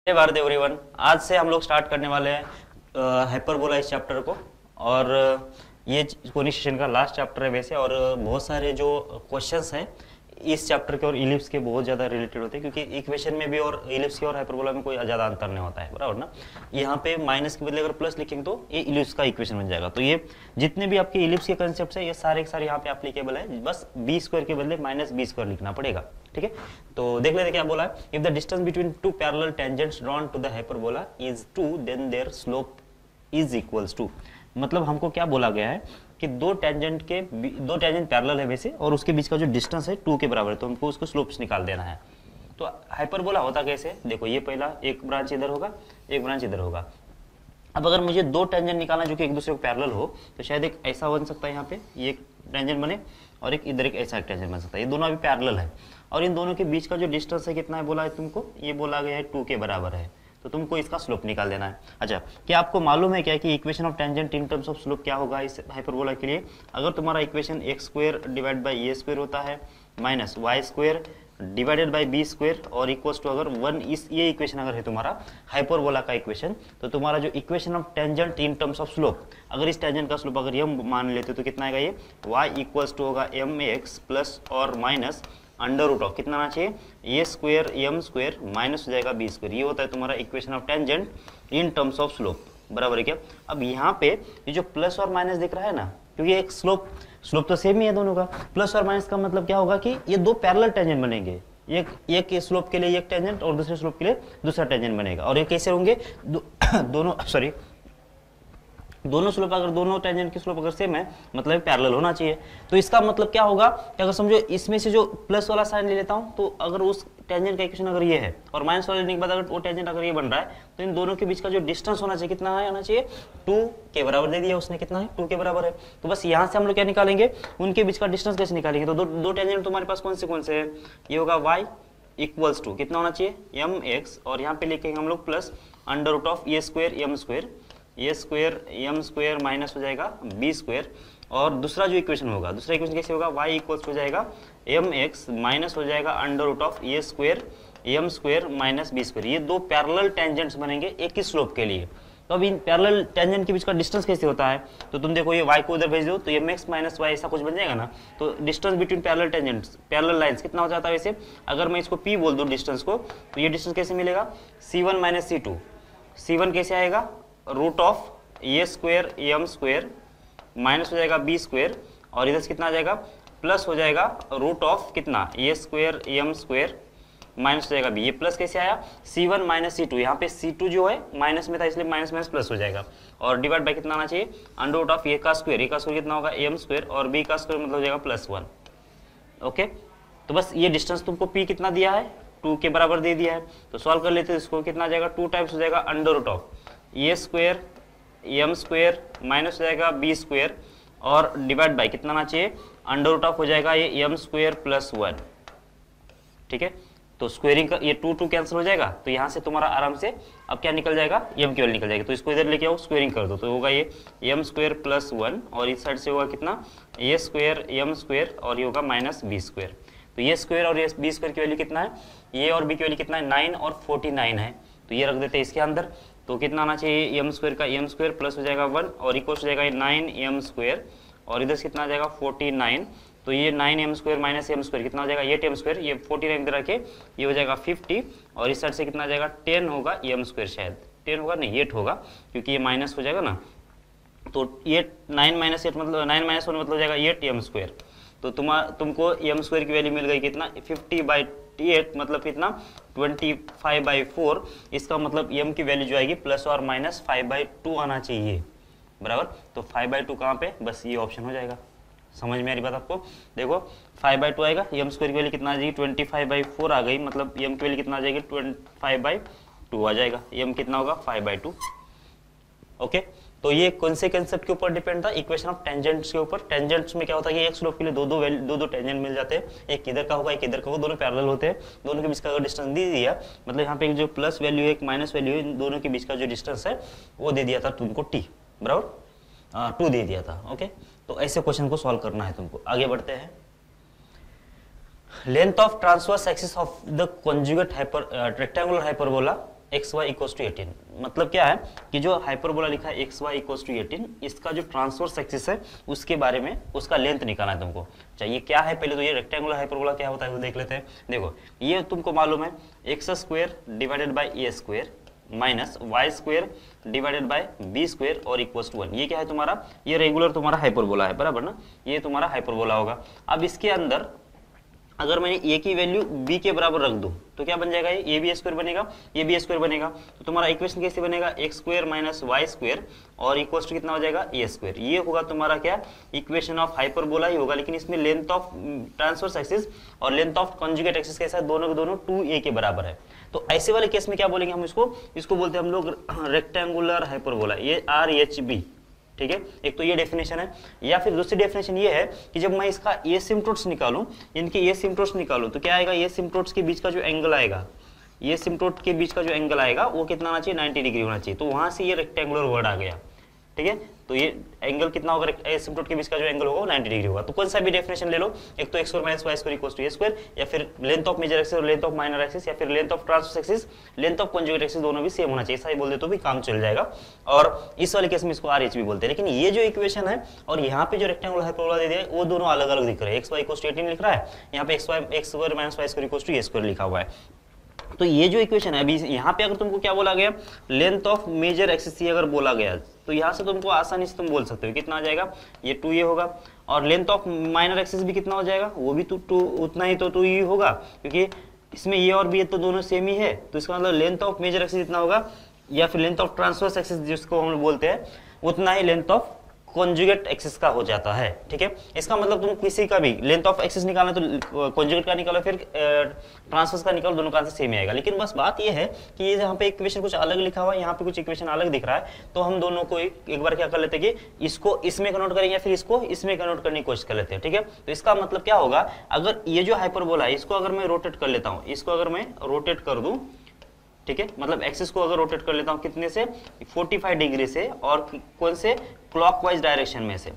हे Bharat everyone, आज से हम लोग स्टार्ट करने वाले हैं हाइपरबोला इस चैप्टर को। और ये कोनी सेशन का लास्ट चैप्टर है वैसे। और बहुत सारे जो क्वेश्चंस हैं इस चैप्टर के और इलिप्स के बहुत ज़्यादा रिलेटेड होते हैं, क्योंकि इक्वेशन में भी और इलिप्स के और हाइपरबोला में कोई ज़्यादा अंतर नहीं होता है, बराबर ना। यहाँ पे माइनस के बदले अगर प्लस लिखेंगे तो ये इलिप्स का इक्वेशन बन जाएगा। तो ये जितने भी आपके इलिप्स के कंसेप्ट है ये सारे के सारे यहाँ पे एप्लीकेबल है, बस बी स्क्वायर के बदले माइनस बी स्क्वायर लिखना पड़ेगा। ठीक है, तो देख लेते क्या बोला है। If the distance between two parallel tangents drawn to the hyperbola is 2 then their slope is equals to. मतलब हमको क्या बोला गया है कि दो टेंजेंट पैरेलल है वैसे, और उसके बीच का जो डिस्टेंस है 2 के बराबर है, तो हमको उसको स्लोप्स निकाल देना है। तो हाइपरबोला होता कैसे, देखो ये पहला एक ब्रांच इधर होगा, एक ब्रांच इधर होगा। अब अगर मुझे दो टेंजेंट निकालना जो कि एक दूसरे को पैरेलल हो, तो शायद एक ऐसा बन सकता है, यहाँ पे ये एक टेंजेंट बने और एक इधर एक ऐसा टेंजेंट बन सकता है। ये दोनों अभी पैरेलल है और इन दोनों के बीच का जो डिस्टेंस है कितना है बोला है तुमको, ये बोला गया है 2 के बराबर है। तो तुमको इसका स्लोप निकाल देना है। अच्छा, क्या आपको मालूम है क्या कि equation of tangent in terms of slope क्या होगा इस हाइपरबोला के लिए। अगर तुम्हारा equation X square divide by A square होता है minus Y square divided by B square और इक्वल्स टू अगर 1 इस ये इक्वेशन अगर है तुम्हारा हाइपरबोला का इक्वेशन, तो तुम्हारा जो equation of tangent in terms of slope, अगर इस टेंजेंट का स्लोप अगर ये मान लेते तो कितना आएगा, ये y इक्वल्स टू होगा एम एक्स प्लस और माइनस अंडर रूट ऑफ कितना आना चाहिए, ए स्क्वायर एम स्क्वायर माइनस हो जाएगा बी स्क्वायर। ये होता है तुम्हारा equation of tangent in terms of slope, बराबर है क्या। अब यहाँ पे ये जो प्लस और माइनस दिख रहा है ना, क्योंकि एक स्लोप तो सेम ही है दोनों का, प्लस और माइनस का मतलब क्या होगा कि ये दो पैरेलल टेंजेंट बनेंगे, एक स्लोप के लिए एक टेंजेंट और दूसरे स्लोप के लिए दूसरा टेंजेंट बनेगा। और ये कैसे होंगे, दोनों स्लोप अगर दोनों टेंजेंट की स्लोप अगर सेम है मतलब पैरेलल होना चाहिए। तो इसका मतलब क्या होगा कि अगर समझो इसमें से जो प्लस वाला साइन ले लेता हूं, तो अगर उस टेंजेंट का इक्वेशन अगर ये है और माइनस वाले लेने के बाद अगर वो टेंजेंट अगर ये बन रहा है, तो इन दोनों के बीच का जो डिस्टेंस होना चाहिए कितना है, होना चाहिए 2 के बराबर दे दिया उसने, कितना है 2 के बराबर है। तो बस यहाँ से हम लोग क्या निकालेंगे, उनके बीच का डिस्टेंस कैसे निकालेंगे। तो दो टेंजेंट तुम्हारे पास कौन से है, ये होगा y इक्वल्स टू कितना होना चाहिए एम एक्स, और यहाँ पे लिखेंगे हम लोग plus under root of A square M square minus हो जाएगा बी स्क्वायर। और दूसरा जो इक्वेशन होगा, दूसरा इक्वेशन कैसे होगा, y इक्वल्स हो जाएगा एम एक्स माइनस हो जाएगा under root of A square M square minus B square. ये दो पैरेलल टेंजेंट्स बनेंगे एक ही स्लोप के लिए। तो अब इन पैरेलल टेंजेंट के बीच का डिस्टेंस कैसे होता है, तो तुम देखो ये y को उधर भेज दो तो एम एक्स माइनस वाई ऐसा कुछ बन जाएगा ना। तो distance between parallel tangents parallel lines कितना हो जाता है वैसे, अगर मैं इसको p बोल दूं डिस्टेंस को, तो ये डिस्टेंस कैसे मिलेगा, c1 माइनस c2। c1 कैसे आएगा, root of A square M square minus हो जाएगा बी स्क्वायर, और इधर से कितना आ जाएगा, प्लस हो जाएगा रूट ऑफ कितना A square M square minus हो जाएगा बी। ये प्लस कैसे आया, c1 माइनस c2, यहाँ पे c2 जो है माइनस में था इसलिए माइनस माइनस प्लस हो जाएगा, और डिवाइड बाय कितना आना चाहिए, अंडर रूट ऑफ ए का स्क्वायर कितना होगा एम स्क्वायर, और बी का स्क्वायर मतलब हो जाएगा +1। ओके, तो बस ये डिस्टेंस तुमको p कितना दिया है, 2 के बराबर दे दिया है। तो सॉल्व कर लेते हैं इसको, कितना आ जाएगा 2 टाइम्स हो जाएगा under root of A square M square minus हो जाएगा बी स्क्वायर, और डिवाइड बाय कितना आना चाहिए, अंडर रूट ऑफ हो जाएगा ये एम स्क्वायर +1। ठीक है, तो स्क्वेयरिंग का ये 2 कैंसिल हो जाएगा, तो यहाँ से तुम्हारा आराम से अब क्या निकल जाएगा, एम की वैल्यू निकल जाएगी। तो इसको इधर लेके आओ, स्क्वेयरिंग कर दो, तो होगा ये एम स्क्वायर +1, और इस साइड से होगा कितना ए स्क्वायर एम स्क्वायर, और ये होगा माइनस बी स्क्वायर। तो ये स्क्वायर और ये बी स्क्वायर की वैल्यू कितना है, ये और बी की वैल्यू कितना है 9 और 49 है, तो ये रख देते हैं इसके अंदर। तो कितना आना चाहिए, एम स्क्वायर का एम स्क्वायर प्लस हो जाएगा 1 और इक्वल हो जाएगा 9 एम स्क्वायर, और इधर से कितना आ जाएगा 49। तो ये 9 M square minus M square कितना हो जाएगा 8 एम स्क्वायर, ये 49 इधर रखे, ये हो जाएगा 50, और इस साइड से कितना आ जाएगा 10 होगा एम स्क्वायर, शायद 10 होगा नहीं 8 होगा, क्योंकि ये माइनस हो जाएगा ना। तो 9 माइनस 8 मतलब 9 माइनस 1 मतलब हो जाएगा 8 एम स्क्वायर। तो तुमको एम स्क्वायर की वैल्यू मिल गई कितना 50/8 मतलब कितना 25/4। इसका मतलब एम की वैल्यू जो आएगी प्लस और माइनस 5/2 आना चाहिए, बराबर। तो 5/2 कहाँ पे, बस ये ऑप्शन हो जाएगा। समझ में आ रही बात आपको, देखो 5/2 आएगा, एम स्क्वायर की वैल्यू कितना आ जाएगी 25/4 आ गई, मतलब एम की वैल्यू कितना आ जाएगी 25/2 आ जाएगा, एम कितना होगा 5/2। ओके, तो ये कौन से कंसेप्ट के ऊपर डिपेंड था, इक्वेशन ऑफ टेंजेंट्स के ऊपर। टेंजेंट्स में क्या होता है कि एक स्लोप के लिए दो टेंजेंट मिल जाते हैं, एक इधर का होगा एक इधर का होगा, दोनों पैरेलल होते हैं, दोनों के बीच का अगर डिस्टेंस दे दिया, मतलब यहाँ पे जो प्लस वैल्यू है एक माइनस वैल्यू है, दोनों के बीच का जो डिस्टेंस है वो दे दिया था तुमको t, बराबर 2 दे दिया था। ओके, तो ऐसे क्वेश्चन को सॉल्व करना है तुमको। आगे बढ़ते हैं, length of transverse axis of the conjugate rectangular hyperbola X Y equals to 18। मतलब क्या है कि जो हाइपरबोला लिखा है एक्स वाई इक्वल्स टू 18, इसका जो ट्रांसवर्स एक्सिस है उसके बारे में उसका लेंथ निकालना है तुमको। चाहिए क्या है, पहले तो ये रेक्टेंगुलर हाइपरबोला क्या होता है वो देख लेते हैं। देखो ये तुमको मालूम है X square divided by A square minus Y square divided by B square और इक्वल्स टू 1। ये क्या है तुम्हारा, ये रेगुलर तुम्हारा हाइपरबोला है, बराबर ना, ये तुम्हारा हाइपरबोला होगा। अब इसके अंदर अगर मैंने ए की वैल्यू बी के बराबर रख दूं तो क्या बन जाएगा, ये बी स्क्वायर बनेगा, ये बी स्क्वायर बनेगा। तो तुम्हारा इक्वेशन कैसे बनेगा, X square minus Y square और इक्वल्स टू कितना हो जाएगा, ए स्क्वायर। ये होगा तुम्हारा क्या, इक्वेशन ऑफ हाइपरबोला ही होगा, लेकिन इसमें लेंथ ऑफ ट्रांसवर्स एक्सिस और लेंथ ऑफ कॉन्जुगेट एक्सिस के साथ दोनों के दोनों 2a के बराबर है। तो ऐसे वाले केस में क्या बोलेंगे हम इसको बोलते हैं हम लोग रेक्टेंगुलर हाइपरबोला, ये RHB। ठीक है, एक तो ये डेफिनेशन है। या फिर दूसरी डेफिनेशन ये है कि जब मैं इसका एसिम्प्टोट्स निकालूं, इनके एसिम्प्टोट्स निकालूं तो क्या आएगा, एसिम्प्टोट्स के बीच का जो एंगल आएगा, ये एसिम्प्टोट के बीच का जो एंगल आएगा वो कितना आना चाहिए, 90 डिग्री होना चाहिए। तो वहां से ये रेक्टेंगुलर वर्ड आ गया। ठीक है, तो ये एंगल कितना होगा, एसिम्प्टोट के बीच का जो एंगल होगा वो 90 डिग्री होगा। तो कौन सा भी डेफिनेशन ले लो, एक तो X square minus Y square equals to A square, या फिर लेंथ ऑफ मेजर एक्सिस और लेंथ ऑफ माइनर एक्सिस, या फिर length of transverse axis, length of conjugate axis, दोनों भी सेम होना चाहिए। ऐसा ही बोल दे तो भी काम चल जाएगा। और इस वाले केस में इसको RHB बोलते हैं। लेकिन ये जो इक्वेशन है और यहाँ पे जो रेक्टेंगुलर हाइपरबोला दे दिया है वो दोनों अलग अलग दिख रहे हैं। एक्स वाई इक्वल्स टू 18 लिख रहा है, यहाँ पे X square minus Y square equals to A square लिखा हुआ है। तो ये जो इक्वेशन है, अभी यहाँ पे अगर तुमको क्या बोला गया, लेंथ ऑफ मेजर एक्सिस अगर बोला गया तो यहाँ से तुमको आसानी से तुम बोल सकते हो कितना आ जाएगा, ये 2a होगा। और लेंथ ऑफ माइनर एक्सिस भी कितना हो जाएगा, वो भी उतना ही तो 2e होगा, क्योंकि इसमें ये और भी तो दोनों सेम ही है। तो इसका मतलब लेंथ ऑफ मेजर एक्सिस इतना होगा, या फिर लेंथ ऑफ ट्रांसवर्स एक्सिस जिसको हम बोलते हैं, उतना ही लेंथ ऑफ कॉन्जुगेट एक्सिस का हो जाता है। ठीक है, इसका मतलब तुम किसी का भी लेंथ ऑफ एक्सिस निकालना तो कॉन्जुगेट का निकालो, फिर ट्रांसवर्स का निकालो, दोनों का आंसर सेम ही आएगा। लेकिन बस बात ये है कि ये यहाँ पे इक्वेशन कुछ अलग लिखा हुआ है, यहाँ पे कुछ इक्वेशन अलग दिख रहा है। तो हम दोनों को एक बार क्या कर लेते हैं कि इसको इसमें कन्वर्ट करेंगे या फिर इसको इसमें कन्वर्ट करने की कोशिश कर लेते हैं। ठीक है, तो इसका मतलब क्या होगा, अगर ये जो हाइपरबोला है इसको अगर मैं रोटेट कर लेता हूँ, इसको अगर मैं रोटेट कर दूं, ठीक है, मतलब एक्सिस को अगर रोटेट कर लेता हूं कितने से, 45 डिग्री से, और कौन से, क्लॉकवाइज डायरेक्शन में से,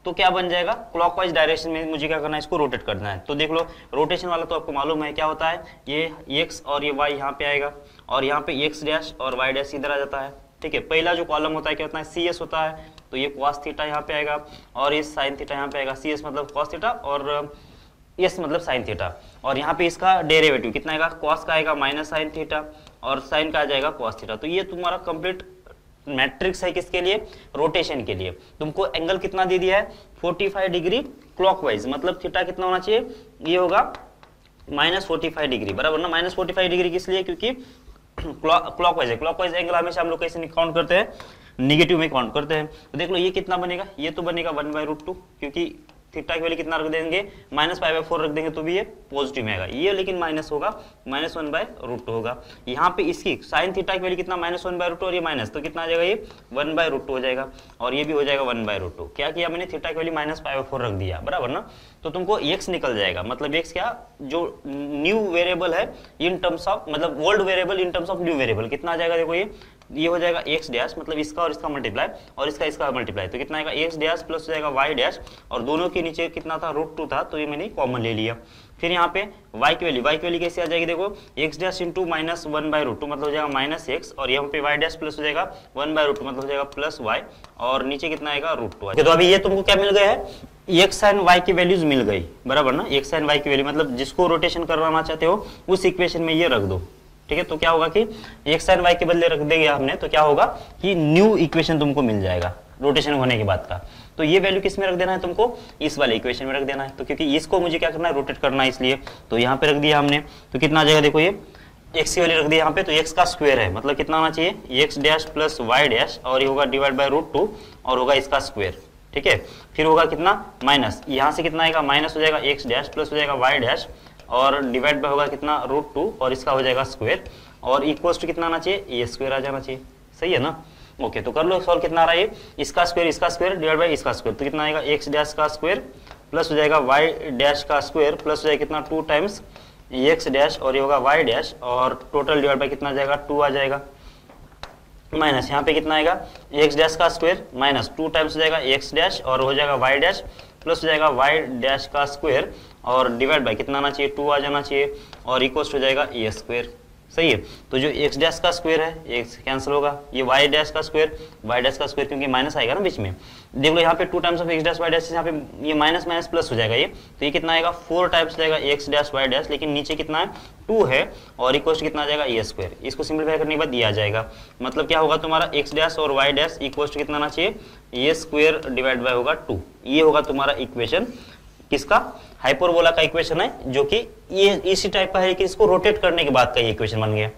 तो क्या बन जाएगा, क्लॉकवाइज डायरेक्शन में मुझे क्या करना है, इसको रोटेट करना है। तो देख लो रोटेशन वाला तो आपको मालूम है क्या होता है, ये x और ये y यहाँ पे आएगा, और यहाँ पे x डैश और y डैश इधर आ जाता है। ठीक है, पहला जो कॉलम होता है क्या होता है, CS होता है, तो ये cos थीटा यहाँ पे आएगा, और ये sin थीटा यहाँ पे आएगा। CS मतलब cos थीटा और यस मतलब साइन थीटा, और यहाँ पे इसका डेरिवेटिव कितना आएगा, कॉस का आएगा माइनस साइन थीटा, और साइन का आ जाएगा कॉस थीटा। तो ये तुम्हारा कंप्लीट मैट्रिक्स है किसके लिए, रोटेशन के लिए। तुमको एंगल कितना दे दिया है, 45 डिग्री क्लॉकवाइज, मतलब थीटा कितना होना चाहिए, ये होगा -45 डिग्री, बराबर ना। -45 डिग्री किस लिए, क्योंकि क्लॉकवाइज है। क्लॉकवाइज एंगल हमेशा हम लोग कैसे काउंट करते हैं, नेगेटिव में काउंट करते हैं। तो देख लो ये कितना बनेगा, ये तो बनेगा 1/√2, क्योंकि थीटा की वैल्यू कितना रख देंगे, -π/4 रख देंगे तो भी ये पॉजिटिव में आएगा। ये लेकिन माइनस होगा, -1/√2 होगा। यहाँ पे इसकी साइन थीटा की वैल्यू कितना, -1/√2, और ये माइनस, तो कितना आ जाएगा, ये 1/√2 हो जाएगा, और ये भी हो जाएगा 1/√2। क्या किया मैंने, थीटा की वैल्यू -π/4 रख दिया, बराबर ना। तो तुमको x निकल जाएगा, मतलब x क्या, जो न्यू वेरिएबल है इन टर्म्स ऑफ, मतलब old variable in terms of new variable, कितना आ जाएगा, देखो ये हो जाएगा x डैश, मतलब इसका और इसका मल्टीप्लाई, और इसका मल्टीप्लाई, तो कितना आएगा, x डैश प्लस हो जाएगा y डैश, और दोनों के नीचे कितना था, √2 था, तो ये मैंने कॉमन ले लिया। फिर यहाँ पे y की वैल्यू कैसे आ जाएगी, देखो x डैश इंटू -1/√2 मतलब हो जाएगा -x, और यहाँ पे y डैश प्लस हो जाएगा 1/√2 मतलब हो जाएगा +y, और नीचे कितना आएगा, √2। तो अभी ये तुमको क्या मिल गया है, x sin y की वैल्यूज मिल गई, बराबर ना। x sin y की वैल्यू मतलब जिसको रोटेशन करवाना चाहते हो उस इक्वेशन में ये रख दो। ठीक है, तो क्या होगा कि x sin y के बदले रख देंगे हमने, तो क्या होगा कि न्यू इक्वेशन तुमको मिल जाएगा रोटेशन होने के बाद का। तो ये वैल्यू किस में रख देना है तुमको, इस वाले इक्वेशन में रख देना है। तो क्योंकि इसको मुझे क्या करना है, रोटेट करना है, इसलिए तो यहाँ पे रख दिया हमने। तो कितना आ जाएगा, देखो ये x की वैल्यू रख दी यहाँ पे, तो x का स्क्वायर है, मतलब कितना आना चाहिए, x dash plus y dash, और ये होगा /√2, और होगा इसका स्क्वायर। ठीक है, फिर होगा कितना, माइनस, यहाँ से कितना आएगा, माइनस हो जाएगा x डैश प्लस हो जाएगा y डैश, और डिवाइड बाय होगा कितना, √2, और इसका हो जाएगा स्क्वायर, और इक्वल्स टू कितना आना चाहिए, ये स्क्वायर आ जाना चाहिए। सही है ना, ओके। तो कर लो सॉल्व, कितना आ रहा है, इसका स्क्वायर डिवाइड बाय इसका स्क्वायर, तो कितना आएगा, x डैश का स्क्वायर प्लस हो जाएगा y डैश का स्क्वायर प्लस हो जाएगा कितना, 2 टाइम्स x डैश, और ये होगा y डैश, और टोटल डिवाइड बाय कितना आ जाएगा, 2 आ जाएगा, माइनस यहाँ पे कितना आएगा, x डैश का स्क्वायर माइनस 2 टाइम्स हो जाएगा x डैश, और हो जाएगा y डैश प्लस हो जाएगा y डैश का स्क्वायर, और डिवाइड बाय कितना आना चाहिए, 2 आ जाना चाहिए, और इक्वल्स हो जाएगा a स्क्वायर। सही है। तो जो x डैश का स्क्वायर है x कैंसिल होगा, ये y डैश का स्क्वायर क्योंकि माइनस आएगा ना बीच में। देख लो यहाँ पे 2 times of x dash y dash, यहाँ पे ये माइनस माइनस प्लस हो जाएगा ये, तो ये कितना आएगा 4 टाइम्स जाएगा x डैश y डैश, लेकिन नीचे कितना है 2 है और इक्वल टू कितना आ जाएगा a स्क्वायर। इसको सिंपलीफाई करने के बाद ये आ जाएगा, मतलब क्या होगा तुम्हारा x डैश और y डैश इक्वल टू कितना आना चाहिए a स्क्वायर डिवाइड बाय होगा 2। ये होगा तुम्हारा इक्वेशन किसका, हाइपरबोला का इक्वेशन है, जो कि ये इसी टाइप का है कि इसको रोटेट करने के बाद का ये इक्वेशन बन गया।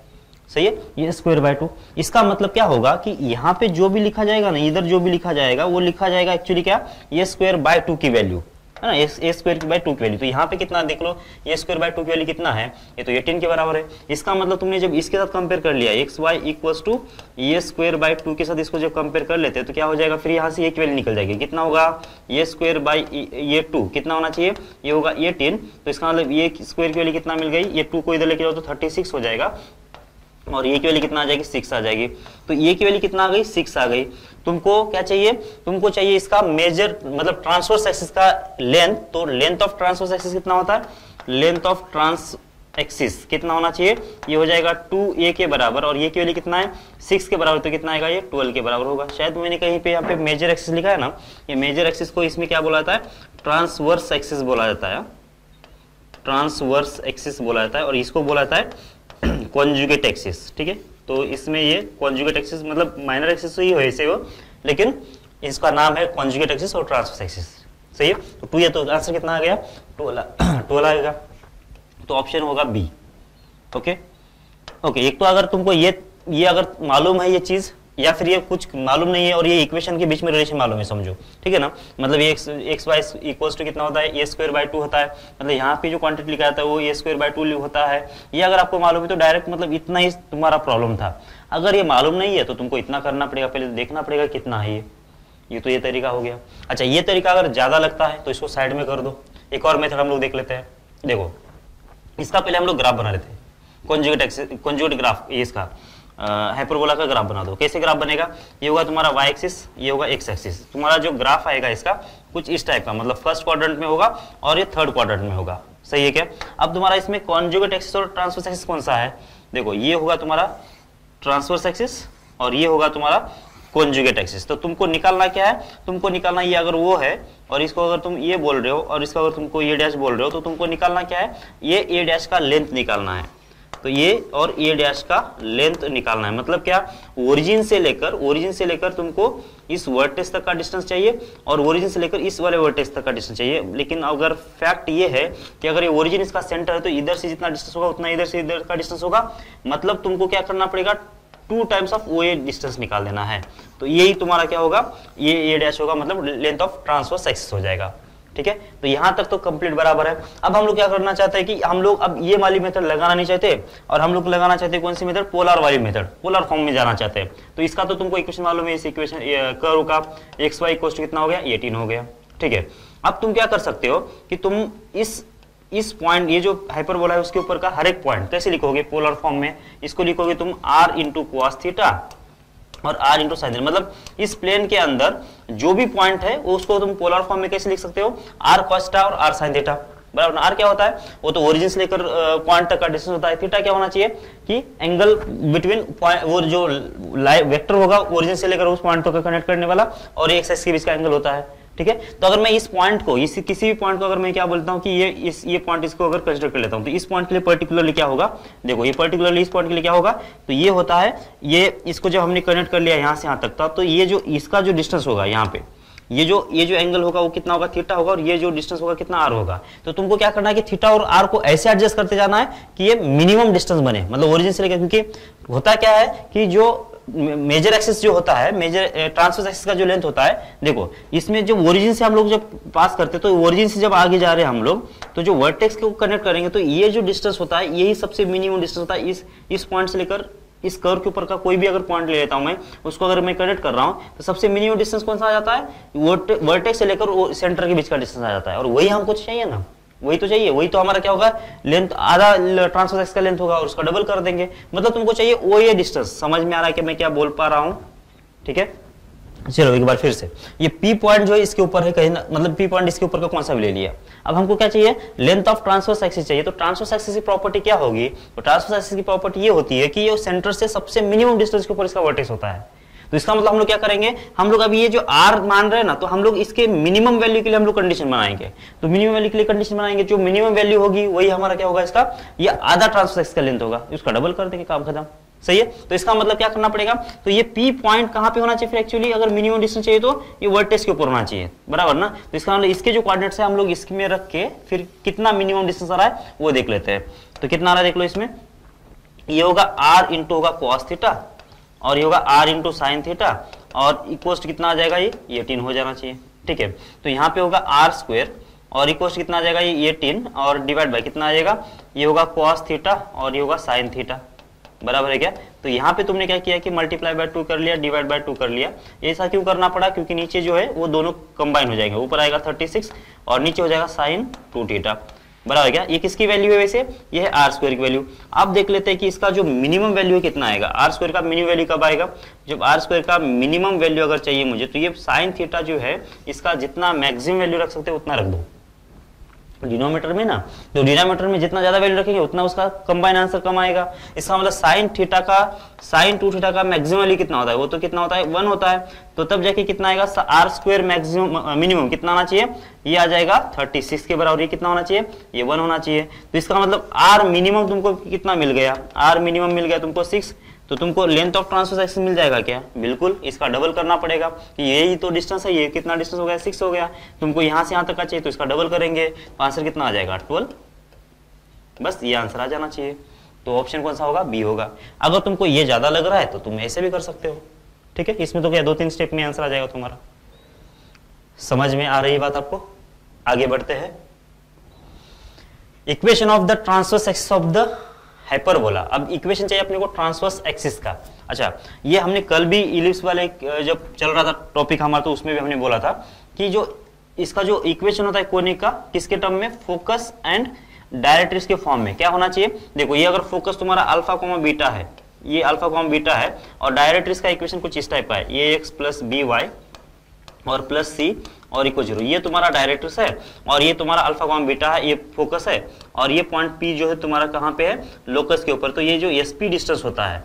सही है, ये स्क्वायर बाय 2। इसका मतलब क्या होगा कि यहाँ पे जो भी लिखा जाएगा ना, इधर जो भी लिखा जाएगा वो लिखा जाएगा एक्चुअली क्या, ये स्क्वायर बाय 2 की वैल्यू है ना, ए स्क्वायर बाय 2 की वैल्यू। तो यहाँ पे कितना देख लो, ये स्क्वायर बाय 2 की वैल्यू कितना है, ये तो 18 के बराबर है। इसका मतलब तुमने जब इसके साथ कंपेयर कर लिया एक्स वाई इक्वल्स टू ये स्क्वायर बाय 2 के साथ इसको जब कंपेयर कर लेते हैं तो क्या हो जाएगा, फिर यहाँ से एक वैल्यू निकल जाएगी, कितना होगा ये स्क्वायर बाय ये 2 कितना होना चाहिए, ये होगा 18। तो इसका मतलब ये स्क्वायर की वैल्यू कितना मिल गई, ये 2 को इधर लेके जाओ तो 36 हो जाएगा और ये की वैल्यू कितना आ जाएगी 6 आ जाएगी। तो ये की वैल्यू कितना आ गई 6 आ गई। तुमको क्या चाहिए, तुमको चाहिए इसका मेजर मतलब ट्रांसवर्स एक्सिस का लेंथ। तो लेंथ ऑफ ट्रांसवर्स एक्सिस कितना होता है, लेंथ ऑफ ट्रांस एक्सिस कितना होना चाहिए, ये हो जाएगा 2a के बराबर और ये की वैल्यू कितना है 6 के बराबर, तो कितना आएगा ये 12 के बराबर होगा। शायद मैंने कहीं पे यहाँ पे मेजर एक्सिस लिखा है ना, ये मेजर एक्सिस को इसमें क्या बोला जाता है, ट्रांसवर्स एक्सिस बोला जाता है, ट्रांसवर्स एक्सिस बोला जाता है और इसको बोला जाता है कॉन्जुगेट एक्सिस। ठीक है, तो इसमें ये कॉन्जुगेट एक्सिस मतलब माइनर एक्सिस ही हो ऐसे हो, लेकिन इसका नाम है कॉन्जुगेट एक्सिस और ट्रांसवर्स एक्सिस। सही है, तो 2 ये तो आंसर कितना आ गया 12 आएगा, तो ऑप्शन होगा बी। ओके ओके, एक तो अगर तुमको ये अगर मालूम है ये चीज, या फिर ये कुछ मालूम नहीं है और ये इक्वेशन के बीच में रिलेशन मालूम है समझो, ठीक है ना, मतलब ये एक्स वाई इक्वल्स टू कितना होता है ए स्क्वायर बाय 2 होता है, मतलब यहाँ पे जो क्वांटिटी लिखा जाता है वो ए स्क्वायर बाय 2 होता है। ये अगर आपको मालूम है तो डायरेक्ट मतलब इतना ही तुम्हारा प्रॉब्लम था। अगर ये मालूम नहीं है तो तुमको इतना करना पड़ेगा, पहले देखना पड़ेगा कितना है ये तो ये तरीका हो गया। अच्छा, ये तरीका अगर ज्यादा लगता है तो इसको साइड में कर दो। एक और मेथड हम लोग देख लेते हैं। देखो, इसका पहले हम लोग ग्राफ बना लेते हैं, कॉन्जुगेट ग्राफ, ये इसका हाइपरबोला का ग्राफ बना दो। कैसे ग्राफ बनेगा, ये होगा तुम्हारा y एक्सिस, ये होगा x एक्सिस। तुम्हारा जो ग्राफ आएगा इसका कुछ इस टाइप का, मतलब फर्स्ट क्वाड्रेंट में होगा और ये थर्ड क्वाड्रेंट में होगा। सही है क्या। अब तुम्हारा इसमें कॉन्जुगेट एक्सिस और ट्रांसवर्स एक्सिस कौन सा है, देखो ये होगा तुम्हारा ट्रांसवर्स एक्सिस और ये होगा तुम्हारा कॉन्जुगेट एक्सिस। तो तुमको निकालना क्या है, तुमको निकालना ये अगर वो है और इसको अगर तुम ये बोल रहे हो और इसका अगर तुमको ये डैश बोल रहे हो, तो तुमको निकालना क्या है, ये ए डैश का लेंथ निकालना है। तो ये और ए डैश का लेंथ निकालना है, मतलब क्या, ओरिजिन से लेकर तुमको इस वर्टेक्स तक का डिस्टेंस चाहिए और ओरिजिन से लेकर इस वाले वर्टेक्स तक का डिस्टेंस चाहिए। लेकिन अगर फैक्ट ये है कि अगर ये ओरिजिन इसका सेंटर है तो इधर से जितना डिस्टेंस होगा उतना इधर से इधर का डिस्टेंस होगा, मतलब तुमको क्या करना पड़ेगा, 2 times of O A distance निकाल देना है। तो यही तुम्हारा क्या होगा, ये ए डैश होगा, मतलब लेंथ ऑफ ट्रांसवर्स एक्सिस हो जाएगा। ठीक है, तो यहां तक तो कंप्लीट बराबर है। अब हम लोग क्या करना चाहते हैं कि हम लोग अब ये वाली मेथड लगाना नहीं चाहते और हम लोग लगाना चाहते हैं कौन सी मेथड, पोलर वाली मेथड, पोलर फॉर्म में जाना चाहते हैं। तो इसका तो तुमको इक्वेशन मालूम है, इस इक्वेशन कर्व का एक्स वाई इक्वल टू कितना हो गया 18 हो गया। ठीक है, अब तुम क्या कर सकते हो कि तुम इस पॉइंट, ये जो हाइपरबोला है उसके ऊपर का हर एक पॉइंट कैसे लिखोगे पोलर फॉर्म में, इसको लिखोगे तुम r इंटू कॉस थीटा और r इंटू साइन थीटा, मतलब इस प्लेन के अंदर जो भी पॉइंट है उसको तुम पोलर फॉर्म में कैसे लिख सकते हो, r cos थीटा और r sin थीटा बराबर। r क्या होता है, वो तो ओरिजिन से लेकर पॉइंट तक का डिस्टेंस होता है। थीटा क्या होना चाहिए कि एंगल बिटवीन वो जो वेक्टर होगा ओरिजिन से लेकर उस पॉइंट को कनेक्ट करने वाला और एक्स एक्सिस के बीच का एंगल होता है। ठीक है, तो अगर मैं इस पॉइंट को, इस किसी भी पॉइंट को अगर मैं क्या बोलता हूं कि ये पॉइंट इसको अगर कंसीडर कर लेता हूं, तो इस पॉइंट के लिए पर्टिकुलरली क्या होगा, देखो ये पर्टिकुलरली इस पॉइंट के लिए क्या होगा, तो ये होता है, ये इसको जब हमने कनेक्ट कर लिया यहां से यहां तक था, तो ये जो इसका जो डिस्टेंस होगा यहाँ पे, ये जो एंगल होगा वो कितना होगा, थीटा होगा, और ये जो डिस्टेंस होगा कितना आर होगा। तो तुमको क्या करना है कि थीटा और आर को ऐसे एडजस्ट करते जाना है कि ये मिनिमम डिस्टेंस बने, मतलब ओरिजिन से लेकर, क्योंकि होता क्या है कि जो मेजर एक्सिस जो होता है, मेजर ट्रांसवर्स एक्सिस का जो लेंथ होता है, देखो इसमें जब ओरिजिन से हम लोग जब पास करते हैं तो ओरिजिन से जब आगे जा रहे हैं हम लोग, तो जो वर्टेक्स को कनेक्ट करेंगे तो ये जो डिस्टेंस होता है यही सबसे मिनिमम डिस्टेंस होता है। इस पॉइंट से लेकर इस कर्व के ऊपर का कोई भी अगर पॉइंट ले लेता हूं मैं, उसको अगर मैं कनेक्ट कर रहा हूं तो सबसे मिनिमम डिस्टेंस कौन सा आ जाता है, वर्टेक्स से लेकर सेंटर के बीच का डिस्टेंस आ जाता है। और वही हमको चाहिए ना, वही तो चाहिए, वही तो हमारा क्या होगा, लेंथ आधा ट्रांसवर्स एक्सिस का लेंथ होगा और उसका डबल कर देंगे, मतलब तुमको चाहिए ओ ए डिस्टेंस। समझ में आ रहा है कि मैं क्या बोल पा रहा हूं। ठीक है, चलो एक बार फिर से, ये P पॉइंट जो है इसके ऊपर है कहीं ना, मतलब P पॉइंट इसके ऊपर का कौन सा भी ले लिया। अब हमको क्या चाहिए, लेंथ ऑफ ट्रांसवर्स एक्सिस चाहिए। तो ट्रांसवर्स एक्सिस की प्रॉपर्टी क्या होगी, तो ट्रांसवर्स एक्सिस की प्रॉपर्टी ये होती है कि ये सेंटर से सबसे मिनिमम डिस्टेंस के ऊपर इसका वर्टेक्स होता है। तो इसका मतलब हम लोग क्या करेंगे, हम लोग अभी ये जो R मान रहे हैं ना, तो हम लोग इसके मिनिमम वैल्यू के लिए हम लोग कंडीशन बनाएंगे। तो मिनिमम वैल्यू के लिए कंडीशन बनाएंगे, जो मिनिमम वैल्यू होगी वही हमारा क्या होगा, इसका ये आधा ट्रांसवर्स एक्सिस का लेंथ होगा, इसका डबल कर देंगे, काम खत्म। सही है। तो इसका मतलब क्या करना पड़ेगा, तो ये P पॉइंट कहां पे होना चाहिए फिर एक्चुअली, अगर मिनिमम डिस्टेंस चाहिए तो ये वर्टेक्स के ऊपर होना चाहिए, बराबर ना। तो इसका मतलब इसके जो कोऑर्डिनेट्स है हम लोग इसमें रख के फिर कितना मिनिमम डिस्टेंस आ रहा है वो देख लेते हैं। तो कितना आ रहा है देख लो, इसमें ये होगा R इंटू होगा cos थीटा और ये होगा R इंटू साइन थीटा और इक्वल कितना आ जाएगा, ये 18 हो जाना चाहिए। ठीक है। तो यहाँ पे होगा R स्क्वायर और इक्वल कितना आ जाएगा, ये 18 और डिवाइड बाय कितना आ जाएगा, ये होगा cos थीटा और ये होगा साइन थीटा, बराबर है क्या। तो यहाँ पे तुमने क्या किया कि मल्टीप्लाई बाय 2 कर लिया, डिवाइड बाय 2 कर लिया। ऐसा क्यों करना पड़ा, क्योंकि नीचे जो है वो दोनों कंबाइन हो जाएंगे, ऊपर आएगा 36 और नीचे हो जाएगा साइन 2 थीटा, बराबर है क्या। ये किसकी वैल्यू है वैसे, ये है R स्क्वायर की वैल्यू। अब देख लेते हैं कि इसका जो मिनिमम वैल्यू है कितना आएगा, R स्क्वायर का मिनिमम वैल्यू कब आएगा, जब R स्क्वायर का मिनिमम वैल्यू अगर चाहिए मुझे, तो ये साइन थीटा जो है इसका जितना मैक्सिमम वैल्यू रख सकते हैं उतना रख दो डिनोमीटर में ना। तो डिनोमीटर में जितना ज्यादा वैल्यू रखेंगे उतना उसका कंबाइन आंसर कम आएगा। इसका मतलब साइन थीटा का, साइन 2 थीटा का मैक्सिमम वैल्यू कितना होता है, वो तो कितना होता है 1 होता है। तो तब जाके कितना आएगा, R स्क्वायर मैक्सिमम मिनिमम कितना आना चाहिए, ये आ जाएगा 36 के बराबर। ये कितना होना चाहिए, ये 1 होना चाहिए। तो इसका मतलब R मिनिमम तुमको कितना मिल गया, R मिनिमम मिल गया तुमको 6। तो तुमको लेंथ ऑफ ट्रांसवर्स एक्सिस मिल जाएगा क्या, बिल्कुल। इसका डबल करना पड़ेगा कि यही तो डिस्टेंस है, ये कितना डिस्टेंस हो गया, 6 हो गया। तुमको यहां से यहां तक का चाहिए तो इसका डबल करेंगे, तो आंसर कितना आ जाएगा 12। बस ये आंसर आ जाना चाहिए। तो ऑप्शन कौन सा होगा, बी होगा। अगर तुमको ये ज्यादा लग रहा है तो तुम ऐसे भी कर सकते हो। ठीक है, इसमें तो क्या 2-3 स्टेप में आंसर आ जाएगा तुम्हारा। समझ में आ रही बात आपको, आगे बढ़ते हैं। Equation of the transverse axis of the hyperbola. अब इक्वेशन चाहिए अपने को ट्रांसवर्स एक्सिस का। अच्छा, ये हमने कल भी इलिप्स वाले जब चल रहा था टॉपिक हमारा, तो उसमें भी हमने बोला था कि जो इसका जो इक्वेशन होता है कोनिक का, किसके टर्म में, फोकस एंड डायरेक्ट्रिक्स के फॉर्म में क्या होना चाहिए। देखो ये अगर फोकस तुम्हारा अल्फा कोमा बीटा है, ये अल्फा कोमा बीटा है, और डायरेक्ट्रिक्स का इक्वेशन कुछ इस टाइप का है, ये x प्लस बी वाई और प्लस सी और इक्वल 0। ये तुम्हारा डायरेक्ट्रिक्स है और ये तुम्हारा अल्फा कॉम बीटा है, ये फोकस है, और ये पॉइंट P जो है तुम्हारा कहाँ पे है, लोकस के ऊपर। तो ये जो SP डिस्टेंस होता है,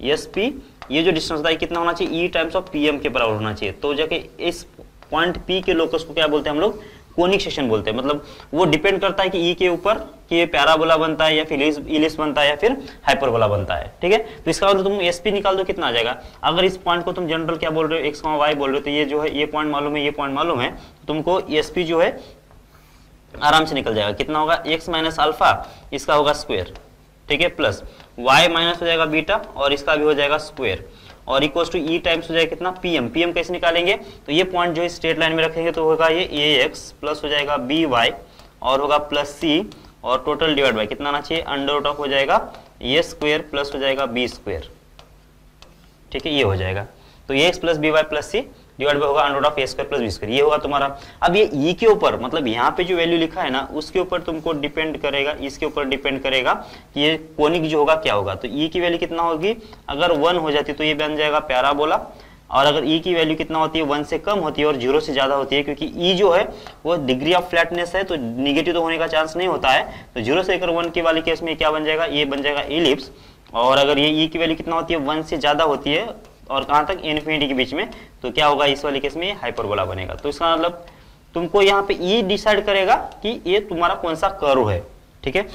SP ये जो डिस्टेंस होता है कितना होना चाहिए, E टाइम्स ऑफ PM के बराबर होना चाहिए। तो जाके इस पॉइंट P के लोकस को क्या बोलते हैं हम लोग, कोनिक सेक्शन बोलते हैं। मतलब वो डिपेंड करता है कि E के ऊपर कि ये पैराबोला बनता है या फिर इलिप्स बनता है या फिर हाइपरबोला बनता है। ठीक है। तो इसका मतलब तुम SP निकाल दो, कितना आ जाएगा। अगर इस पॉइंट को तुम जनरल क्या बोल रहे हो, x, y बोल रहे हो, तो ये जो है ये पॉइंट मालूम है, ये पॉइंट मालूम है, तुमको SP जो है आराम से निकल जाएगा। कितना होगा, x माइनस अल्फा, इसका होगा स्क्वायर, ठीक है, प्लस y माइनस हो जाएगा बीटा और इसका भी हो जाएगा स्क्वायर, और इक्वल टू E टाइम्स हो जाएगा कितना, PM कैसे निकालेंगे, तो ये पॉइंट जो स्ट्रेट लाइन में रखेंगे तो होगा ये AX प्लस हो जाएगा BY और होगा प्लस C और टोटल डिवाइड बाय कितना आना चाहिए, अंडर रूट ऑफ हो जाएगा A स्क्वायर प्लस हो जाएगा B स्क्वायर। ठीक है, ये हो जाएगा। तो AX plus BY plus C divide by होगा under root of A square plus B square, ये होगा तुम्हारा। अब ये E के ऊपर, मतलब यहाँ पे जो वैल्यू लिखा है ना, उसके ऊपर तुमको डिपेंड करेगा, इसके ऊपर डिपेंड करेगा कि ये कोनिक जो होगा क्या होगा। तो E की वैल्यू कितना होगी, अगर 1 हो जाती तो ये बन जाएगा पैराबोला, और अगर E की वैल्यू कितना होती है, 1 से कम होती है और 0 से ज्यादा होती है, क्योंकि E जो है वो डिग्री ऑफ फ्लैटनेस है, तो निगेटिव तो होने का चांस नहीं होता है। तो 0 से लेकर 1 के वाले केस में क्या बन जाएगा, ये बन जाएगा इलिप्स। और अगर ये E की वैल्यू कितना होती है, 1 से ज्यादा होती है और कहां तक, इन्फिनिटी के बीच में, तो क्या होगा, इस वाले केस में हाइपरबोला बनेगा। तो इसका मतलब तुमको यहाँ पे E डिसाइड करेगा कि ये तुम्हारा कौन सा कर्व है। ठीक है,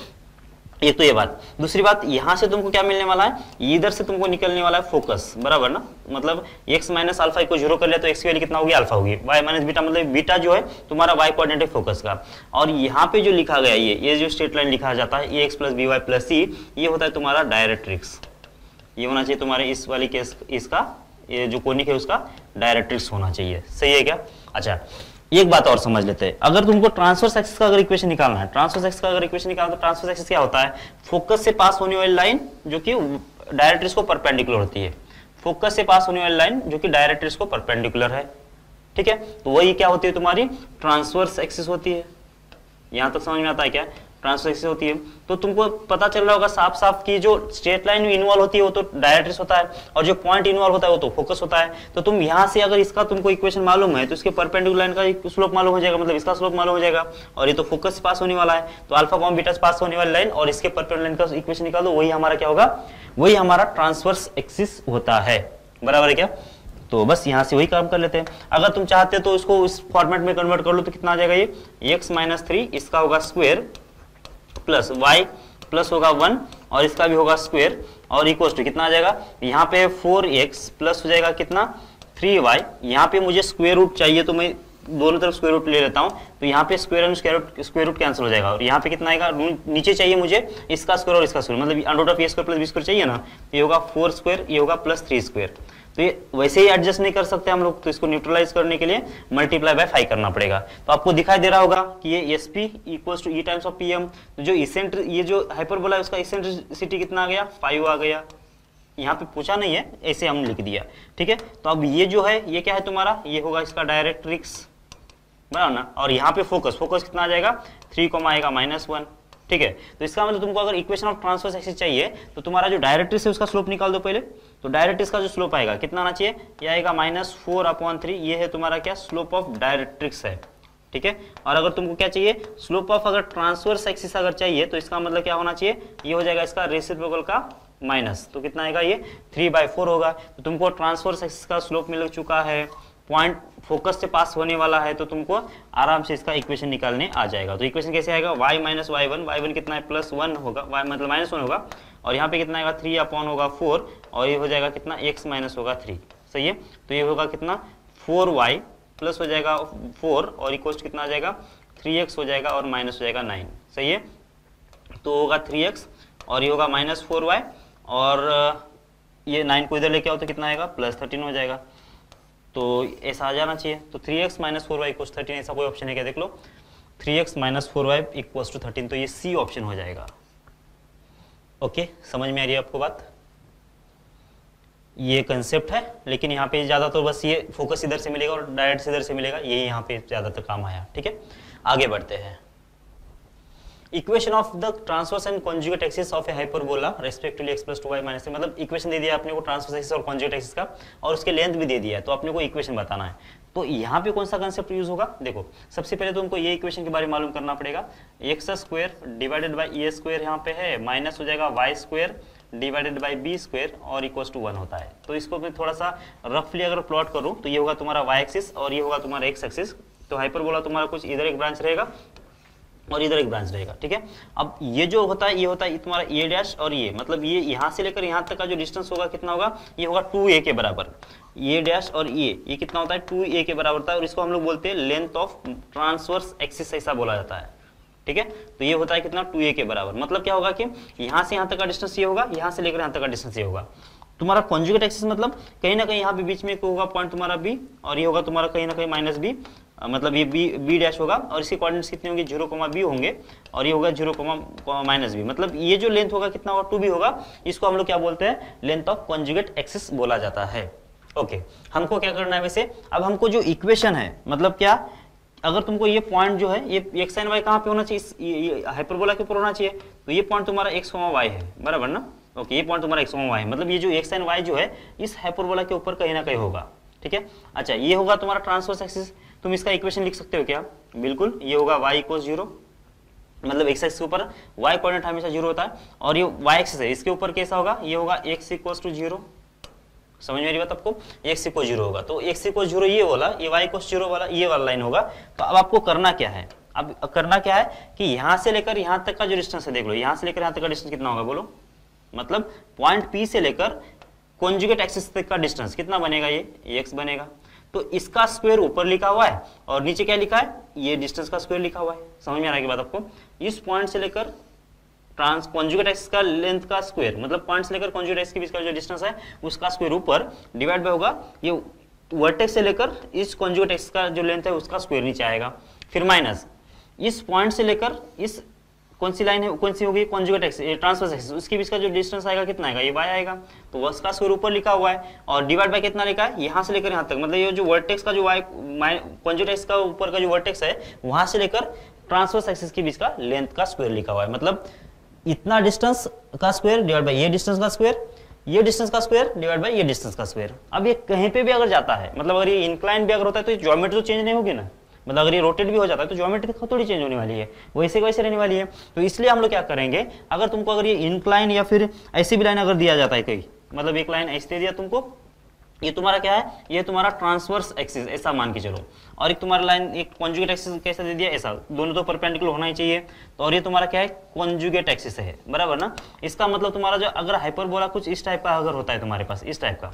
एक तो ये बात। दूसरी बात, यहां से तुमको क्या मिलने वाला है, इधर से तुमको निकलने वाला है फोकस, बराबर ना। मतलब x माइनस अल्फा को 0 कर लिया तो x की वैल्यू कितना होगी, अल्फा होगी। y माइनस बीटा, मतलब बीटा जो है तुम्हारा y कोऑर्डिनेट है फोकस का। और यहाँ पे जो लिखा गया ये जो स्ट्रेट लाइन लिखा जाता है ax plus by plus c, ये होता है तुम्हारा डायरेक्ट्रिक्स। ये होना चाहिए तुम्हारे इस वाली केस, इसका ये जो कोनिक है उसका डायरेक्ट्रिक्स होना चाहिए। सही है क्या। अच्छा, एक बात और समझ लेते हैं। अगर तुमको ट्रांसवर्स एक्सिस का अगर इक्वेशन निकालना है, ट्रांसवर्स एक्सिस का अगर इक्वेशन निकालना, तो ट्रांसवर्स एक्सिस क्या होता है, फोकस से पास होने वाली लाइन जो कि डायरेक्ट्रिक्स को परपेंडिकुलर होती है। फोकस से पास होने वाली लाइन जो कि डायरेक्ट्रिक्स को परपेंडिकुलर है। ठीक है, तो वही क्या होती है, तुम्हारी ट्रांसवर्स एक्सिस होती है। यहां तक समझ में आता है क्या। ट्रांसवर्स एक्सिस होती है। तो तुमको पता चल रहा होगा साफ साफ कि जो स्ट्रेट लाइन इन्वॉल्व होती है वो तो डायरेक्ट्रिक्स होता है, और जो पॉइंट इन्वॉल्व होता है वो तो फोकस होता है। तो तुम यहाँ से अगर इसका तुमको इक्वेशन मालूम है तो इसके परपेंडिकुलर लाइन का स्लोप मालूम हो जाएगा, मतलब इसका स्लोप मालूम हो जाएगा, और ये तो फोकस से पास होने वाला है, तो अल्फा कॉम बीटा से पास होने वाली लाइन और इसके परपेंडिकुलर लाइन का इक्वेशन निकाल दो, वही हमारा क्या होगा, वही हमारा ट्रांसवर्स एक्सिस होता है। बराबर है क्या? तो बस यहाँ से वही काम कर लेते हैं। अगर तुम चाहते हो तो इसको इस फॉर्मेट में कन्वर्ट कर लो तो कितना आ जाएगा, ये x माइनस 3 इसका होगा स्क्वायर प्लस y प्लस होगा 1 और इसका भी होगा स्क्वायर और इक्वल टू कितना आ जाएगा, यहाँ पे 4x प्लस हो जाएगा कितना 3y। यहाँ पे मुझे स्क्वायर रूट चाहिए तो मैं दोनों तरफ स्क्वायर रूट ले लेता हूँ, तो यहाँ पे square and square root cancel हो जाएगा, और यहाँ पे कितना आएगा, नीचे चाहिए मुझे इसका स्क्वायर और इसका स्क्वायर, मतलब under root of A square plus B square चाहिए ना, ये होगा 4 स्क्वायर, ये होगा प्लस 3 स्क्वायर। तो ये वैसे ही एडजस्ट नहीं कर सकते हम लोग, तो इसको न्यूट्रलाइज करने के लिए मल्टीप्लाई बाय 5 करना पड़ेगा। तो आपको दिखाई दे रहा होगा कि ये SP equals to E times of PM, तो जो इसेंट्रिक ये जो हाइपरबोला है उसका इसेंट्रिसिटी कितना आ गया, 5 आ गया। यहाँ पे पूछा नहीं है, ऐसे हम लिख दिया, ठीक है। तो अब ये जो है ये क्या है तुम्हारा, ये होगा इसका डायरेक्ट्रिक्स, बराबर ना, और यहाँ पे फोकस कितना आ जाएगा 3 आएगा -1, ठीक है। तो इसका मतलब तुमको अगर इक्वेशन ऑफ ट्रांसवर्स एक्सिस चाहिए तो तुम्हारा जो डायरेक्ट्रिक्स है उसका स्लोप निकाल दो पहले। तो डायरेक्ट्रिक्स का जो स्लोप आएगा कितना आना चाहिए, ये आएगा -4/3, ये है तुम्हारा क्या, स्लोप ऑफ डायरेक्ट्रिक्स है, ठीक है। और अगर तुमको क्या चाहिए, स्लोप ऑफ अगर ट्रांसवर्स एक्सिस अगर चाहिए तो इसका मतलब क्या होना चाहिए, ये हो जाएगा इसका रेसिप्रोकल का माइनस, तो कितना आएगा, ये 3/4 होगा। तो तुमको ट्रांसवर्स एक्सिस का स्लोप मिल चुका है, पॉइंट फोकस से पास होने वाला है, तो तुमको आराम से इसका इक्वेशन निकालने आ जाएगा। तो इक्वेशन कैसे आएगा, y माइनस y1 कितना है +1 होगा, y मतलब -1 होगा, और यहाँ पे कितना आएगा 3/4 और ये हो जाएगा कितना x माइनस होगा 3, सही है। तो ये होगा कितना 4y प्लस हो जाएगा 4 और इक्वल कितना आ जाएगा 3x हो जाएगा और माइनस हो जाएगा 9, सही है। तो होगा 3x और ये होगा -4y और ये 9 को इधर लेके आओ तो कितना आएगा +13 हो जाएगा। तो ऐसा आ जाना चाहिए। तो 3x माइनस 4y इक्वल 13, ऐसा कोई ऑप्शन है क्या, देख लो 3x minus 4y equal to 13, तो ये सी ऑप्शन हो जाएगा। ओके, समझ में आ रही है आपको बात, ये कंसेप्ट है, लेकिन यहाँ पे ज़्यादातर बस ये फोकस इधर से मिलेगा और डायरेक्ट इधर से मिलेगा, यही यहाँ पे ज़्यादातर काम आया, ठीक है। आगे बढ़ते हैं, equation of the transverse and conjugate axis of A hyperbola respectively x + 2y - 3, मतलब इक्वेशन दे दिया अपने को ट्रांसवर्स एक्सिस और कॉन्जुगेट एक्सिस का, और उसके लेंथ भी दे दिया है, तो अपने को इक्वेशन बताना है। तो यहाँ पे कौन सा कंसेप्ट यूज होगा, देखो सबसे पहले तो तुमको ये इक्वेशन के बारे में मालूम करना पड़ेगा, x² डिवाइडेड बाई a² यहाँ पे है, माइनस हो जाएगा y² डिवाइडेड बाई b² और इक्वल टू 1 होता है। तो इसको मैं थोड़ा सा रफली अगर प्लॉट करूँ तो ये होगा तुम्हारा y एक्सिस और ये होगा तुम्हारा x एक्सिस। तो हाइपरबोला तुम्हारा कुछ इधर एक ब्रांच रहेगा और इधर एक ब्रांच रहेगा, ठीक है। अब ये जो होता है ये होता है तुम्हारा a डैश, और ये मतलब ये यहाँ से लेकर यहाँ तक का जो डिस्टेंस होगा कितना होगा, ये होगा 2a के बराबर, a डैश और ये कितना होता है 2a के बराबर होता है, और इसको हम लोग बोलते हैं लेंथ ऑफ ट्रांसवर्स एक्सिस, ऐसा बोला जाता है, ठीक है। तो ये होता है कितना 2a के बराबर, मतलब क्या होगा कि यहाँ से यहाँ तक का डिस्टेंस ये होगा, यहाँ से लेकर यहाँ तक का डिस्टेंस ये होगा। तुम्हारा कॉन्जुगेट एक्सिस मतलब कहीं ना कहीं यहाँ पे बीच में होगा पॉइंट तुम्हारा b, और ये होगा तुम्हारा कहीं ना कहीं -b, मतलब ये b डैश होगा, और इसके कोऑर्डिनेट्स कितने होंगे 0,b होंगे, और ये होगा 0,-b, मतलब ये जो लेंथ होगा कितना होगा 2b होगा। इसको हम लोग क्या बोलते हैं, लेंथ ऑफ कॉन्जुगेट एक्सिस बोला जाता है। ओके, हमको क्या करना है वैसे, अब हमको जो इक्वेशन है, मतलब क्या, अगर तुमको ये पॉइंट जो है ये x एंड y कहाँ पे होना चाहिए, हाइपरबोला के ऊपर होना चाहिए, तो ये पॉइंट तुम्हारा x, y है, बराबर ना। ओके, ये पॉइंट तुम्हारा x, y है, मतलब ये जो x एंड y जो है इस हाइपरबोला के ऊपर कहीं ना कहीं होगा, ठीक है। अच्छा, ये होगा तुम्हारा ट्रांसवर्स एक्सिस, तुम इसका इक्वेशन लिख सकते हो क्या, बिल्कुल, ये होगा y = 0, मतलब x एक्सिस के ऊपर y कोऑर्डिनेट हमेशा 0 होता है, और ये y एक्सिस है, इसके ऊपर कैसा होगा, ये होगा x = 0, समझ में आ रही बात आपको, x = 0 होगा, तो x = 0 ये वाला, ये y = 0 वाला, ये वाला लाइन होगा। तो अब आपको करना क्या है, अब करना क्या है कि यहाँ से लेकर यहाँ तक का जो डिस्टेंस है, देख लो यहाँ से लेकर यहाँ तक का डिस्टेंस कितना होगा, बोलो, मतलब पॉइंट P से लेकर कॉन्जुगेट एक्सिस तक का डिस्टेंस कितना बनेगा, ये x बनेगा। तो इसका स्क्वायर ऊपर लिखा हुआ है और नीचे क्या लिखा है, ये डिस्टेंस का स्क्वायर लिखा हुआ है, समझ में आ रहा है की बात आपको। इस पॉइंट से लेकर कॉन्जुगेट एक्सिस का लेंथ का स्क्वायर, मतलब पॉइंट से लेकर कॉन्जुगेट एक्सिस के बीच का जो डिस्टेंस है उसका स्क्वायर ऊपर डिवाइड बाय होगा ये वर्टेक्स से लेकर इस कॉन्जुगेट एक्सिस का जो लेंथ है उसका स्क्वायर नीचे आएगा, फिर माइनस इस पॉइंट से लेकर इस कौन सी लाइन है, कौन सी होगी कॉन्जुगेट एक्सिस, ट्रांसवर्स एक्सिस, उसके बीच का जो डिस्टेंस आएगा कितना आएगा, ये y आएगा, तो उसका स्क्वायर ऊपर लिखा हुआ है, और डिवाइड बाय कितना लिखा है, यहाँ से लेकर यहाँ तक, मतलब ये जो वर्टेक्स का जो y कॉन्जुगेट एक्सिस का ऊपर का जो वर्टेक्स है वहां से लेकर ट्रांसवर्स एक्सिस के बीच का लेंथ का स्क्वायर लिखा हुआ है, मतलब इतना डिस्टेंस का स्क्वायर डिवाइड बाय ये डिस्टेंस का स्क्वायर, ये डिस्टेंस का स्क्वायर डिवाइड बाय ये डिस्टेंस का स्क्वायर। अब ये कहीं पे भी अगर जाता है, मतलब अगर ये इंक्लाइन भी अगर होता है तो ज्योमेट्री तो चेंज नहीं होगी ना, मतलब अगर ये रोटेट भी हो जाता है तो ज्योमेट्री थोड़ी चेंज होने वाली है, वैसे वैसे रहने वाली है। तो इसलिए हम लोग क्या करेंगे, अगर तुमको अगर ये इंक्लाइन या फिर ऐसी भी लाइन अगर दिया जाता है कोई, मतलब एक लाइन ऐसे दे दिया तुमको, ये तुम्हारा क्या है, ये तुम्हारा ट्रांसवर्स एक्सिस ऐसा मान के चलो, और एक तुम्हारा लाइन एक कॉन्जुगेट एक्सिस कैसा दे दिया ऐसा, दोनों तो परपेंडिकुलर होना ही चाहिए। तो और ये तुम्हारा क्या है, कॉन्जुगेट एक्सिस है, बराबर ना। इसका मतलब तुम्हारा जो अगर हाइपरबोला कुछ इस टाइप का अगर होता है तुम्हारे पास, इस टाइप का,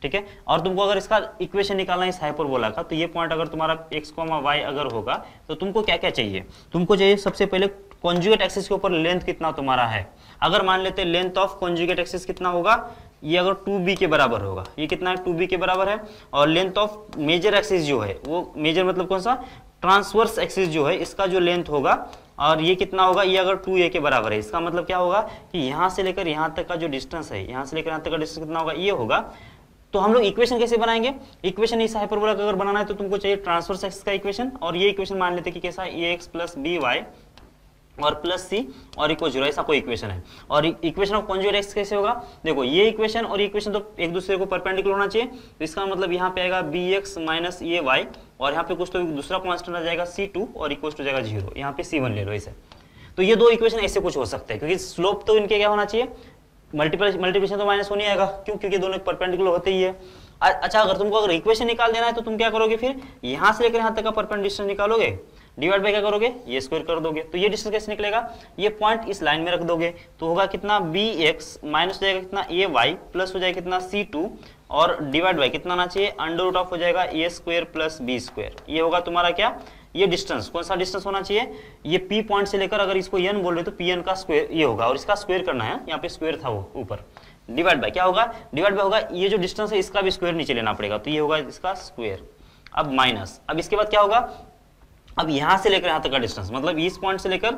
ठीक है, और तुमको अगर इसका इक्वेशन निकालना है इस हाइपरबोला का, तो ये पॉइंट अगर तुम्हारा x, y अगर होगा तो तुमको क्या क्या चाहिए, तुमको चाहिए सबसे पहले कॉन्जुगेट एक्सिस के ऊपर लेंथ कितना तुम्हारा है। अगर मान लेते हैं लेंथ ऑफ कॉन्जुगेट एक्सिस कितना होगा, ये अगर 2b के बराबर होगा, ये कितना है 2b के बराबर है, और लेंथ ऑफ मेजर एक्सिस जो है, वो मेजर मतलब कौन सा, ट्रांसवर्स एक्सिस जो है, इसका जो लेंथ होगा और ये कितना होगा, ये अगर 2a के बराबर है, इसका मतलब क्या होगा कि यहाँ से लेकर यहाँ तक का जो डिस्टेंस है, यहाँ से लेकर यहाँ तक का डिस्टेंस कितना होगा, ये होगा। तो हम लोग इक्वेशन कैसे बनाएंगे, इक्वेशन इस हाइपरबोला का अगर बनाना है तो तुमको चाहिए ट्रांसवर्स एक्सिस का इक्वेशन, और ये इक्वेशन मान लेते हैं कि कैसा है, ax प्लस by और प्लस सी और इक्वल 0, ऐसा कोई इक्वेशन है। और इक्वेशन ऑफ कॉन्जुगेट एक्सिस कैसे होगा, देखो ये इक्वेशन और इक्वेशन तो एक दूसरे को परपेंडिकुलर होना चाहिए, तो इसका मतलब यहाँ पे आएगा bx माइनस ay, और यहाँ पे कुछ तो दूसरा कांस्टेंट आ जाएगा c2 और इक्वल टू जाएगा 0, यहाँ पे c1 ले लो इसे। तो ये दो इक्वेशन ऐसे कुछ हो सकते हैं, क्योंकि स्लोप तो इनके क्या होना चाहिए, मल्टीप्लिकेशन तो माइनस होने आएगा, क्यों, क्योंकि दोनों परपेंडिकुलर होते ही है। अच्छा, अगर तुमको अगर इक्वेशन निकाल देना है तो तुम क्या करोगे, फिर यहाँ से लेकर यहाँ तक का परपेंडिकुलर डिस्टेंस निकालोगे, डिवाइड बाय क्या करोगे, ये स्क्वायर कर दोगे, तो ये डिस्टेंस कैसे निकलेगा, ये पॉइंट इस लाइन में रख दोगे, तो होगा कितना bx माइनस हो जाएगा कितना ay प्लस हो जाएगा कितना c2 और डिवाइड बाय कितना आना चाहिए, अंडर रूट ऑफ हो जाएगा a square plus b square. ये होगा तुम्हारा क्या, ये डिस्टेंस कौन सा डिस्टेंस होना चाहिए, ये p पॉइंट से लेकर अगर इसको n बोल रहे तो pn का स्क्वायर ये होगा, और इसका स्क्वायर करना है, यहाँ पे स्क्वायर था वो ऊपर, डिवाइड बाय क्या होगा, डिवाइड बाय होगा ये जो डिस्टेंस है इसका भी स्क्वायर नीचे लेना पड़ेगा, तो ये होगा इसका स्क्वायर। अब माइनस, अब इसके बाद क्या होगा, अब यहां से लेकर यहां तक का डिस्टेंस, मतलब इस पॉइंट से लेकर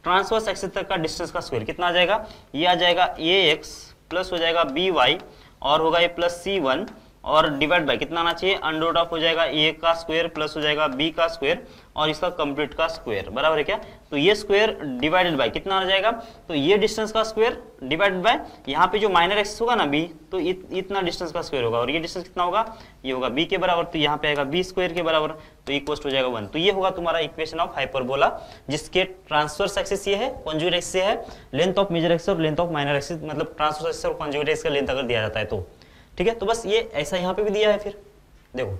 ट्रांसवर्स एक्सिस तक का डिस्टेंस का स्क्वायर कितना आ जाएगा, ये आ जाएगा ax प्लस हो जाएगा by और होगा ये प्लस c1 और डिवाइड बाय कितना आना चाहिए, अंडर रूट ऑफ हो जाएगा a का स्क्वायर प्लस हो जाएगा b का स्क्वायर और इसका कंप्लीट का स्क्वायर, बराबर है क्या। तो ये स्क्वायर डिवाइडेड बाय कितना आ जाएगा, तो ये डिस्टेंस का स्क्वायर डिवाइडेड बाय यहाँ पे जो माइनर एक्सिस होगा ना b, तो इतना डिस्टेंस का स्क्वायर होगा, और ये डिस्टेंस कितना होगा, ये होगा b के बराबर, तो यहाँ पे आएगा b स्क्वायर के बराबर, तो इक्वल हो जाएगा 1। तो ये होगा तुम्हारा इक्वेशन ऑफ हाइपरबोला, जिसके ट्रांसवर्स एक्सिस ये है, कॉन्जुगेट एक्सिस ये है, लेंथ ऑफ मेजर एक्सिस और लेंथ ऑफ माइनर एक्सिस, मतलब ट्रांसवर्स एक्सिस और कॉन्जुगेट एक्सिस का लेंथ अगर दिया जाता है तो, ठीक है। तो बस ये ऐसा यहाँ पे भी दिया है, फिर देखो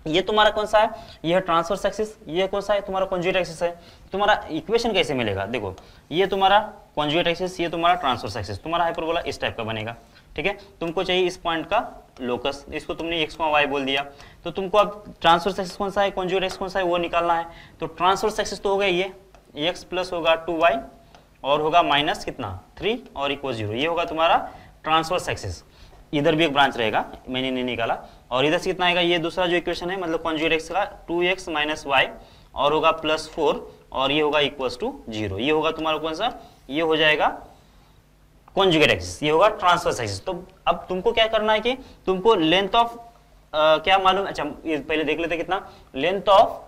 ये तुम्हारा कौन सा है, ये है ट्रांसवर्स एक्सिस, ये कौन सा है तुम्हारा कॉन्जुगेट एक्सिस है। तुम्हारा इक्वेशन कैसे मिलेगा, देखो ये तुम्हारा कॉन्जुगेट एक्सिस, ये तुम्हारा ट्रांसवर्स एक्सिस, तुम्हारा हाइपरबोला इस टाइप का बनेगा, ठीक है। तुमको चाहिए इस पॉइंट का लोकस, इसको तुमने x, y बोल दिया, तो तुमको अब ट्रांसवर्स एक्सिस कौन सा है, कॉन्जुगेट एक्सिस कौन सा है वो निकालना है। तो ट्रांसवर्स एक्सिस तो हो गया ये x प्लस होगा 2y और होगा माइनस कितना 3 और इक्वल 0, ये होगा तुम्हारा ट्रांसवर्स एक्सिस। इधर भी एक ब्रांच रहेगा, मैंने नहीं निकाला, और इधर से कितना आएगा, ये दूसरा जो इक्वेशन है मतलब कॉन्जुगेट एक्सिस का 2x माइनस y और होगा प्लस 4 और ये होगा इक्वल्स टू 0, ये होगा तुम्हारा कौन सा, ये हो जाएगा कॉन्जुगेट एक्सिस, ये होगा ट्रांसवर्स एक्सिस। तो अब तुमको क्या करना है कि तुमको लेंथ ऑफ क्या मालूम, अच्छा ये पहले देख लेते कितना, length of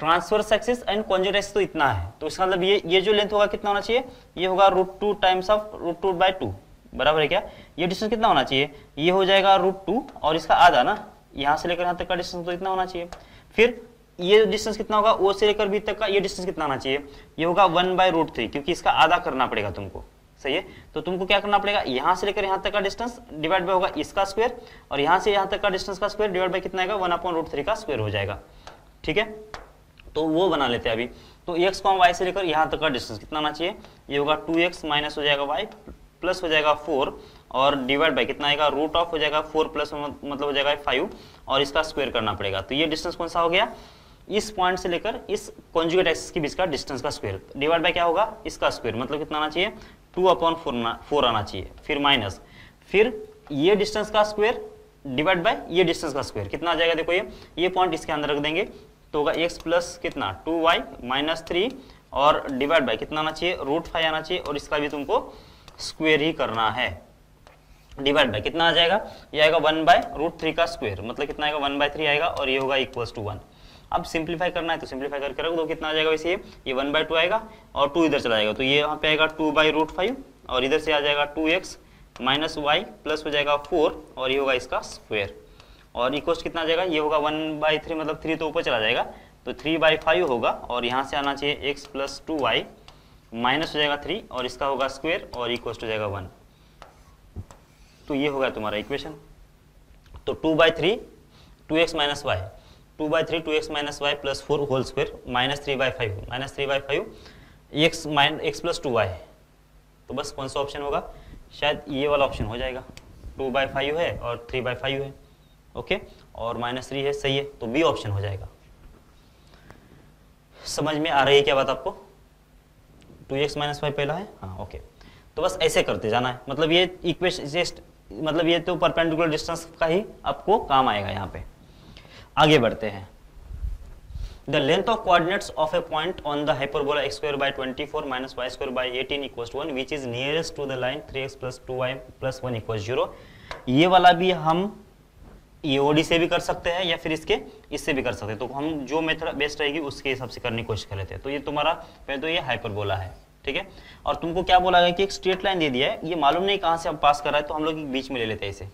transverse axis and conjugate axis तो इतना है, तो इसका मतलब ये जो लेंथ होगा कितना होना चाहिए, ये होगा √2 टाइम्स ऑफ √2 बाय 2, बराबर है क्या। ये डिस्टेंस कितना होना चाहिए, ये हो जाएगा √2 और इसका आधा ना, यहाँ से लेकर यहाँ तक का डिस्टेंस तो इतना होना चाहिए। फिर ये डिस्टेंस कितना होगा, ओ से लेकर बी तक का, ये डिस्टेंस कितना होना चाहिए, ये होगा 1/√3, क्योंकि इसका आधा करना पड़ेगा तुमको, सही है। तो तुमको क्या करना पड़ेगा, यहाँ से लेकर यहाँ तक का डिस्टेंस डिवाइड बाय होगा इसका स्क्वायर, और यहाँ से यहाँ तक का डिस्टेंस का स्क्वायर डिवाइड बाय कितना आएगा 1/√3 का स्क्वायर हो जाएगा, ठीक है। तो वो बना लेते हैं अभी। तो x, y से लेकर यहाँ तक का डिस्टेंस कितना आना चाहिए, ये होगा 2x माइनस हो जाएगा y प्लस हो जाएगा 4 और डिवाइड बाय कितना आएगा रूट ऑफ हो जाएगा 4 प्लस मतलब हो जाएगा 5 और इसका स्क्वायर करना पड़ेगा। तो ये डिस्टेंस कौन सा हो गया, इस पॉइंट से लेकर इस कॉन्जुगेट एक्सिस के बीच का डिस्टेंस का स्क्वायर डिवाइड बाय क्या होगा, इसका स्क्वायर मतलब कितना आना चाहिए 2/4 आना चाहिए, फिर माइनस, फिर ये डिस्टेंस का स्क्वायर डिवाइड बाय ये डिस्टेंस का स्क्वायर कितना आ जाएगा, देखो ये पॉइंट इसके अंदर रख देंगे तो होगा x प्लस कितना 2y माइनस 3 और डिवाइड बाय कितना आना चाहिए √5 आना चाहिए और इसका भी तुमको स्क्वायर ही करना है। डिवाइड बाय कितना आ जाएगा, ये आएगा 1/√3 का स्क्वायर मतलब कितना आएगा 1/3 आएगा और ये होगा इक्वल्स टू 1। अब सिंप्लीफाई करना है तो सिंप्लीफाई करके रख दो, कितना आ जाएगा वैसे ये 1/2 आएगा और 2 इधर चला जाएगा, तो ये यहाँ पे आएगा 2/√5 और इधर से आ जाएगा 2x माइनस वाई प्लस हो जाएगा 4 और ये होगा इसका स्क्वायर और इक्वल कितना आ जाएगा, ये होगा 1/3 मतलब 3 तो ऊपर चला जाएगा तो 3/5 होगा और यहाँ से आना चाहिए x प्लस 2y माइनस हो जाएगा 3 और इसका होगा स्क्वायर और इक्वल हो जाएगा 1। तो ये होगा तुम्हारा इक्वेशन। तो 2/3 2x minus Y 2/3 2x minus Y plus 4 whole square minus 3/5 x plus 2y। तो बस कौन सा ऑप्शन होगा, शायद ये वाला ऑप्शन हो जाएगा, 2/5 है और 3/5 है, ओके और -3 है, सही है, तो बी ऑप्शन हो जाएगा। समझ में आ रही है क्या बात आपको? 2x माइनस वाई पहला है, हाँ ओके। तो बस ऐसे करते जाना है, मतलब ये इक्वेशन मतलब ये तो परपेंडिकुलर डिस्टेंस का ही आपको काम आएगा। यहाँ पे आगे बढ़ते हैं। The length of coordinates of a point on the hyperbola x²/24 minus y²/18 = 1 which is nearest to the line 3x + 2y + 1 = 0। ये वाला भी हम EOD से भी कर सकते हैं या फिर इससे भी कर सकते हैं, तो हम जो मेथड बेस्ट रहेगी उसके हिसाब से करने की कोशिश कर लेते हैं। तो ये तुम्हारा पहले तो ये हाइपरबोला है, ठीक है, और तुमको क्या बोला गया कि एक स्ट्रेट लाइन दे दिया है, ये मालूम नहीं कहाँ से हम पास कर रहा है तो हम लोग बीच में ले लेते हैं इसे,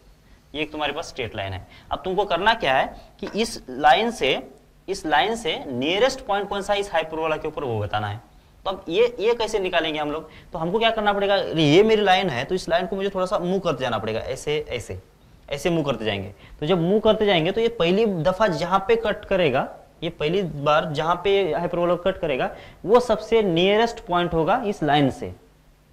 ये एक तुम्हारे पास स्ट्रेट लाइन है। अब तुमको करना क्या है कि इस लाइन से नियरेस्ट पॉइंट कौन सा है इस हाइपरबोला के ऊपर वो बताना है। तो अब ये कैसे निकालेंगे हम लोग, तो हमको क्या करना पड़ेगा, ये मेरी लाइन है तो इस लाइन को मुझे थोड़ा सा मूव करते जाना पड़ेगा, ऐसे मूव करते जाएंगे। तो जब मूव करते जाएंगे तो ये पहली दफा जहां पे कट करेगा, ये पहली बार जहां पे हाइपरबोला कट करेगा वो सबसे नियरेस्ट पॉइंट होगा इस लाइन से,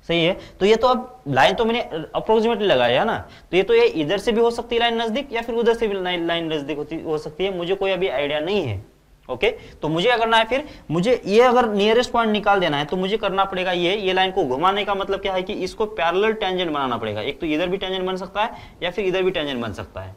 सही है। तो ये तो अब लाइन तो मैंने अप्रोक्सीमेटली लगाया है ना, तो ये इधर से भी हो सकती है लाइन नजदीक या फिर उधर से भी लाइन नजदीक हो सकती है, मुझे कोई अभी आइडिया नहीं है, ओके। तो मुझे क्या करना है, फिर मुझे ये अगर नियरेस्ट पॉइंट निकाल देना है तो मुझे करना पड़ेगा ये लाइन को घुमाने का मतलब क्या है कि इसको पैरेलल टेंजेंट बनाना पड़ेगा। एक तो इधर भी टेंजेंट बन सकता है या फिर इधर भी टेंजेंट बन सकता है,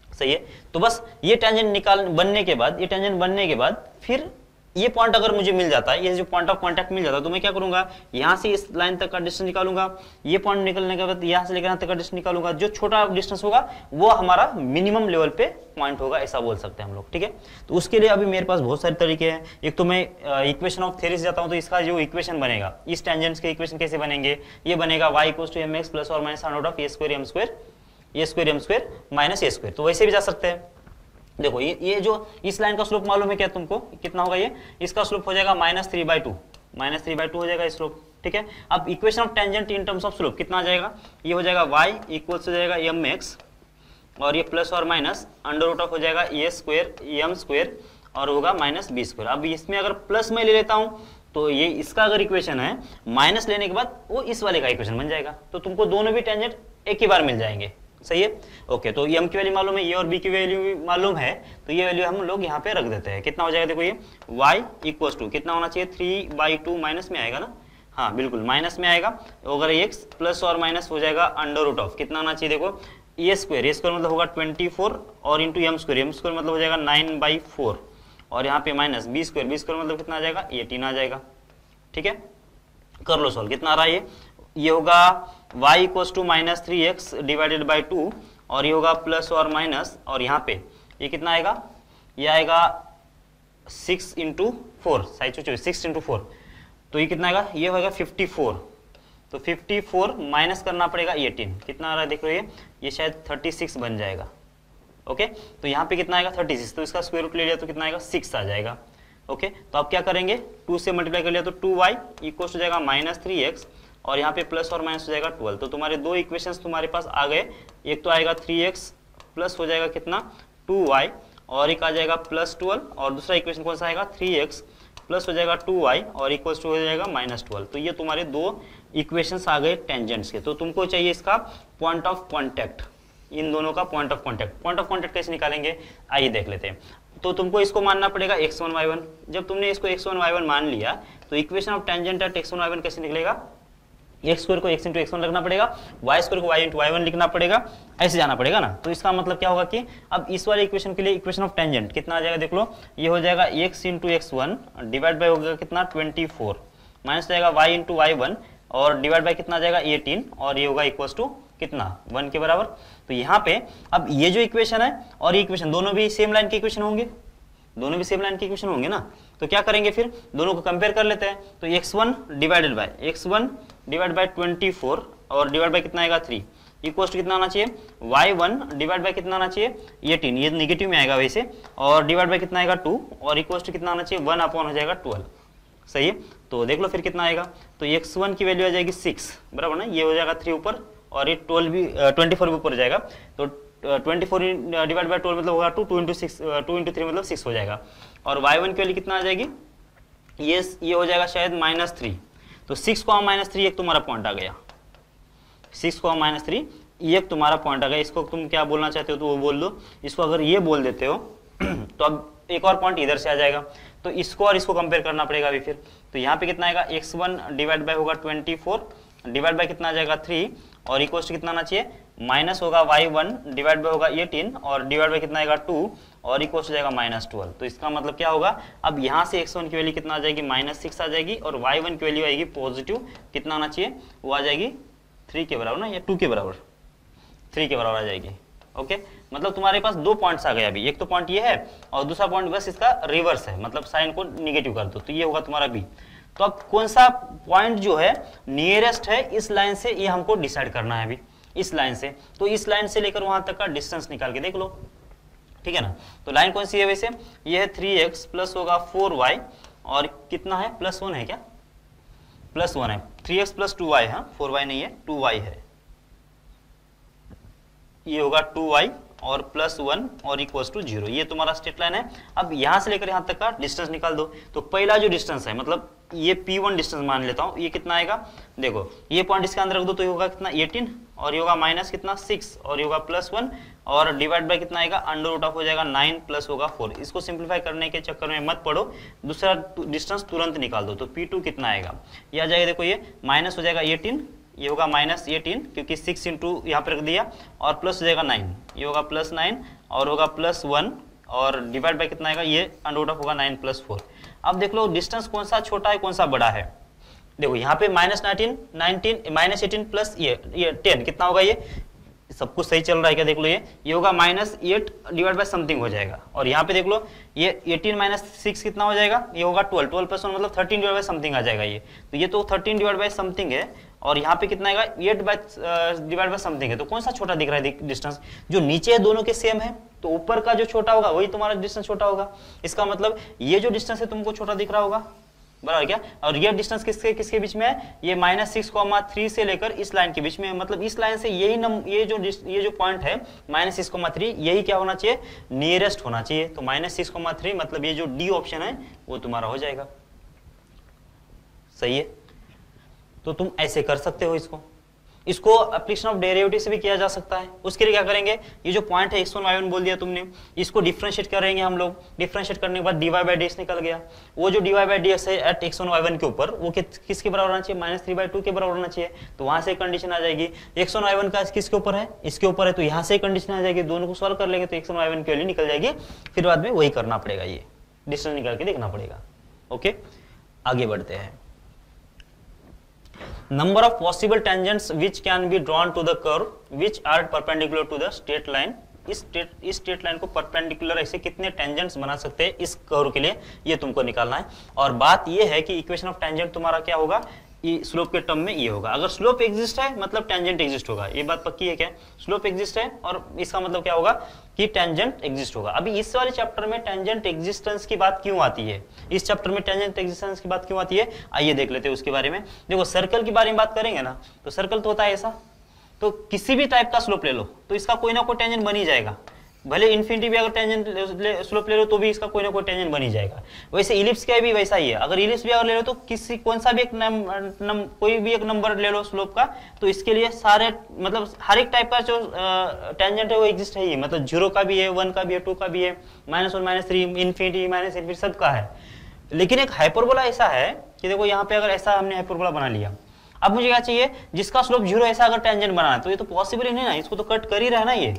सही है। तो बस ये टेंजेंट बनने के बाद फिर ये पॉइंट अगर मुझे मिल जाता है, ये जो पॉइंट ऑफ कांटेक्ट मिल जाता है, तो मैं क्या करूंगा, यहां से इस लाइन तक का डिस्टेंस निकालूंगा, ये पॉइंट निकलने के बाद यहां से लेकर यहां तक का डिस्टेंस निकालूंगा, जो छोटा डिस्टेंस होगा वो हमारा मिनिमम लेवल पे पॉइंट होगा, ऐसा बोल सकते हैं हम लोग, ठीक है। तो उसके लिए अभी मेरे पास बहुत सारे तरीके हैं। एक तो मैं इक्वेशन ऑफ थ्योरी से जाता हूं, तो इसका जो इक्वेशन बनेगा, इस टेंजेंट्स के इक्वेशन कैसे बनेंगे, ये बनेगा y = mx + और - a²m², तो वैसे भी जा सकते हैं। देखो ये जो इस लाइन का स्लोप मालूम है क्या तुमको, कितना होगा, ये इसका स्लोप हो जाएगा -3/2 हो जाएगा स्लोप, ठीक है। अब equation of tangent in terms of slope कितना आ जाएगा, ये हो जाएगा y = हो जाएगा mx और ये प्लस और माइनस √of हो जाएगा a² m² और होगा -b²। अब इसमें अगर प्लस में ले लेता हूं तो ये इसका अगर इक्वेशन है, माइनस लेने के बाद वो इस वाले का इक्वेशन बन जाएगा, तो तुमको दोनों भी टेंजेंट एक ही बार मिल जाएंगे, सही है, ओके। तो m की वैल्यू मालूम है, ये और b की वैल्यू भी मालूम है, तो ये वैल्यू हम लोग यहाँ पे रख देते हैं। कितना हो जाएगा, देखो ये y = कितना होना चाहिए, 3/2 माइनस में आएगा ना, हाँ बिल्कुल माइनस में आएगा। अगर x प्लस और माइनस हो जाएगा √of कितना होना चाहिए, देखो a² मतलब होगा 24 और इंटू m² मतलब हो जाएगा 9/4 और यहाँ पे माइनस b² मतलब कितना आ जाएगा, 18 आ जाएगा, ठीक है। कर लो सॉल्व, कितना आ रहा है ये होगा y = -3x / 2 और ये होगा प्लस और माइनस और यहाँ पे ये कितना आएगा, ये आएगा 6 × 4 6 × 4, तो ये कितना आएगा, ये होगा 54, तो 54 माइनस करना पड़ेगा 18, कितना आ रहा है देख लो, ये शायद 36 बन जाएगा, ओके। तो यहाँ पे कितना आएगा 36, तो इसका स्क्वायर रूट ले लिया तो कितना आएगा 6 आ जाएगा, ओके। तो अब क्या करेंगे, 2 से मल्टीप्लाई कर लिया तो 2y = हो जाएगा -3x और यहाँ पे प्लस और माइनस हो जाएगा 12। तो तुम्हारे दो इक्वेशंस तुम्हारे पास आ गए, एक तो आएगा 3x प्लस हो जाएगा कितना 2y और एक आ जाएगा +12 और दूसरा इक्वेशन कौन सा आएगा 3x प्लस हो जाएगा 2y और इक्वल्स टू हो जाएगा -12। तो ये तुम्हारे दो इक्वेशंस आ गए टेंजेंट्स के। तो तुमको चाहिए इसका पॉइंट ऑफ कॉन्टैक्ट, इन दोनों का point of contact. Point of contact कैसे निकालेंगे आइए देख लेते हैं। तो तुमको इसको मानना पड़ेगा x1 y1। जब तुमने इसको x1 y1 मान लिया तो equation of tangent at x1 y1 कैसे निकलेगा, x² को x × x1 रखना पड़ेगा, y² को y × y1 लिखना पड़ेगा, ऐसे जाना पड़ेगा ना। तो इसका मतलब क्या होगा कि अब इस वाले इक्वेशन के लिए इक्वेशन ऑफ टेंजेंट कितना आ जाएगा देख लो, ये हो जाएगा x × x1 डिवाइड बाय होगा कितना 24 माइनस जाएगा y × y1 और डिवाइड बाय कितना आ जाएगा 18 और ये होगा इक्वल्स टू कितना 1 के बराबर। तो यहाँ पे अब ये जो इक्वेशन है और ये इक्वेशन दोनों भी सेम लाइन के इक्वेशन होंगे, दोनों भी सेम लाइन के इक्वेशन होंगे ना। तो क्या करेंगे फिर, दोनों को कंपेयर कर लेते हैं। तो x1 डिवाइडेड बाय 24 और डिवाइड बाय कितना आएगा 3 इक्वल्स टू कितना आना चाहिए, y1 डिवाइड बाय कितना आना चाहिए 18, ये नेगेटिव में आएगा वैसे, और डिवाइड बाय कितना आएगा 2 और इक्वल्स टू कितना आना चाहिए 1 अपॉन हो जाएगा 12। सही है, तो देख लो फिर कितना आएगा। तो x1 की वैल्यू आ जाएगी 6 बराबर ना, ये हो जाएगा 3 ऊपर और ये 12 भी 24 भी ऊपर जाएगा। तो 24 डिवाइड बाय 12 मतलब होगा 2, 2 इंटू 3 मतलब 6 हो जाएगा। और y1 की वैल्यू कितना आ जाएगी, ये हो जाएगा शायद -3। तो 6 को -3 एक तुम्हारा पॉइंट आ गया, 6 को -3 एक तुम्हारा पॉइंट आ गया। इसको तुम क्या बोलना चाहते हो तो वो बोल दो। इसको अगर ये बोल देते हो तो अब एक और पॉइंट इधर से आ जाएगा, तो इसको और इसको कंपेयर करना पड़ेगा अभी फिर। तो यहाँ पे कितना आएगा, x1 डिवाइड बाय होगा 24 डिवाइड बाय कितना आ जाएगा 3 और इक्वल्स टू कितना आना चाहिए, माइनस होगा y1 डिवाइड बाय होगा 18 और डिवाइड बाय कितना आएगा 2 और इक्वल्स हो जाएगा -12। तो इसका मतलब क्या होगा, अब यहाँ से x1 की वैल्यू कितना आ जाएगी -6 आ जाएगी और y1 की वैल्यू आएगी पॉजिटिव कितना आना चाहिए, वो आ जाएगी 3 के बराबर ना, या 2 के बराबर, 3 के बराबर आ जाएगी। ओके, मतलब तुम्हारे पास 2 पॉइंट्स आ गए अभी, एक तो पॉइंट ये है और दूसरा पॉइंट बस इसका रिवर्स है, मतलब साइन को निगेटिव कर दो, तो ये होगा तुम्हारा बी। तो अब कौन सा पॉइंट जो है नियरेस्ट है इस लाइन से, ये हमको डिसाइड करना है अभी इस लाइन से। तो इस लाइन से लेकर वहां तक का डिस्टेंस निकाल के देख लो, ठीक है ना। तो लाइन कौन सी है वैसे, ये है 3x प्लस होगा 4y और कितना है +1 है क्या, +1 है, 3x प्लस 2y है, 4y नहीं है 2y है, ये होगा 2y और +1 और इक्वल्स टू 0, ये तुम्हारा स्ट्रेट लाइन है। अब यहां से लेकर यहां तक का डिस्टेंस निकाल दो। तो पहला जो डिस्टेंस है, मतलब ये P1 डिस्टेंस मान लेता हूं, ये कितना आएगा, देखो ये पॉइंट इसके अंदर रख दो तो ये होगा कितना 18 और ये होगा माइनस कितना 6 और ये होगा +1 और डिवाइड बाय कितना आएगा √ऑफ हो जाएगा 9 प्लस होगा 4। इसको सिंप्लीफाई करने के चक्कर में मत पड़ो, दूसरा डिस्टेंस तुरंत निकाल दो। तो P2 कितना आएगा, ये आ जाएगा, देखो ये माइनस हो जाएगा 18, ये होगा -18 क्योंकि 6 इंटू यहाँ पर रख दिया और प्लस हो जाएगा 9, ये होगा +9 और होगा +1 और डिवाइड बाय कितना आएगा, ये √ऑफ होगा 9 + 4। अब देख लो डिस्टेंस कौन सा छोटा है कौन सा बड़ा है। देखो यहाँ पे -18 प्लस ये 10 कितना होगा, ये सब कुछ सही चल रहा है क्या, देख लो ये होगा -8 डिवाइड बाय समथिंग हो जाएगा। और यहाँ पे देख लो ये 18 - 6 कितना हो जाएगा, ये होगा 12 + 1 मतलब 13 डिवाइड बाय समथिंग आ जाएगा ये। तो ये तो 13 डिवाइड बाय समथिंग है और यहाँ पे कितना आएगा 8 डिवाइड बाय समथिंग है। तो कौन सा छोटा दिख रहा है डिस्टेंस, जो नीचे है दोनों के सेम है, तो ऊपर का जो छोटा होगा वही तुम्हारा डिस्टेंस छोटा होगा। इसका मतलब ये जो डिस्टेंस है तुमको छोटा दिख रहा होगा, बराबर क्या। और ये डिस्टेंस किसके किसके बीच में है, ये -6,3 से लेकर इस लाइन के बीच में है। मतलब इस लाइन से यही ये जो पॉइंट है -6,3 यही क्या होना चाहिए, नियरेस्ट होना चाहिए। तो -6,3 मतलब ये जो डी ऑप्शन है वो तुम्हारा हो जाएगा। सही है, तो तुम ऐसे कर सकते हो इसको एप्लीकेशन ऑफ डेरिवेटिव से भी किया जा सकता है। उसके लिए क्या करेंगे, ये जो पॉइंट है x1 y1 बोल दिया तुमने, इसको डिफरेंशिएट करेंगे हम लोग। डिफरेंशिएट करने के बाद dy/dx निकल गया। वो जो dy/dx है एट x1 y1 के ऊपर वो किसके बराबर होना चाहिए, -3/2 के बराबर होना चाहिए। तो वहां से कंडीशन आ जाएगी। x1 y1 का किसके ऊपर है, इसके ऊपर है, तो यहाँ से कंडीशन आ जाएगी। दोनों को सॉल्व कर लेंगे तो x1 y1 की वैल्यू निकल जाएगी। फिर बाद में वही करना पड़ेगा, ये डिस्टेंस निकाल के देखना पड़ेगा। ओके, आगे बढ़ते हैं। Number of possible tangents which can be drawn to the curve which are perpendicular to the straight line। इस स्ट्रेट लाइन को परपेंडिकुलर ऐसे कितने टेंजेंट्स बना सकते हैं इस कर्व के लिए, ये तुमको निकालना है। और बात ये है कि इक्वेशन ऑफ टेंजेंट तुम्हारा क्या होगा, स्लोप के टर्म में ये होगा। अगर स्लोप एग्जिस्ट है मतलब टेंजेंट एग्जिस्ट होगा, ये बात पक्की है क्या। स्लोप एग्जिस्ट है और इसका मतलब क्या होगा कि टेंजेंट एग्जिस्ट होगा। अभी इस वाले चैप्टर में टेंजेंट एग्जिस्टेंस की बात क्यों आती है, इस चैप्टर में टेंजेंट एग्जिस्टेंस की बात क्यों आती है, आइए देख लेते हैं उसके बारे में। देखो सर्कल के बारे में बात करेंगे ना, तो सर्कल तो होता है ऐसा, तो किसी भी टाइप का स्लोप ले लो तो इसका कोई ना कोई टेंजेंट बन ही जाएगा। भले इन्फिनिटी भी अगर टेंजेंट स्लोप ले लो तो भी इसका कोई ना कोई टेंजेंट बन ही जाएगा। वैसे इलिप्स का भी वैसा ही है, अगर इलिप्स भी अगर ले लो तो किसी कौन सा भी एक कोई भी एक नंबर ले लो स्लोप का, तो इसके लिए सारे मतलब हर एक टाइप का जो टेंजेंट है वो एग्जिस्ट है ही। मतलब 0 का भी है, 1 का भी है, 2 का भी है, -1 -3 इन्फिनिटी -इन्फिनिटी सबका है। लेकिन एक हाइपरबोला ऐसा है कि देखो यहाँ पे अगर ऐसा हमने हाइपरबोला बना लिया, अब मुझे क्या चाहिए जिसका स्लोप 0 ऐसा अगर टेंजेंट बनाना है, तो ये तो पॉसिबल ही नहीं ना, इसको तो कट कर ही रहा है ना ये।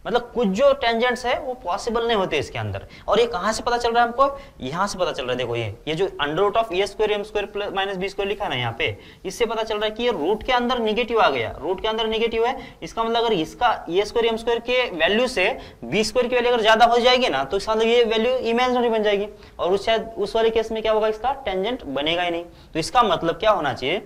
मतलब कुछ जो टेंजेंट्स है वो पॉसिबल नहीं होते इसके अंदर। और ये कहां से पता चल रहा है हमको, यहां से पता चल रहा है। देखो ये जो under root of A square M square plus minus B square लिखा है ना यहाँ पे, इससे पता चल रहा है कि ये रूट के अंदर निगेटिव आ गया, रूट के अंदर निगेटिव है। इसका मतलब अगर इसका ए स्क्वायर एम स्क्वायर के वैल्यू से बी स्क्वायर की वैल्यू अगर ज्यादा हो जाएगी ना, तो इसका मतलब ये वैल्यू इमेजिनरी बन जाएगी, और उस वाले केस में क्या होगा, इसका टेंजेंट बनेगा ही नहीं। तो इसका मतलब क्या होना चाहिए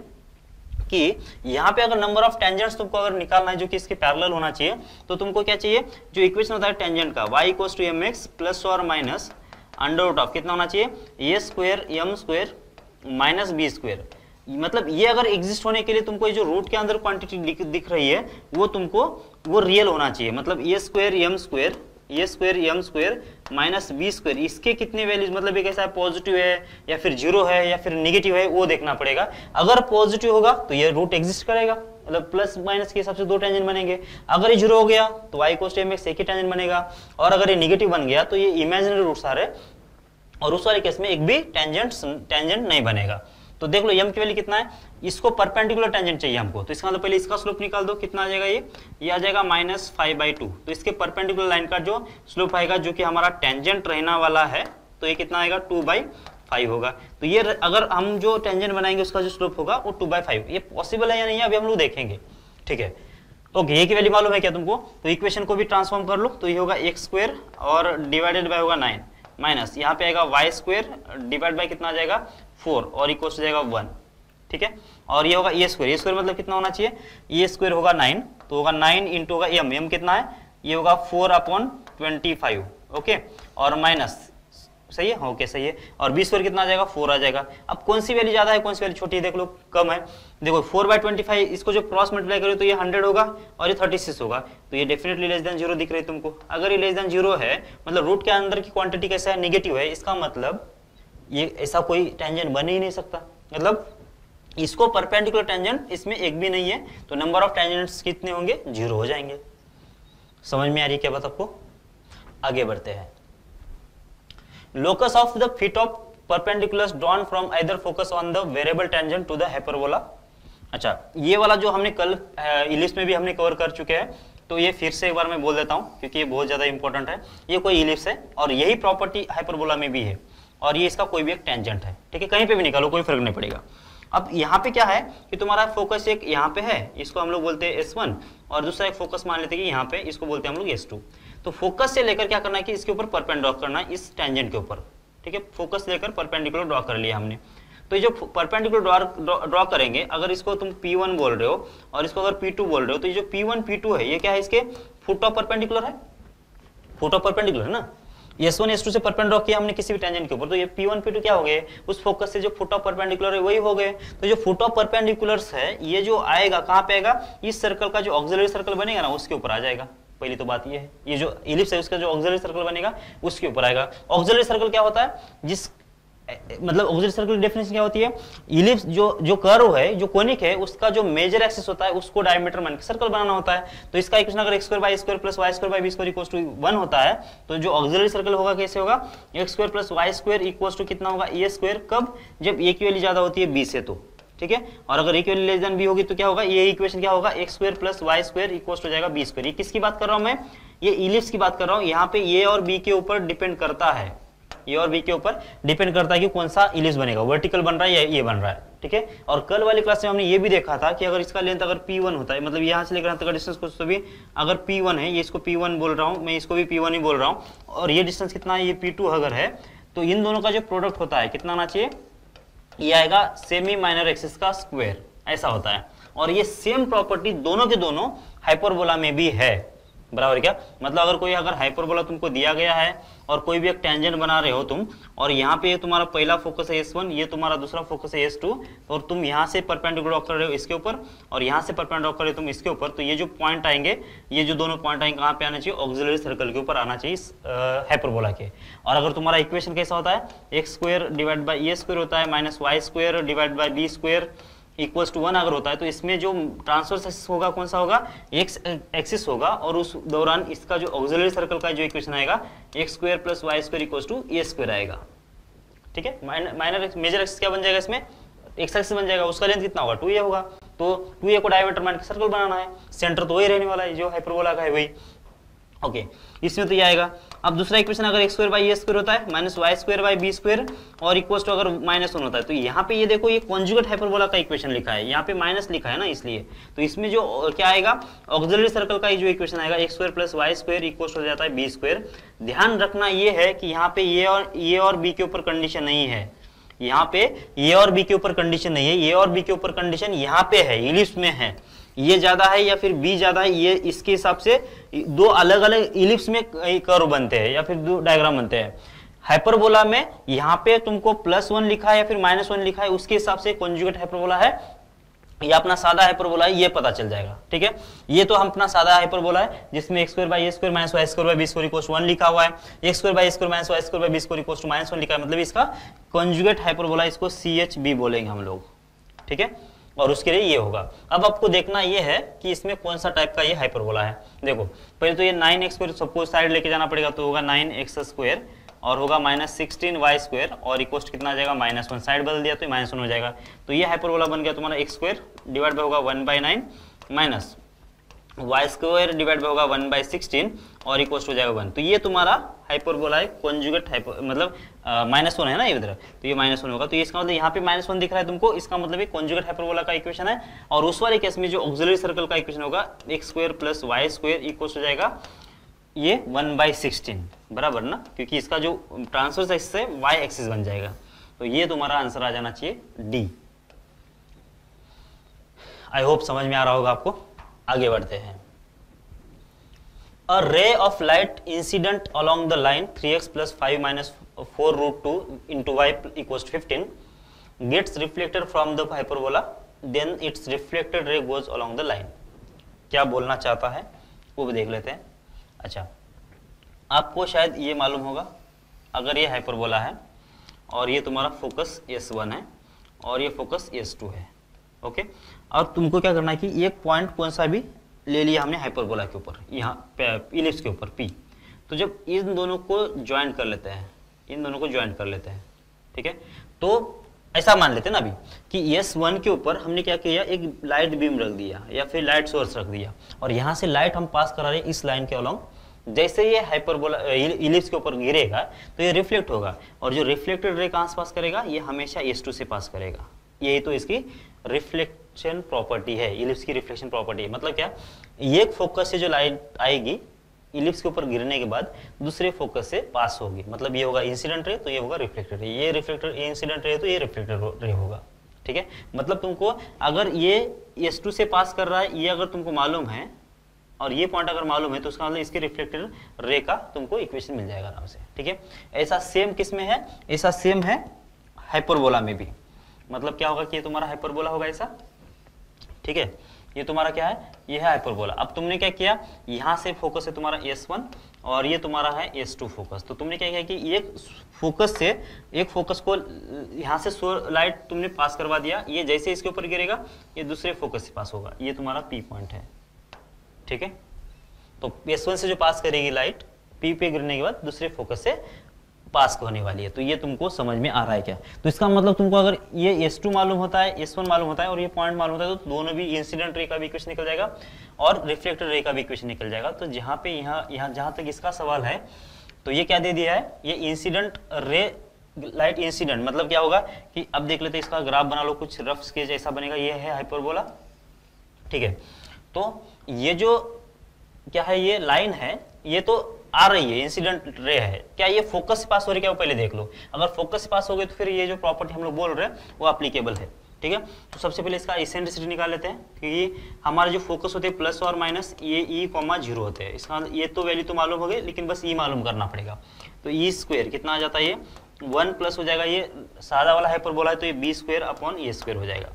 कि यहाँ पे अगर नंबर ऑफ टेंजेंट्स तुमको अगर निकालना है जो कि इसके पैरेलल होना चाहिए, तो तुमको क्या चाहिए, जो इक्वेशन होता है टेंजेंट का y equals to mx plus और माइनस अंडर रूट ऑफ कितना होना चाहिए, a square m square minus b square. मतलब ये अगर एग्जिस्ट होने के लिए तुमको ये जो रूट के अंदर क्वांटिटी दिख रही है वो तुमको वो रियल होना चाहिए। मतलब a square m square A square M square minus B square, इसके कितने वैल्यूज, मतलब ये कैसा है, पॉजिटिव है या फिर जीरो है या फिर नेगेटिव है, वो देखना पड़ेगा। अगर पॉजिटिव होगा तो ये रूट एग्जिस्ट करेगा, मतलब प्लस माइनस के हिसाब से दो टेंजेंट बनेंगे। अगर ये जीरो हो गया तो y इक्वल्स टू mx एक ही टेंजेंट बनेगा, और अगर ये नेगेटिव बन गया तो ये इमेजिनरी रूट्स आ रहे, और उस वाले केस में एक भी टेंजेंट नहीं बनेगा। तो देख लो m की वैल्यू कितना है, इसको परपेंडिकुलर टेंजेंट चाहिए हमको, तो इसका मतलब पहले इसका स्लोप निकाल दो, कितना आ जाएगा, ये आ जाएगा -5/2। तो इसके परपेंडिकुलर लाइन का जो स्लोप आएगा जो कि हमारा टेंजेंट रहने वाला है, तो ये कितना आएगा 2/5 होगा। तो ये अगर हम जो टेंजेंट बनाएंगे उसका जो स्लोप होगा वो 2/5, ये पॉसिबल है या नहीं है अभी हम लोग देखेंगे, ठीक है। ओके, ये की वैल्यू मालूम है क्या तुमको, तो इक्वेशन को भी ट्रांसफॉर्म कर लो, तो ये होगा x स्क्वायर और डिवाइडेड बाय होगा 9 माइनस यहाँ पे आएगा y स्क्वायर डिवाइड बाय कितना आ जाएगा 4 और इक्वल हो जाएगा 1, ठीक है। और ये होगा ए स्क्वायर मतलब कितना होना चाहिए, ए स्क्वायर होगा 9, तो होगा 9 इंटू होगा m कितना है, ये होगा 4/25, ओके, और माइनस, सही है, ओके सही है, और बी स्क्वायर कितना आ जाएगा 4 आ जाएगा। अब कौन सी वैल्यू ज्यादा है कौन सी वैल्यू छोटी है, देख लो कम है, देखो 4/25 इसको जो क्रॉस मल्टीप्लाई करो तो ये 100 होगा और ये 36 होगा, तो ये डेफिनेटली लेस देन 0 दिख रही है तुमको। अगर ये लेस देन 0 है मतलब रूट के अंदर की क्वांटिटी कैसा है, नेगेटिव है, इसका मतलब ये ऐसा कोई टेंजेंट बन ही नहीं सकता, मतलब इसको परपेंडिकुलर टेंजेंट इसमें एक भी नहीं है, तो नंबर ऑफ टेंजेंट्स कितने होंगे, 0 हो जाएंगे। समझ में आ रही है क्या बात आपको, आगे बढ़ते हैं। locus of the fit of perpendiculars drawn from either focus on the variable tangent to the hyperbola। अच्छा, ये वाला जो हमने कल इलिप्स में भी हमने कवर कर चुके हैं, तो ये फिर से एक बार मैं बोल देता हूँ क्योंकि ये बहुत ज्यादा इंपॉर्टेंट है। ये कोई इलिप्स है और यही प्रॉपर्टी हाइपरबोला में भी है, और ये इसका कोई भी एक टेंजेंट है, ठीक है, कहीं पे भी निकालो कोई फर्क नहीं पड़ेगा। अब यहाँ पे क्या है कि तुम्हारा फोकस एक यहाँ पे है, इसको हम लोग बोलते हैं S1, और दूसरा एक फोकस मान लेते हैं कि यहाँ पे, इसको बोलते हैं हम लोग S2। तो फोकस से लेकर क्या करना है कि इसके ऊपर परपेंडिकुलर करना है, इस टेंजेंट के ऊपर, ठीक है, फोकस लेकर परपेंडिकुलर ड्रॉ कर लिया हमने। तो ये जो परपेंडिकुलर ड्रॉ करेंगे, अगर इसको तुम P1 बोल रहे हो और इसको अगर P2 बोल रहे हो, तो ये जो P1 P2 है ये क्या है, इसके फुट ऑफ परपेंडिकुलर है, फुट ऑफ परपेंडिकुलर है ना, S1 S2 से परपेंडिकुलर किया हमने किसी भी टेंजेंट के ऊपर, तो ये P1 P2 क्या हो गए, उस फोकस से जो फुट ऑफ परपेंडिकुलर है वही हो गए। तो जो फुट ऑफ परपेंडिकुलर्स है ये जो आएगा कहाँ पे आएगा, इस सर्कल का जो ऑक्सिलरी सर्कल बनेगा ना उसके ऊपर आ जाएगा। पहली तो बात ये है, ये जो इलिप्स है उसका जो ऑक्सिलरी सर्कल बनेगा उसके ऊपर आएगा। ऑक्सिलरी सर्कल क्या होता है, जिस मतलब ऑक्सिलरी सर्कल की डेफिनेशन क्या होती है, इलिप्स जो कर्व है, जो कोनिक है, उसका जो मेजर एक्सिस होता है उसको डायमीटर मान के सर्कल बनाना होता है। तो इसका इक्वेशन अगर x² by square plus y square by b square equals to 1 होता है, तो जो ऑक्सिलरी सर्कल होगा कैसे होगा, x² plus y square equals to कितना होगा, a स्क्वायर, कब, जब a की वैल्यू ज्यादा होती है b से, तो ठीक है। और अगर a की वैल्यू लेस देन b होगी तो क्या होगा, ये इक्वेशन क्या होगा, x² plus y square equals to जाएगा b स्क्वायर। ये किसकी बात कर रहा हूं मैं, ये इलिप्स की बात कर रहा हूं। यहाँ पे a और b के ऊपर डिपेंड करता है, ये और बी के ऊपर डिपेंड करता है कि कौन सा इलिप्स बनेगा, वर्टिकल बन रहा है या ये बन रहा है, ठीक है। और कल वाली क्लास में हमने ये भी देखा था कि अगर इसका लेंथ अगर P1 होता है, मतलब यहाँ से लेकर यहाँ तक का डिस्टेंस कुछ तो भी अगर P1 है, ये इसको P1 बोल रहा हूँ मैं, इसको भी P1 ही बोल रहा हूँ, और ये डिस्टेंस कितना है, ये P2 अगर है, तो इन दोनों का जो प्रोडक्ट होता है कितना आना चाहिए, ये आएगा सेमी माइनर एक्सिस का स्क्वायर, ऐसा होता है। और ये सेम प्रॉपर्टी दोनों के दोनों हाइपरबोला में भी है, बराबर क्या, मतलब अगर कोई अगर हाइपरबोला तुमको दिया गया है और कोई भी एक टेंजेंट बना रहे हो तुम, और यहाँ पे तुम्हारा पहला फोकस है S1, ये तुम्हारा दूसरा फोकस है S2, और तुम यहाँ से परपेंडिकुलर ड्रॉ कर रहे हो इसके ऊपर और यहाँ से परपेंडिकुलर ड्रॉ कर रहे हो तुम इसके ऊपर, तो ये जो पॉइंट आएंगे, ये जो दोनों पॉइंट आएंगे कहाँ पे आना चाहिए, ऑक्सिलरी सर्कल के ऊपर आना चाहिए हाइपरबोला के। और अगर तुम्हारा इक्वेशन कैसा होता है, x square divide by A square होता है minus y square divide by b square equals to 1 अगर होता है, तो इसमें जो ट्रांसवर्स एक्सिस होगा कौन सा होगा, एक्स एक्सिस होगा, और उस दौरान इसका जो ऑक्सिलरी सर्कल का जो इक्वेशन आएगा x स्क्वायर plus y square equals to a square आएगा, ठीक है। माइनर मेजर एक्सिस क्या बन जाएगा, इसमें x एक्सिस बन जाएगा, उसका लेंथ कितना होगा, 2a होगा, तो 2a को डायमीटर मान के सर्कल बनाना है, सेंटर तो वही रहने वाला है जो हाइपरबोला का है वही, ओके इसमें तो ये आएगा। अब दूसरा इक्वेशन अगर x² बाई ए स्क्वायर होता है minus Y square by B square और इक्वल्स टू अगर -1 होता है, तो यहाँ पे ये देखो ये कॉन्जुगेट हाइपरबोला का इक्वेशन लिखा है, यहाँ पे माइनस लिखा है ना, इसलिए तो इसमें जो क्या आएगा ऑक्सिलरी सर्कल का जो इक्वेशन आएगा x² plus Y square equals हो जाता है बी स्क्वायर। ध्यान रखना ये है कि यहाँ पे ये और बी के ऊपर कंडीशन नहीं है, यहाँ पे ये और बी के ऊपर कंडीशन नहीं है, ये और बी के ऊपर कंडीशन यहाँ पे है, इलिप्स में है, ये ज्यादा है या फिर बी ज्यादा है, ये इसके हिसाब से दो अलग अलग इलिप्स में कर्व बनते हैं या फिर दो डायग्राम बनते हैं। हाइपरबोला में यहाँ पे तुमको +1 लिखा है या फिर -1 लिखा है, उसके हिसाब से कॉन्जुगेट हाइपरबोला है या अपना सादा हाइपरबोला है, ये पता चल जाएगा। ठीक है, ये तो हम अपना सादा हाइपरबोला है जिसमें x² by A square minus Y square by B square equals to 1 लिखा हुआ है, x² by A square minus Y square by B square equals to -1 लिखा है, मतलब इसका कॉन्जुगेट हाइपरबोला, इसको CHB बोलेंगे हम लोग। ठीक है, और उसके लिए ये होगा। अब आपको देखना ये है कि इसमें कौन सा टाइप का ये हाइपरबोला है। देखो पहले तो ये 9x² सबको साइड लेके जाना पड़ेगा, तो होगा 9x² और होगा -16y² और इक्वल कितना आ जाएगा -1, साइड बदल दिया तो -1 हो जाएगा। तो ये हाइपरबोला बन गया तुम्हारा x² डिवाइड बाय होगा 1/9 माइनस y² डिवाइड बाय होगा 1/16 और इक्वल हो जाएगा 1। तो ये तुम्हारा हाइपरबोला है कॉन्जुगेट मतलब -1 है ना इधर, तो ये -1 होगा। तो इसका मतलब यहाँ पे -1 दिख रहा है तुमको, इसका मतलब ये कॉन्जुगेट हाइपरबोला का इक्वेशन है। और उस वाले केस में जो ऑक्सिलरी सर्कल का इक्वेशन होगा x² प्लस y² इक्वल हो जाएगा ये 1/16 बराबर ना, क्योंकि इसका जो ट्रांसवर्स है इससे y एक्सिस बन जाएगा। तो ये तुम्हारा आंसर आ जाना चाहिए D। आई होप समझ में आ रहा होगा आपको। आगे बढ़ते हैं। A ray of light incident along the line 3x plus 5 minus 4 root 2 into y equals to 15 gets reflected from the hyperbola, then its reflected ray goes along the line। क्या बोलना चाहता है वो भी देख लेते हैं। अच्छा, आपको शायद ये मालूम होगा, अगर ये हाइपरबोला है और ये तुम्हारा फोकस S1 है और ये फोकस S2 है, ओके, और तुमको क्या करना है कि एक पॉइंट कौन सा भी ले लिया हमने हाइपरबोला के ऊपर, यहाँ इलिप्स के ऊपर P, तो जब इन दोनों को ज्वाइन कर लेते हैं, इन दोनों को ज्वाइन कर लेते हैं, ठीक है, तो ऐसा मान लेते हैं ना अभी कि S1 के ऊपर हमने क्या किया, एक लाइट बीम रख दिया या फिर लाइट सोर्स रख दिया और यहाँ से लाइट हम पास करा रहे हैं इस लाइन के अलोंग। जैसे ये हाइपरबोला इलिप्स के ऊपर गिरेगा तो ये रिफ्लेक्ट होगा और जो रिफ्लेक्टेड रे कहाँ से पास करेगा, ये हमेशा S2 से पास करेगा। यही तो इसकी रिफ्लेक्शन प्रॉपर्टी है, इलिप्स की रिफ्लेक्शन प्रॉपर्टी है। मतलब क्या, एक फोकस से जो लाइट आएगी इलिप्स के ऊपर गिरने के बाद दूसरे फोकस से पास होगी, मतलब ये होगा इंसिडेंट रे तो ये होगा रिफ्लेक्टेड रे, ये रिफ्लेक्टेड ये इंसिडेंट रे तो ये रिफ्लेक्टेड रे होगा। ठीक है, मतलब तुमको अगर ये S2 से पास कर रहा है, ये अगर तुमको मालूम है और ये पॉइंट अगर मालूम है तो उसका मतलब इसके रिफ्लेक्टेड रे का तुमको इक्वेशन मिल जाएगा आराम से। ठीक है, ऐसा सेम किस में है, ऐसा सेम है हाइपरबोला में भी। मतलब क्या होगा कि ये तुम्हारा हाइपरबोला होगा ऐसा, ठीक है, ये तुम्हारा क्या है, ये है हाइपरबोला। अब तुमने क्या किया, यहाँ से फोकस है तुम्हारा S1 और ये तुम्हारा है S2 फोकस। तो तुमने क्या किया कि एक फोकस से एक फोकस को यहाँ से लाइट तुमने पास करवा दिया, ये जैसे इसके ऊपर गिरेगा ये दूसरे फोकस से पास होगा, ये तुम्हारा P पॉइंट है। ठीक है, तो S1 से जो पास करेगी लाइट P पे गिरने के बाद दूसरे फोकस से पास होने वाली है। तो ये तुमको समझ में आ रहा है क्या। तो इसका मतलब तुमको अगर ये S2 मालूम होता है, S1 मालूम होता है और ये पॉइंट मालूम होता है तो दोनों भी इंसिडेंट रे का भी इक्वेशन निकल जाएगा और रिफ्लेक्टेड रे का भी इक्वेशन निकल जाएगा। तो जहाँ पे यहाँ जहाँ तक इसका सवाल है तो ये क्या दे दिया है, ये इंसिडेंट रे लाइट इंसिडेंट, मतलब क्या होगा कि अब देख लेते इसका ग्राफ बना लो, कुछ रफ स्केच ऐसा बनेगा। ये है हाइपरबोला, ठीक है, तो ये जो क्या है, ये लाइन है, ये तो आ रही है इंसिडेंट रे है, क्या ये फोकस से पास हो रही है क्या, वो पहले देख लो। अगर फोकस से पास हो गई तो फिर ये जो प्रॉपर्टी हम लोग बोल रहे हैं वो एप्लीकेबल है। ठीक है, तो सबसे पहले इसका इसेंट्रिसिटी निकाल लेते हैं, क्योंकि हमारे जो फोकस होते हैं प्लस और माइनस ये E,0 होते हैं। इसका ये तो वैल्यू तो मालूम हो गई, लेकिन बस E मालूम करना पड़ेगा। तो E² कितना आ जाता है, ये 1 प्लस हो जाएगा, ये सादा वाला हाइपरबोला है तो ये B² अपॉन A² हो जाएगा।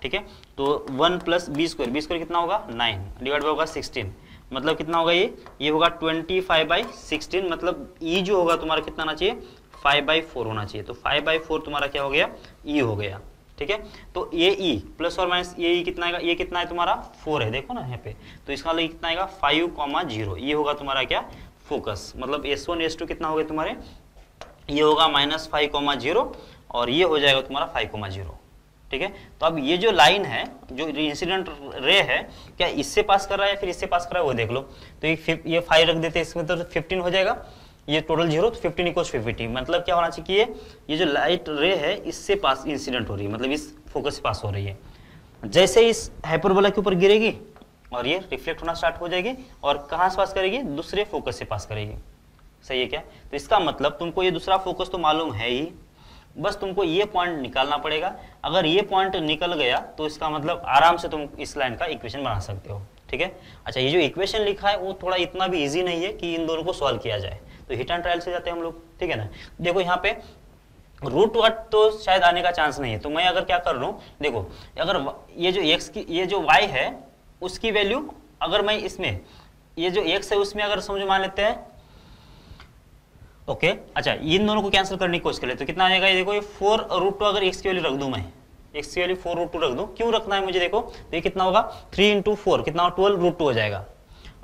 ठीक है, तो 1 प्लस B² कितना होगा 9 डिवाइड बाय होगा 16, मतलब कितना होगा ये होगा 25/16, मतलब E जो होगा तुम्हारा कितना आना चाहिए 5/4 होना चाहिए। तो 5/4 तुम्हारा क्या हो गया, E हो गया। ठीक है, तो ये E प्लस और माइनस ये E कितना आएगा, ये कितना है तुम्हारा 4 है, देखो ना यहाँ पे, तो इसका मतलब कितना आएगा 5,0। ये होगा तुम्हारा क्या फोकस, मतलब S1 S2 कितना हो गया तुम्हारे, ये होगा -5,0 और ये हो जाएगा तुम्हारा 5,0। ठीक है। तो अब ये जो लाइन है, जो इंसिडेंट रे है, क्या इससे पास कर रहा है या फिर इससे पास कर रहा है वो देख लो। तो ये 5 रख देते हैं, इसमें तो 15 हो जाएगा, ये टोटल 0, तो 15 इक्वल्स 50। मतलब क्या होना चाहिए कि ये जो लाइट रे है इससे पास इंसिडेंट हो रही है, मतलब इस फोकस से पास हो रही है। जैसे इस हाइपरबोला के ऊपर गिरेगी और ये रिफ्लेक्ट होना स्टार्ट हो जाएगी, और कहाँ से पास करेगी, दूसरे फोकस से पास करेगी। सही है क्या? तो इसका मतलब तुमको ये दूसरा फोकस तो मालूम है ही, बस तुमको ये पॉइंट निकालना पड़ेगा। अगर ये पॉइंट निकल गया तो इसका मतलब आराम से तुम इस लाइन का इक्वेशन बना सकते हो। ठीक है। अच्छा, ये जो इक्वेशन लिखा है वो थोड़ा इतना भी इजी नहीं है कि इन दोनों को सॉल्व किया जाए, तो हिट एंड ट्रायल से जाते हैं हम लोग। ठीक है ना। देखो यहाँ पे रूट वर्ड तो शायद आने का चांस नहीं है, तो मैं अगर क्या कर रहा हूँ, देखो अगर ये जो x की, ये जो y है उसकी वैल्यू अगर मैं इसमें, ये जो x है उसमें अगर समझो मान लेते हैं, ओके। अच्छा, इन दोनों को कैंसिल करने की कोशिश करें तो कितना आ जाएगा, ये देखो ये 4√2 अगर x की वैल्यू रख दूं, मैं x की वैल्यू 4√2 रख दूं, क्यों रखना है मुझे, देखो तो ये कितना होगा 3 × 4 कितना 12√2 हो जाएगा।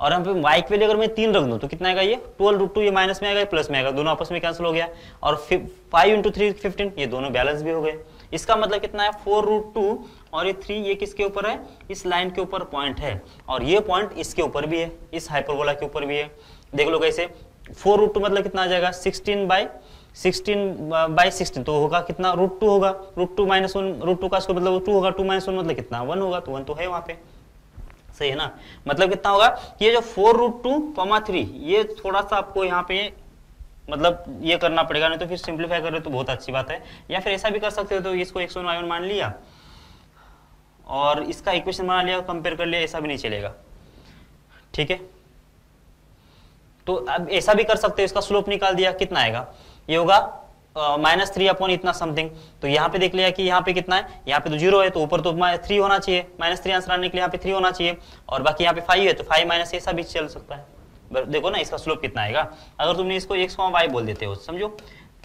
और हम पे y की वैल्यू अगर मैं 3 रख दूं तो कितना आएगा, ये 12√2, ये माइनस में आएगा, प्लस में आएगा, दोनों आपस में कैंसिल हो गया। और 5 × 3 15, ये दोनों बैलेंस भी हो गए। इसका मतलब कितना है 4√2, और ये 3 ये किसके ऊपर है, इस लाइन के ऊपर पॉइंट है, और ये पॉइंट इसके ऊपर भी है, इस हाइपरबोला के ऊपर भी है। देख लो कैसे, 4√2 मतलब कितना आ जाएगा 16/16 तो होगा कितना √2 होगा, √2 - 1, √2 का स्क्वायर मतलब 2 होगा, 2 - 1 मतलब कितना 1 होगा, तो 1 तो है वहां पे। सही है ना। मतलब कितना होगा कि ये जो 4√2, 3 ये थोड़ा सा आपको यहाँ पे मतलब ये करना पड़ेगा, नहीं तो फिर सिंप्लीफाई कर रहे तो बहुत अच्छी बात है। या फिर ऐसा भी कर सकते हो, तो इसको x1 y1 मान लिया और इसका इक्वेशन बना लिया, कंपेयर कर लिया, ऐसा भी नहीं चलेगा। ठीक है। तो अब ऐसा भी कर सकते हो, इसका स्लोप निकाल दिया, कितना आएगा, ये होगा -3 अपॉन इतना समथिंग। तो यहाँ पे देख लिया कि यहाँ पे कितना है, यहाँ पे तो 0 है, तो ऊपर तो 3 होना चाहिए, -3 आंसर आने के लिए यहाँ पे 3 होना चाहिए, और बाकी यहाँ पे 5 है तो 5 - ऐसा भी चल सकता है। देखो ना इसका स्लोप कितना आएगा, अगर तुमने इसको x, y बोल देते हो, समझो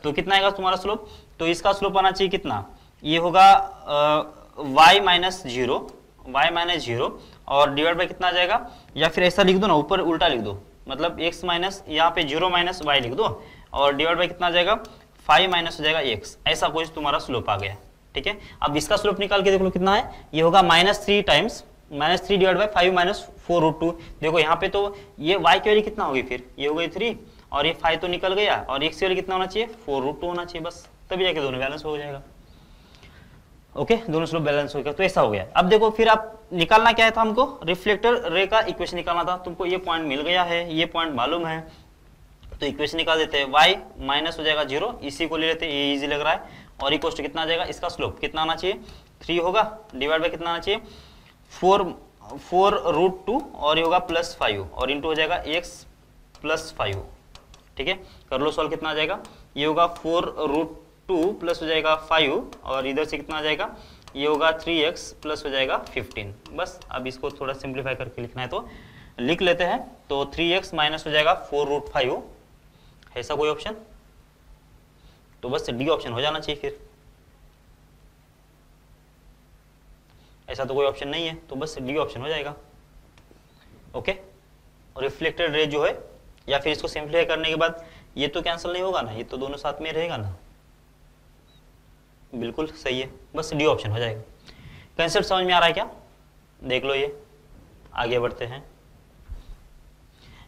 तो कितना आएगा तुम्हारा स्लोप। तो इसका स्लोप आना चाहिए कितना, ये होगा y - 0 और डिवाइड बाय कितना आ जाएगा, या फिर ऐसा लिख दो ना, ऊपर उल्टा लिख दो, मतलब x माइनस यहाँ पे 0 - y लिख दो, और डिवाइड बाय कितना आ जाएगा 5 माइनस हो जाएगा x, ऐसा कोई तुम्हारा स्लोप आ गया। ठीक है। अब इसका स्लोप निकाल के देख लो कितना है, ये होगा -3 टाइम्स -3 डिवाइड बाय 5 - 4√2। देखो यहाँ पे तो ये y की वैल्यू कितना होगी, फिर ये हो गई 3 और ये 5 तो निकल गया, और x की वैल्यू कितना होना चाहिए 4√2 होना चाहिए, बस तभी जाके दोनों बैलेंस हो जाएगा। ओके, दोनों स्लोप बैलेंस हो गया, तो ऐसा हो गया। अब देखो फिर आप निकालना क्या था, हमको रिफ्लेक्टर रे का इक्वेशन निकालना था। तुमको ये पॉइंट मिल गया है, ये पॉइंट मालूम है, तो इक्वेशन निकाल देते हैं। y माइनस हो जाएगा 0, इसी को ले लेते हैं, ये इजी लग रहा है, और इक्वल टू कितना आ जाएगा, इसका स्लोप कितना आना चाहिए 3 होगा, डिवाइड बाय कितना आना चाहिए 4√2, और ये होगा +5, और इंटू हो जाएगा x + 5। ठीक है, कर लो सॉल्व, कितना आ जाएगा, ये होगा 4√2 प्लस हो जाएगा 5, और इधर से कितना आ जाएगा, ये होगा 3x प्लस हो जाएगा 15। बस अब इसको थोड़ा सिंप्लीफाई करके लिखना है तो लिख लेते हैं। तो 3x माइनस हो जाएगा 4√5, ऐसा कोई ऑप्शन, तो बस डी ऑप्शन हो जाना चाहिए फिर, ऐसा तो कोई ऑप्शन नहीं है, तो बस डी ऑप्शन हो जाएगा। ओके, और रिफ्लेक्टेड रे जो है, या फिर इसको सिंप्लीफाई करने के बाद ये तो कैंसिल नहीं होगा ना, ये तो दोनों साथ में रहेगा ना, बिल्कुल सही है, बस डी ऑप्शन हो जाएगा। कंसेप्ट समझ में आ रहा है क्या, देख लो ये, आगे बढ़ते हैं।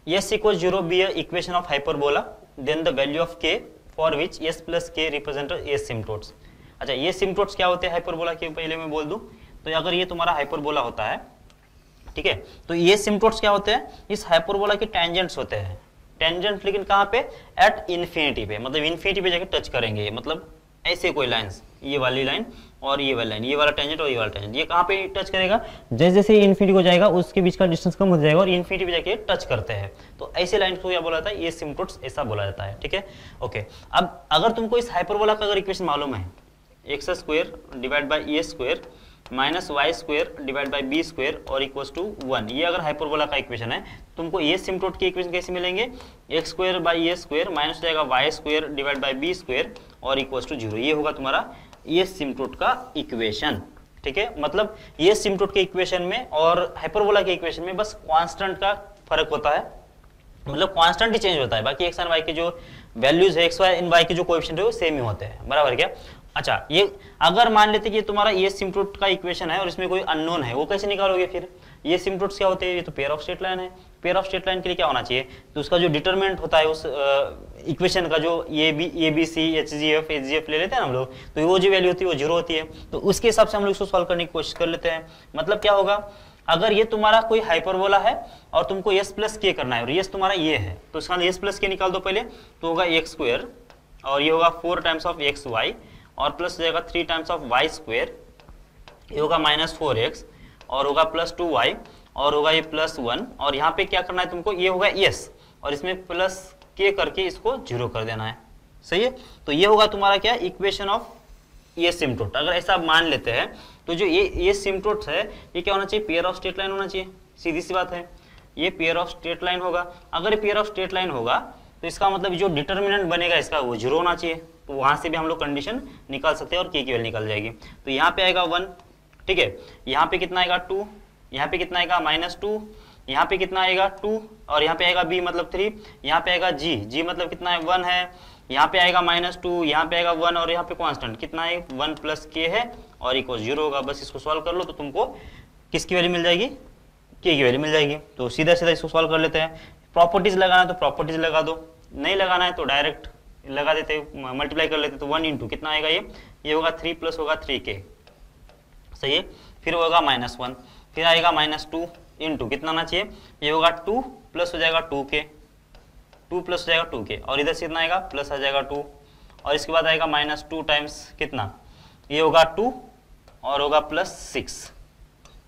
S = 0 be a equation of hyperbola, then the value of k for which s plus k represent asymptotes। अच्छा, ये सिम्प्टोट्स क्या होते हैं हाइपरबोला के, पहले मैं बोल दूं तो अगर ये तुम्हारा हाइपरबोला होता है, ठीक है, तो ये सिम्प्टोट्स क्या होते हैं, इस हाइपरबोला के टेंजेंट्स होते हैं। टेंजेंट लेकिन कहाँ पे, एट इन्फिनिटी पे, मतलब इन्फिनिटी पे जाके टच करेंगे, मतलब ऐसे कोई लाइंस, ये वाली लाइन और ये वाली लाइन, ये वाला टेंजेंट और ये वाला टेंजेंट, ये कहाँ पे टच करेगा, जैसे जैसे इन्फिनिटी को जाएगा उसके बीच का डिस्टेंस कम हो जाएगा और इन्फिनिटी पे जाके टच करते हैं, तो ऐसे लाइन को क्या बोला जाता है, ये सिम्प्टोट्स ऐसा बोला जाता है। ठीक है, ओके। अब अगर तुमको इस हाइपरबोला का अगर इक्वेशन मालूम है, x² divide by a² minus y² divide by b² और इक्वल्स टू 1, ये अगर हाइपरबोला का इक्वेशन है, तुमको ये सिम्प्टोट के इक्वेशन कैसे मिलेंगे, x² बाई a² माइनस हो जाएगा y² डिवाइड बाई b² और इक्वल्स टू 0, ये होगा तुम्हारा ये सिम्प्टोट का इक्वेशन। ठीक है, मतलब ये सिम्प्टोट के इक्वेशन में और हाइपरबोला के इक्वेशन में बस कांस्टेंट का फर्क होता है, मतलब कांस्टेंट ही चेंज होता है, बाकी x एंड y के जो वैल्यूज है, x y इन y के जो कोएफिशिएंट है वो सेम ही होते हैं, बराबर क्या। अच्छा, ये अगर मान लेते कि ये तुम्हारा ये सिम्प्टोट का इक्वेशन है और इसमें कोई अननोन है, वो कैसे निकालोगे फिर? ये सिम्प्टोट्स क्या होते हैं? ये तो पेयर ऑफ स्ट्रेट लाइन है। पेयर ऑफ स्ट्रेट लाइन के लिए क्या होना चाहिए? तो उसका जो डिटरमिनेंट होता है उस इक्वेशन का, जो A B C H G F ले लेते हैं ना हम लोग, तो वो जो वैल्यू होती है वो 0 होती है। तो उसके हिसाब से हम लोग इसको सॉल्व करने की कोशिश कर लेते हैं। मतलब क्या होगा, अगर ये तुम्हारा कोई हाइपरबोला है और तुमको एस प्लस के करना है और यस तुम्हारा ये है, तो इसका एस प्लस के निकाल दो पहले, तो होगा एक्स स्क्वायर और ये होगा 4 टाइम्स ऑफ एक्स वाई और प्लस हो जाएगा 3 टाइम्स ऑफ वाई स्क्वायर, ये होगा -4x और होगा +2y और होगा ये +1 और यहाँ पे क्या करना है तुमको, ये होगा यस और इसमें प्लस के करके इसको 0 कर देना है। सही है, तो ये होगा तुम्हारा क्या, इक्वेशन ऑफ ये सिम्प्टोट। अगर ऐसा मान लेते हैं तो जो ये सिम्प्टोट है ये क्या होना चाहिए, पेयर ऑफ स्ट्रेट लाइन होना चाहिए। सीधी सी बात है, ये पेयर ऑफ स्ट्रेट लाइन होगा। अगर ये पेयर ऑफ स्ट्रेट लाइन होगा तो इसका मतलब जो डिटर्मिनेंट बनेगा इसका वो 0 होना चाहिए। तो वहां से भी हम लोग कंडीशन निकाल सकते हैं और के की वैल्यू निकल जाएगी। तो यहाँ पे आएगा 1, ठीक है, यहाँ पे कितना आएगा 2, यहाँ पे कितना आएगा -2, यहाँ पे कितना आएगा 2 और यहाँ पे आएगा b मतलब 3, यहाँ पे आएगा g मतलब कितना है 1 है, यहाँ पे आएगा -2, यहाँ पे आएगा 1 और यहाँ पे कांस्टेंट कितना है 1 + k है और इक्वल 0 होगा। बस इसको सॉल्व कर लो तो तुमको किसकी वैल्यू मिल जाएगी, के की वैल्यू मिल जाएगी। तो सीधा सीधा इसको सॉल्व कर लेते हैं। प्रॉपर्टीज लगाना है तो प्रॉपर्टीज लगा दो, नहीं लगाना है तो डायरेक्ट लगा देते, मल्टीप्लाई कर लेते। तो 1 × कितना आएगा, ये होगा 3 + होगा 3k, सही है। फिर होगा -1, फिर आएगा -2 × कितना आना चाहिए, ये होगा 2 + हो जाएगा 2k, 2 + हो जाएगा 2k और इधर से कितना आएगा प्लस आ जाएगा 2 और इसके बाद आएगा -2 टाइम्स कितना, ये होगा 2 और होगा +6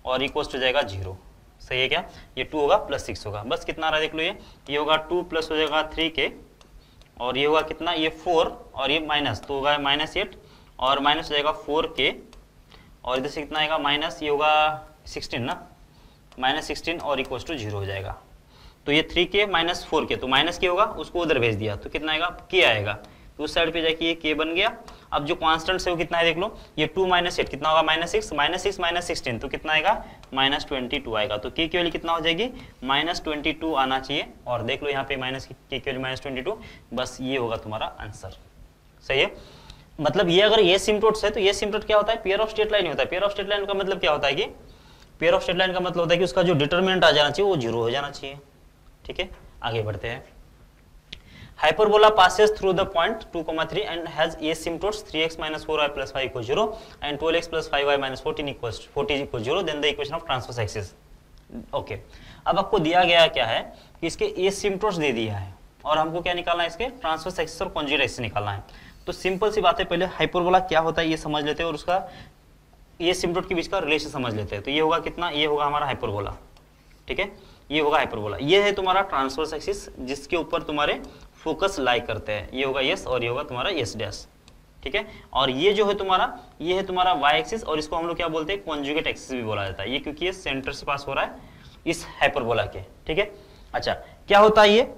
और इक्वल हो जाएगा 0। सही है क्या, ये 2 होगा +6 होगा। बस कितना आ रहा है देख लो, ये होगा 2 + हो जाएगा 3k और ये होगा कितना, ये 4 और ये माइनस तो होगा -8 और माइनस हो जाएगा 4k और इधर से कितना आएगा माइनस, ये होगा 16 ना, -16 और इक्वल टू 0 हो जाएगा। तो ये 3k - 4k, तो माइनस के होगा उसको उधर भेज दिया तो कितना आएगा, k आएगा। तो उस साइड पे जाके ये k बन गया। अब जो कांस्टेंट है वो कितना है देख लो, ये 2 - 8 कितना होगा -6 - 16 तो कितना आएगा -22 आएगा। तो k की वैल्यू कितना हो जाएगी, -22 आना चाहिए। और देख लो यहाँ पे k की वैल्यू -22, बस ये होगा तुम्हारा आंसर। सही है, मतलब ये अगर ये सिम्प्टोट्स है तो ये सिम्प्टोट क्या होता है, पेयर ऑफ स्ट्रेट लाइन होता है। पेयर ऑफ स्ट्रेट लाइन का मतलब क्या होता है कि पेयर ऑफ स्ट्रेट लाइन का मतलब होता है कि उसका जो डिटरमिनेंट आ जाना चाहिए वो 0 हो जाना चाहिए। ठीक है, आगे बढ़ते हैं। Hyperbola passes through the point 2, 3 and has asymptotes 3x - 4y + 5 = 0 and 12x + 5y - 14 = 0. Then the equation of transverse axis. Okay. अब आपको दिया गया क्या है कि इसके asymptotes दे दिया है और हमको क्या निकालना है, इसके ट्रांसवर्स एक्सिस और कॉन्जुगेट एक्सिस निकालना है। तो सिंपल सी बात है, पहले हाइपरबोला क्या होता है ये समझ लेते हैं और उसका ये सिम्प्टोट के बीच का रिलेशन समझ लेते हैं। तो ये होगा कितना, ये होगा हमारा हाइपरबोला। ठीक है, ये होगा हाइपरबोला। ये है तुम्हारा ट्रांसवर्स एक्सिस जिसके ऊपर तुम्हारे फोकस लाई करते हैं। ये होगा यस और ये होगा तुम्हारा यस डैश। ठीक है, और ये जो है तुम्हारा, ये है तुम्हारा वाई एक्सिस और इसको हम लोग क्या बोलते हैं, कॉन्जुगेट एक्सिस भी बोला जाता है। ये क्योंकि ये सेंटर से पास हो रहा है इस हाइपरबोला के। ठीक है, अच्छा क्या होता है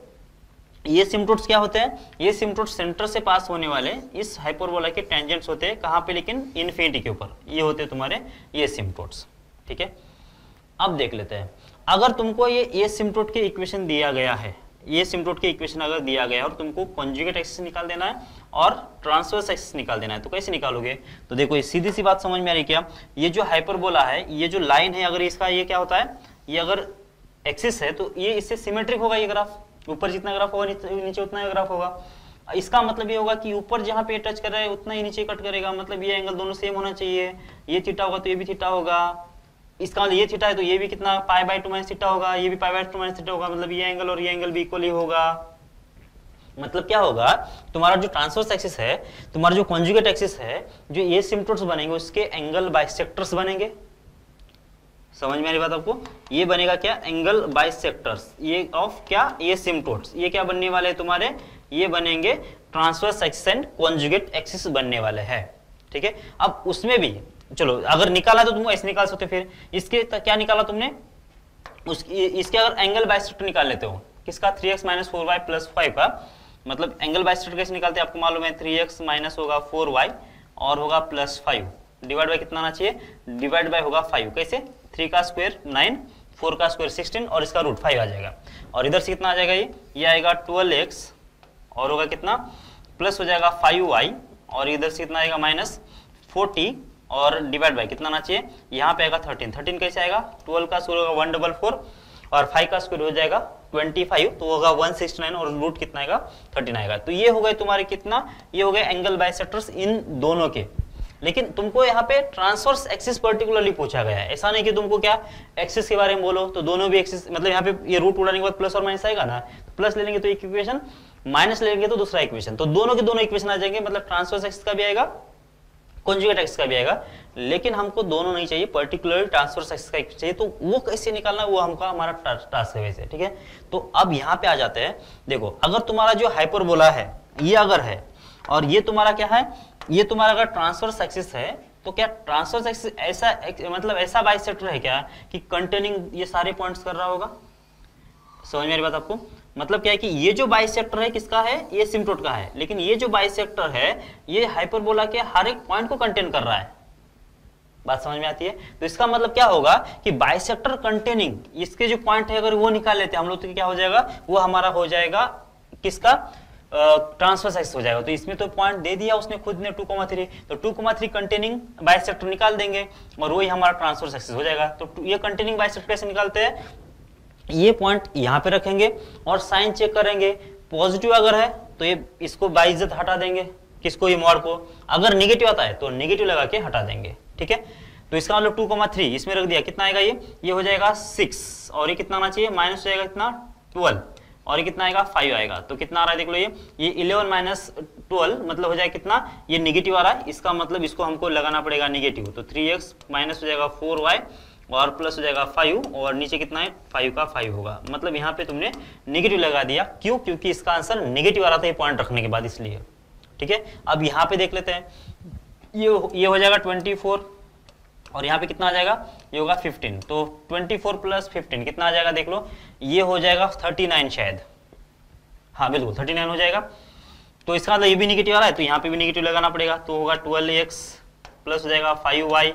ये सिम्प्टोट्स क्या होते हैं, ये सिम्प्टोट्स सेंटर से पास होने वाले इस हाइपरबोला के टेंजेंट्स होते हैं। कहाँ पे, लेकिन इन्फिनिटी के ऊपर ये होते हैं तुम्हारे ये सिम्प्टोट्स। ठीक है, अब देख लेते हैं, अगर तुमको ये सिम्प्टोट के इक्वेशन दिया गया है, ये सिम्प्टोट के इक्वेशन अगर दिया गया है और तुमको कॉन्जुगेट एक्सिस निकाल देना है और ट्रांसवर्स एक्सिस निकाल देना है, तो कैसे निकालोगे। तो देखो ये सीधी सी बात समझ में आ रही क्या, ये जो हाइपरबोला है, ये जो लाइन है, अगर इसका ये क्या होता है, ये अगर एक्सिस है तो ये इससे सिमेट्रिक होगा। ये ग्राफ ऊपर जितना ग्राफ होगा नीचे उतना ग्राफ होगा। इसका मतलब ये होगा कि ऊपर जहाँ पे टच कर रहा है उतना ही नीचे कट करेगा। मतलब ये एंगल दोनों सेम होना चाहिए। ये थीटा होगा तो ये भी थीटा होगा। इसका मतलब ये थीटा है तो ये भी कितना π/2 - थीटा होगा, ये भी π/2 - थीटा होगा। मतलब ये एंगल और ये एंगल भी इक्वली होगा। मतलब क्या होगा, तुम्हारा जो ट्रांसवर्स एक्सिस है, तुम्हारा जो कॉन्जुगेट एक्सिस है, जो ये सिम्प्टोट्स बनेंगे उसके एंगल बाइसेक्टर्स बनेंगे। समझ में आ रही बात आपको, ये बनेगा क्या, एंगल बाइसेक्टर्स। ये ऑफ क्या, ये सिम्प्टोट्स, ये क्या बनने वाले हैं तुम्हारे, ये बनेंगे transverse axis and conjugate axis बनने वाले हैं। ठीक है, अब उसमें भी चलो अगर निकाला तो तुम ऐसे निकाल सकते हो। फिर इसके क्या निकाला तुमने, इसके अगर एंगल बाइसेक्टर निकाल लेते हो, किसका 3x - 4y + 5 का। मतलब एंगल बाइसेक्टर कैसे निकालते हैं आपको मालूम है, 3x - होगा 4y और होगा +5 डिवाइड बाय कितना आना चाहिए, डिवाइड बाय होगा 5। कैसे, 3 का स्क्वायर 9, 4 का स्क्वायर 16 और इसका रूट 5 आ जाएगा। और इधर से कितना आ जाएगा, ये आएगा 12x और होगा कितना, प्लस हो जाएगा 5y और इधर से कितना आएगा -40 और डिवाइड बाय कितना आना चाहिए, यहाँ पे आएगा 13। 13 कैसे आएगा, 12 का स्क्वायर होगा 144 और 5 का स्क्वायर हो जाएगा 25 तो होगा 169 और रूट कितना आएगा 13 आएगा। तो ये हो गए तुम्हारे कितना, ये हो गए एंगल बाइसेक्टर्स इन दोनों के। लेकिन तुमको यहाँ पे ट्रांसवर्स एक्सिस पर्टिकुलरली पूछा गया है, ऐसा नहीं कि तुमको क्या एक्सिस के बारे में बोलो तो दोनों भी एक्सिस, मतलब यहाँ पे ये रूट उड़ाने के बाद प्लस और माइनस आएगा ना, तो प्लस ले लेंगे तो एक इक्वेशन, माइनस ले लेंगे तो दूसरा इक्वेशन, तो दोनों के दोनों इक्वेशन आ जाएंगे, मतलब ट्रांसवर्स एक्सिस का भी आएगा, कॉन्जुगेट एक्सिस का भी आएगा। लेकिन हमको दोनों नहीं चाहिए, पर्टिकुलर ट्रांसवर्स एक्सिस का चाहिए, तो वो कैसे निकालना वो हमका हमारा टास्क है वैसे, ठीक है। तो अब यहाँ पे आ जाते हैं, देखो अगर तुम्हारा जो हाइपरबोला है ये अगर है और ये तुम्हारा क्या है, ये तुम्हारा अगर ट्रांसवर्स एक्सिस है तो क्या ट्रांसवर्स एक्सिस ऐसा मतलब ऐसा बाइसेक्टर है क्या कि कंटेनिंग ये सारे पॉइंट्स कर रहा होगा, समझ में आ रही बात आपको। मतलब क्या है कि ये जो बाइसेक्टर है किसका है, ये सिम्प्टोट का है, लेकिन ये जो बाइसेक्टर है ये हाइपरबोला के हर एक पॉइंट को कंटेन कर रहा है, बात समझ में आती है। तो इसका मतलब क्या होगा कि बाइसेक्टर कंटेनिंग इसके जो पॉइंट है अगर वो निकाल लेते हैं हम लोग तो क्या हो जाएगा, वो हमारा हो जाएगा किसका, ट्रांसवर्स एक्सिस हो जाएगा। तो इसमें तो पॉइंट दे दिया उसने खुद ने 2,3, तो 2,3 कंटेनिंग बाइसेक्टर निकाल देंगे और वही हमारा ट्रांसवर्स एक्सिस हो जाएगा। तो ये कंटेनिंग बाइसेक्टर कैसे निकालते हैं, ये पॉइंट यहाँ पे रखेंगे और साइन चेक करेंगे, पॉजिटिव अगर है तो ये इसको बाइज्जत हटा देंगे, किसको, ये मॉड को, अगर नेगेटिव आता है तो नेगेटिव लगा के हटा देंगे, ठीक है। तो इसका मतलब 2,3 इसमें रख दिया, कितना आएगा ये हो जाएगा 6 और ये कितना आना चाहिए, माइनस हो जाएगा कितना 12 और ये कितना आएगा 5 आएगा। तो कितना आ रहा है देख लो, ये 11 माइनस 12 मतलब हो जाएगा कितना, ये नेगेटिव आ रहा है, इसका मतलब इसको हमको लगाना पड़ेगा नेगेटिव, तो 3x माइनस हो जाएगा 4y और प्लस हो जाएगा 5 और नीचे कितना है 5 का 5 होगा। मतलब यहाँ पे तुमने नेगेटिव लगा दिया, क्यों, क्योंकि इसका आंसर नेगेटिव आ रहा था ये पॉइंट रखने के बाद, इसलिए, ठीक है। अब यहाँ पे देख लेते हैं, ये हो जाएगा 24 और यहाँ पे कितना आ जाएगा, ये होगा 15, तो 24 प्लस 15 कितना आ जाएगा देख लो, ये हो जाएगा 39 शायद, हाँ बिल्कुल 39 हो जाएगा। तो इसका मतलब ये भी नेगेटिव आ रहा है तो यहाँ पे भी नेगेटिव लगाना पड़ेगा, तो होगा 12x प्लस हो जाएगा 5y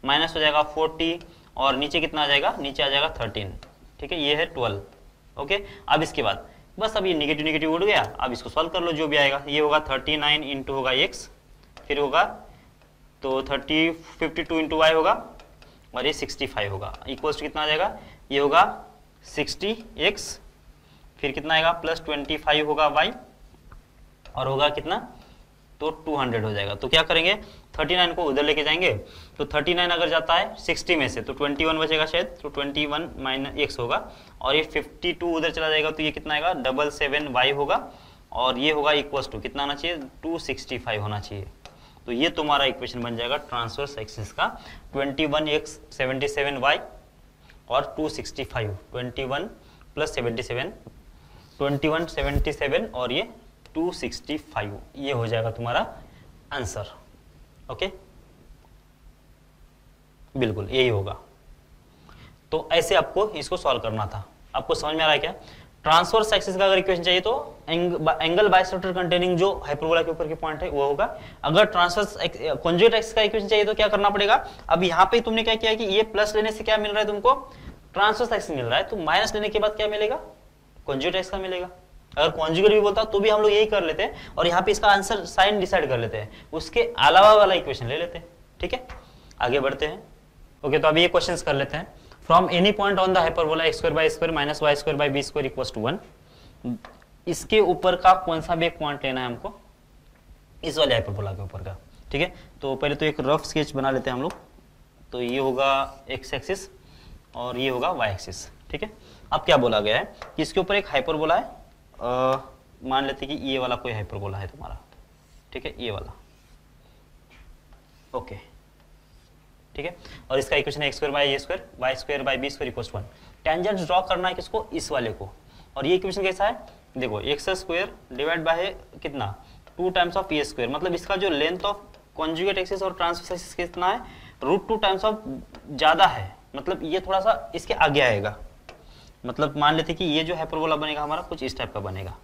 माइनस हो जाएगा 40 और नीचे कितना आ जाएगा, नीचे आ जाएगा 13, ठीक है, ये है 12, ओके। अब इसके बाद बस अब ये नेगेटिव नेगेटिव उड़ गया, अब इसको सॉल्व कर लो जो भी आएगा, ये होगा 39 इंटू होगा x, फिर होगा तो 52 इंटू वाई होगा और ये 65 होगा, इक्वल्स टू कितना आ जाएगा, ये होगा 60x, फिर कितना आएगा प्लस 25 होगा y और होगा कितना, तो 200 हो जाएगा। तो क्या करेंगे, 39 को उधर लेके जाएंगे, तो 39 अगर जाता है 60 में से तो 21 बचेगा शायद, तो 21 माइनस x होगा और ये 52 उधर चला जाएगा तो ये कितना आएगा 77y होगा और ये होगा इक्वल्स टू कितना आना चाहिए, 265 होना चाहिए। तो ये तुम्हारा इक्वेशन बन जाएगा ट्रांसवर्स एक्सिस का, 21x 77y और 265, 21 प्लस 77 2177 और ये 265, ये हो जाएगा तुम्हारा आंसर, ओके, बिल्कुल यही होगा। तो ऐसे आपको इसको सॉल्व करना था, आपको समझ में आ रहा है क्या। ट्रांसवर्स एक्सिस का अगर इक्वेशन चाहिए तो एंगल बाइसेक्टर कंटेनिंग जो हाइपरबोला के ऊपर के पॉइंट है वो होगा। अगर ट्रांसवर्स कॉन्जुगेट एक्सिस का इक्वेशन चाहिए तो क्या करना पड़ेगा, अब यहाँ पे तुमने क्या किया कि ये प्लस लेने से क्या मिल रहा है तुमको, ट्रांसवर्स एक्सिस मिल रहा है, तो माइनस लेने के बाद क्या मिलेगा, कॉन्जुगेट एक्सिस का मिलेगा। अगर कॉन्जुगेट भी बोलता तो भी हम लोग यही कर लेते हैं और यहाँ पे इसका आंसर साइन डिसाइड कर लेते हैं, उसके अलावा वाला इक्वेशन ले लेते हैं, ठीक है। आगे बढ़ते हैं, ओके। तो अभी ये क्वेश्चंस कर लेते हैं। From any point on the hyperbola x square by square minus Y square by B square equals to 1, इसके ऊपर का कौन सा भी एक पॉइंट लेना है हमको, इस वाले हाइपरबोला के ऊपर का, ठीक है। तो पहले तो एक रफ स्केच बना लेते हैं हम लोग, तो ये होगा x एक्सिस और ये होगा y एक्सिस, ठीक है। अब क्या बोला गया है कि इसके ऊपर एक हाइपरबोला है, मान लेते कि ये वाला कोई हाइपरबोला है तुम्हारा, ठीक है, ये वाला, ओके, ठीक है। और इसका इक्वेशन है x square by a square y square by b square equals 1। Tangent draw करना है किसको, इस वाले को, और ये इक्वेशन कैसा है देखो, x स्क्वायर डिवाइड बाय कितना 2 टाइम्स ऑफ a स्क्वायर, मतलब इसका जो लेंथ ऑफ कॉन्जुगेट एक्सिस और ट्रांसवर्स एक्सिस कितना है, √2 टाइम्स ऑफ ज्यादा है, मतलब ये थोड़ा सा इसके आगे आएगा। मतलब मान लेते कि ये जो हाइपरबोला बनेगा हमारा कुछ इस टाइप का बनेगा,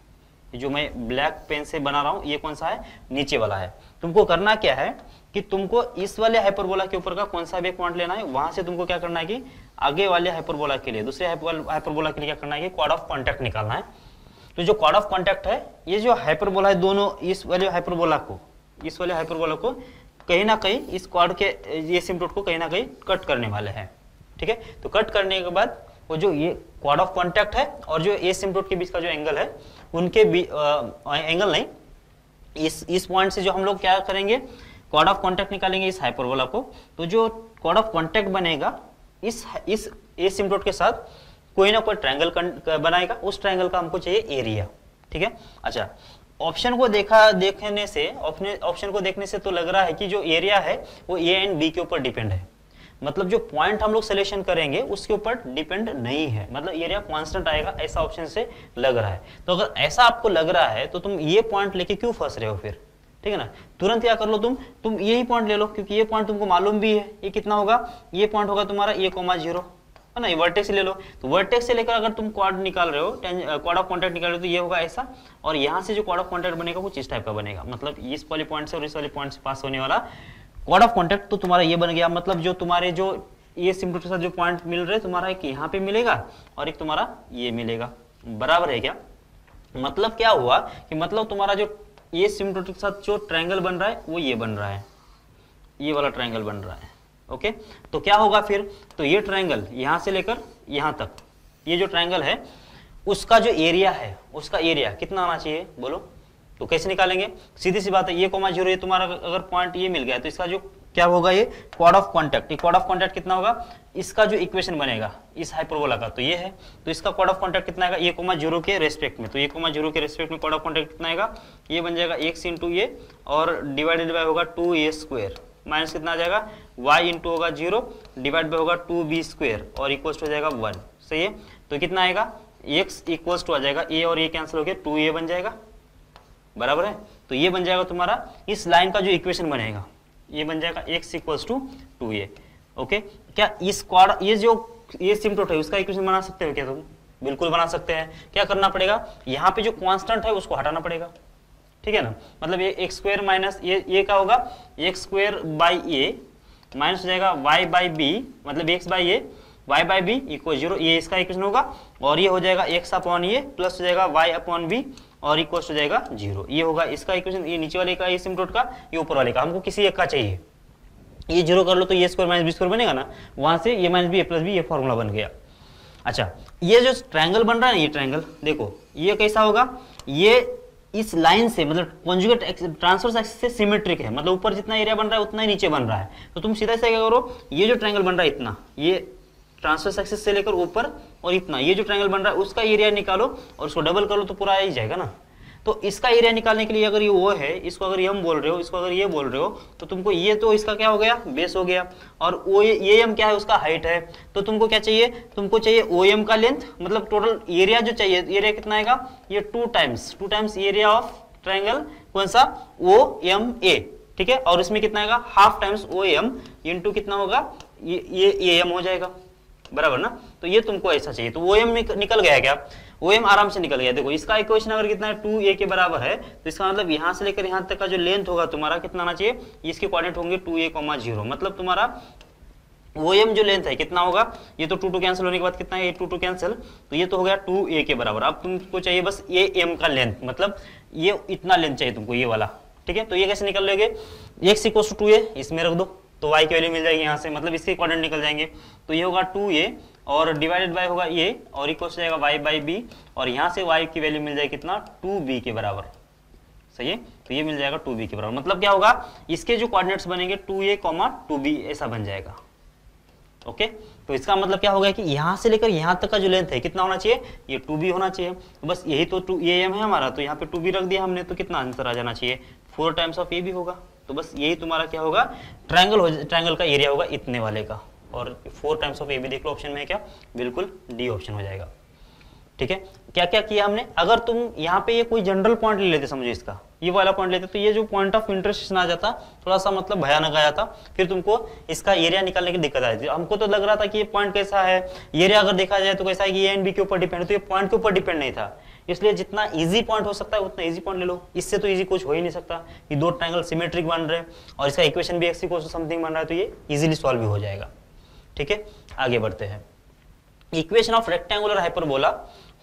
ये जो मैं ब्लैक पेन से बना रहा हूँ ये कौन सा है, नीचे वाला है। तुमको करना क्या है कि तुमको इस वाले हाइपरबोला के ऊपर का कौन सा भी पॉइंट लेना है, वहां से तुमको क्या करना है कि आगे वाले हाइपरबोला के लिए, दूसरे हाइपरबोला के लिए क्या करना है कि क्वाड ऑफ कॉन्टैक्ट निकालना है। तो जो क्वाड ऑफ कॉन्टैक्ट है, ये जो हाइपरबोला है दोनों, इस वाले हाइपरबोला को इस वाले हाइपरबोला को कहीं ना कहीं इस क्वाड के एसिम्प्टोट को कहीं ना कहीं कट करने वाले हैं। ठीक है, तो कट करने के बाद वो जो ये क्वाड ऑफ कॉन्टैक्ट है और जो एसिम्प्टोट के बीच का जो एंगल है, उनके एंगल नहीं, इस पॉइंट से जो हम लोग क्या करेंगे, क्वाड ऑफ कॉन्टैक्ट निकालेंगे इस हाइपरबोला को। तो जो क्वाड ऑफ कॉन्टैक्ट बनेगा इस एसिम्प्टोट के साथ कोई ना कोई ट्रायंगल बनाएगा, उस ट्रायंगल का हमको चाहिए एरिया। ठीक है, अच्छा ऑप्शन को देखने से तो लग रहा है कि जो एरिया है वो ए एंड बी के ऊपर डिपेंड है, मतलब जो पॉइंट हम लोग सिलेक्शन करेंगे उसके ऊपर डिपेंड नहीं है, मतलब एरिया कांस्टेंट आएगा, ऐसा ऑप्शन से लग रहा है। तो अगर ऐसा आपको लग रहा है तो तुम ये पॉइंट लेके क्यों फंस रहे हो फिर, ठीक है ना, तुरंत क्या कर लो, तुम यही पॉइंट ले लो, क्योंकि ये पॉइंट तुमको मालूम भी है, ये कितना होगा, ये पॉइंट होगा तुम्हारा a,0 है ना, ये वर्टेक्स ले लो। तो वर्टेक्स से लेकर अगर तुम क्वाड निकाल रहे हो, क्वाड ऑफ कॉन्टैक्ट निकाल रहे हो, तो ये होगा ऐसा, और यहाँ से जो क्वाड ऑफ कॉन्टैक्ट बनेगा कुछ इस टाइप का बनेगा, मतलब इस वाले पॉइंट से और इस वाले पॉइंट से पास होने वाला क्वाड ऑफ कॉन्टैक्ट तो तुम्हारा ये बन गया, मतलब जो तुम्हारे जो ये सिम्प्टोम के साथ जो पॉइंट मिल रहे तुम्हारा, एक यहाँ पे मिलेगा और एक तुम्हारा ये मिलेगा, बराबर है क्या। मतलब क्या हुआ कि मतलब तुम्हारा जो ये सिम्प्टोम के साथ जो ट्रायंगल बन रहा है वो ये बन रहा है, ये वाला ट्रायंगल बन रहा है। ओके, तो क्या होगा फिर, तो ये ट्रायंगल यहां से लेकर यहां तक, ये जो ट्रायंगल है उसका जो एरिया है, उसका एरिया कितना आना चाहिए बोलो, तो कैसे निकालेंगे, सीधी सी बात है, ये कोमा 0 ये तुम्हारा अगर पॉइंट ये मिल गया तो इसका जो क्या होगा, ये क्वाड ऑफ कॉन्टैक्ट, ये क्वाड ऑफ कॉन्टैक्ट कितना होगा, इसका जो इक्वेशन बनेगा इस हाइपरबोला का तो ये है, तो इसका क्वाड ऑफ कॉन्टैक्ट कितना आएगा, a,0 के रेस्पेक्ट में, तो a,0 के रेस्पेक्ट में क्वाड ऑफ कॉन्टैक्ट कितना आएगा, ये बन जाएगा x इंटू ए और डिवाइडेड बाय होगा 2a² माइनस कितना आ जाएगा, y इंटू होगा 0 डिवाइड बाय होगा 2b² और इक्वल्स हो जाएगा 1। सही है, तो कितना आएगा, x इक्वल्स टू आ जाएगा a और ये कैंसिल हो गया 2a बन जाएगा, बराबर है। तो ये बन जाएगा तुम्हारा इस लाइन का जो इक्वेशन बनेगा, ये बन जाएगा x equals to 2a। Okay, क्या इस क्वाड ये सिम्प्टोट है उसका इक्वेशन बना सकते हो क्या तुम, बिल्कुल बना सकते हैं। क्या करना पड़ेगा, यहाँ पे जो कांस्टेंट है उसको हटाना पड़ेगा, ठीक है ना, मतलब ये x² माइनस ये क्या होगा, x² बाई ए माइनस हो जाएगा y बाई बी, मतलब x by A y by B equal 0, ये इसका इक्वेशन होगा, और ये हो जाएगा x अपॉन ए प्लस हो जाएगा y अपॉन बी और इक्वल हो जाएगा 0, ये होगा इसका इक्वेशन, ये नीचे वाले का ये सिम्प्टोट का, ये ऊपर वाले का, हमको किसी एक का चाहिए, ये 0 कर लो तो a² माइनस b² बनेगा ना, वहां से a minus B plus B ये फॉर्मूला बन गया। अच्छा, ये जो ट्रायंगल बन रहा है ना, ये ट्रायंगल देखो ये कैसा होगा, ये इस लाइन से मतलब कॉन्जुगेट ट्रांसवर्स एक्सिस से सिमेट्रिक है, मतलब ऊपर जितना एरिया बन रहा है उतना ही नीचे बन रहा है। तो तुम सीधा से क्या करो, ये जो ट्रायंगल बन रहा है इतना, ये ट्रांसवर्स एक्सिस से लेकर ऊपर और इतना, ये जो ट्रायंगल बन रहा है उसका एरिया निकालो और उसको डबल कर लो तो पूरा आ ही जाएगा ना। तो इसका एरिया निकालने के लिए अगर ये वो है, इसको अगर ये हम बोल रहे हो, इसको अगर ये बोल रहे हो, तो तुमको ये तो इसका क्या हो गया, बेस हो गया, और ओ ये एम क्या है, उसका हाइट है। तो तुमको क्या चाहिए, तुमको चाहिए ओ एम का लेंथ, मतलब टोटल एरिया जो चाहिए, एरिया कितना आएगा, ये 2 टाइम्स एरिया ऑफ ट्रायंगल कौन सा, ओ एम ए, ठीक है, और इसमें कितना आएगा, half times O M into कितना होगा, ये एम हो जाएगा, बराबर ना। तो ये तुमको ऐसा चाहिए, तो ओ एम निकल गया क्या, ओ एम आराम से निकल गया। देखो इसका इक्वेशन अगर कितना है 2a के बराबर है, तो इसका मतलब यहां से लेकर यहां तक का जो लेंथ होगा तुम्हारा कितना आना चाहिए, इसके कोऑर्डिनेट होंगे 2a,0, मतलब तुम्हारा ओ एम जो लेंथ है कितना होगा, ये तो 2 कैंसिल होने के बाद कितना है, 2 कैंसिल, तो ये तो हो गया 2a के बराबर। अब तुमको चाहिए बस ये m का लेंथ, मतलब ये इतना लेंथ चाहिए तुमको, ये वाला, ठीक है। तो ये कैसे निकल लोगे, x इक्वल टू 2a इसमें रख दो तो y की वैल्यू मिल जाएगी यहाँ से, मतलब इसके कोऑर्डिनेट निकल जाएंगे, तो ये होगा 2a और डिवाइडेड बाय होगा ये और इक्वल हो जाएगा y बाई बी, और यहाँ से y की वैल्यू मिल जाएगी कितना, 2b के बराबर। सही है, तो ये मिल जाएगा 2b के बराबर, मतलब क्या होगा, इसके जो कोऑर्डिनेट्स बनेंगे 2a, 2b ऐसा बन जाएगा। ओके, तो इसका मतलब क्या होगा कि यहाँ से लेकर यहाँ तक का जो लेंथ है कितना होना चाहिए, ये 2b होना चाहिए। तो बस यही तो 2am है हमारा, तो यहाँ पे 2b रख दिया हमने, तो कितना आंसर आ जाना चाहिए, 4 टाइम्स ऑफ ab होगा। तो बस यही तुम्हारा क्या होगा, ट्रायंगल का एरिया होगा इतने वाले का, और 4 टाइम्स ऑफ ए भी देख लो ऑप्शन में है क्या, बिल्कुल डी ऑप्शन हो जाएगा। ठीक है, क्या क्या किया हमने, अगर तुम यहाँ पे ये कोई जनरल पॉइंट ले लेते, समझो इसका ये वाला पॉइंट लेते, तो ये जो पॉइंट ऑफ इंटरसेक्शन आ जाता थोड़ा सा मतलब भयानक आ जाता, फिर तुमको इसका एरिया निकालने की दिक्कत आ जाती। हमको तो लग रहा था कि ये पॉइंट कैसा है, एरिया अगर देखा जाए तो कैसा है कि ए एंड बी के ऊपर डिपेंड है, तो ये पॉइंट के ऊपर डिपेंड नहीं था। इसलिए जितना इजी पॉइंट हो सकता है उतना इजी पॉइंट ले लो, इससे तो इजी कुछ हो ही नहीं सकता कि 2 ट्रायंगल सिमेट्रिक बन रहे और इसका इक्वेशन भी एक्स इक्वल टू समथिंग बन रहा है, तो ये इजीली सॉल्व भी हो जाएगा। ठीक है, आगे बढ़ते हैं। Equation of rectangular hyperbola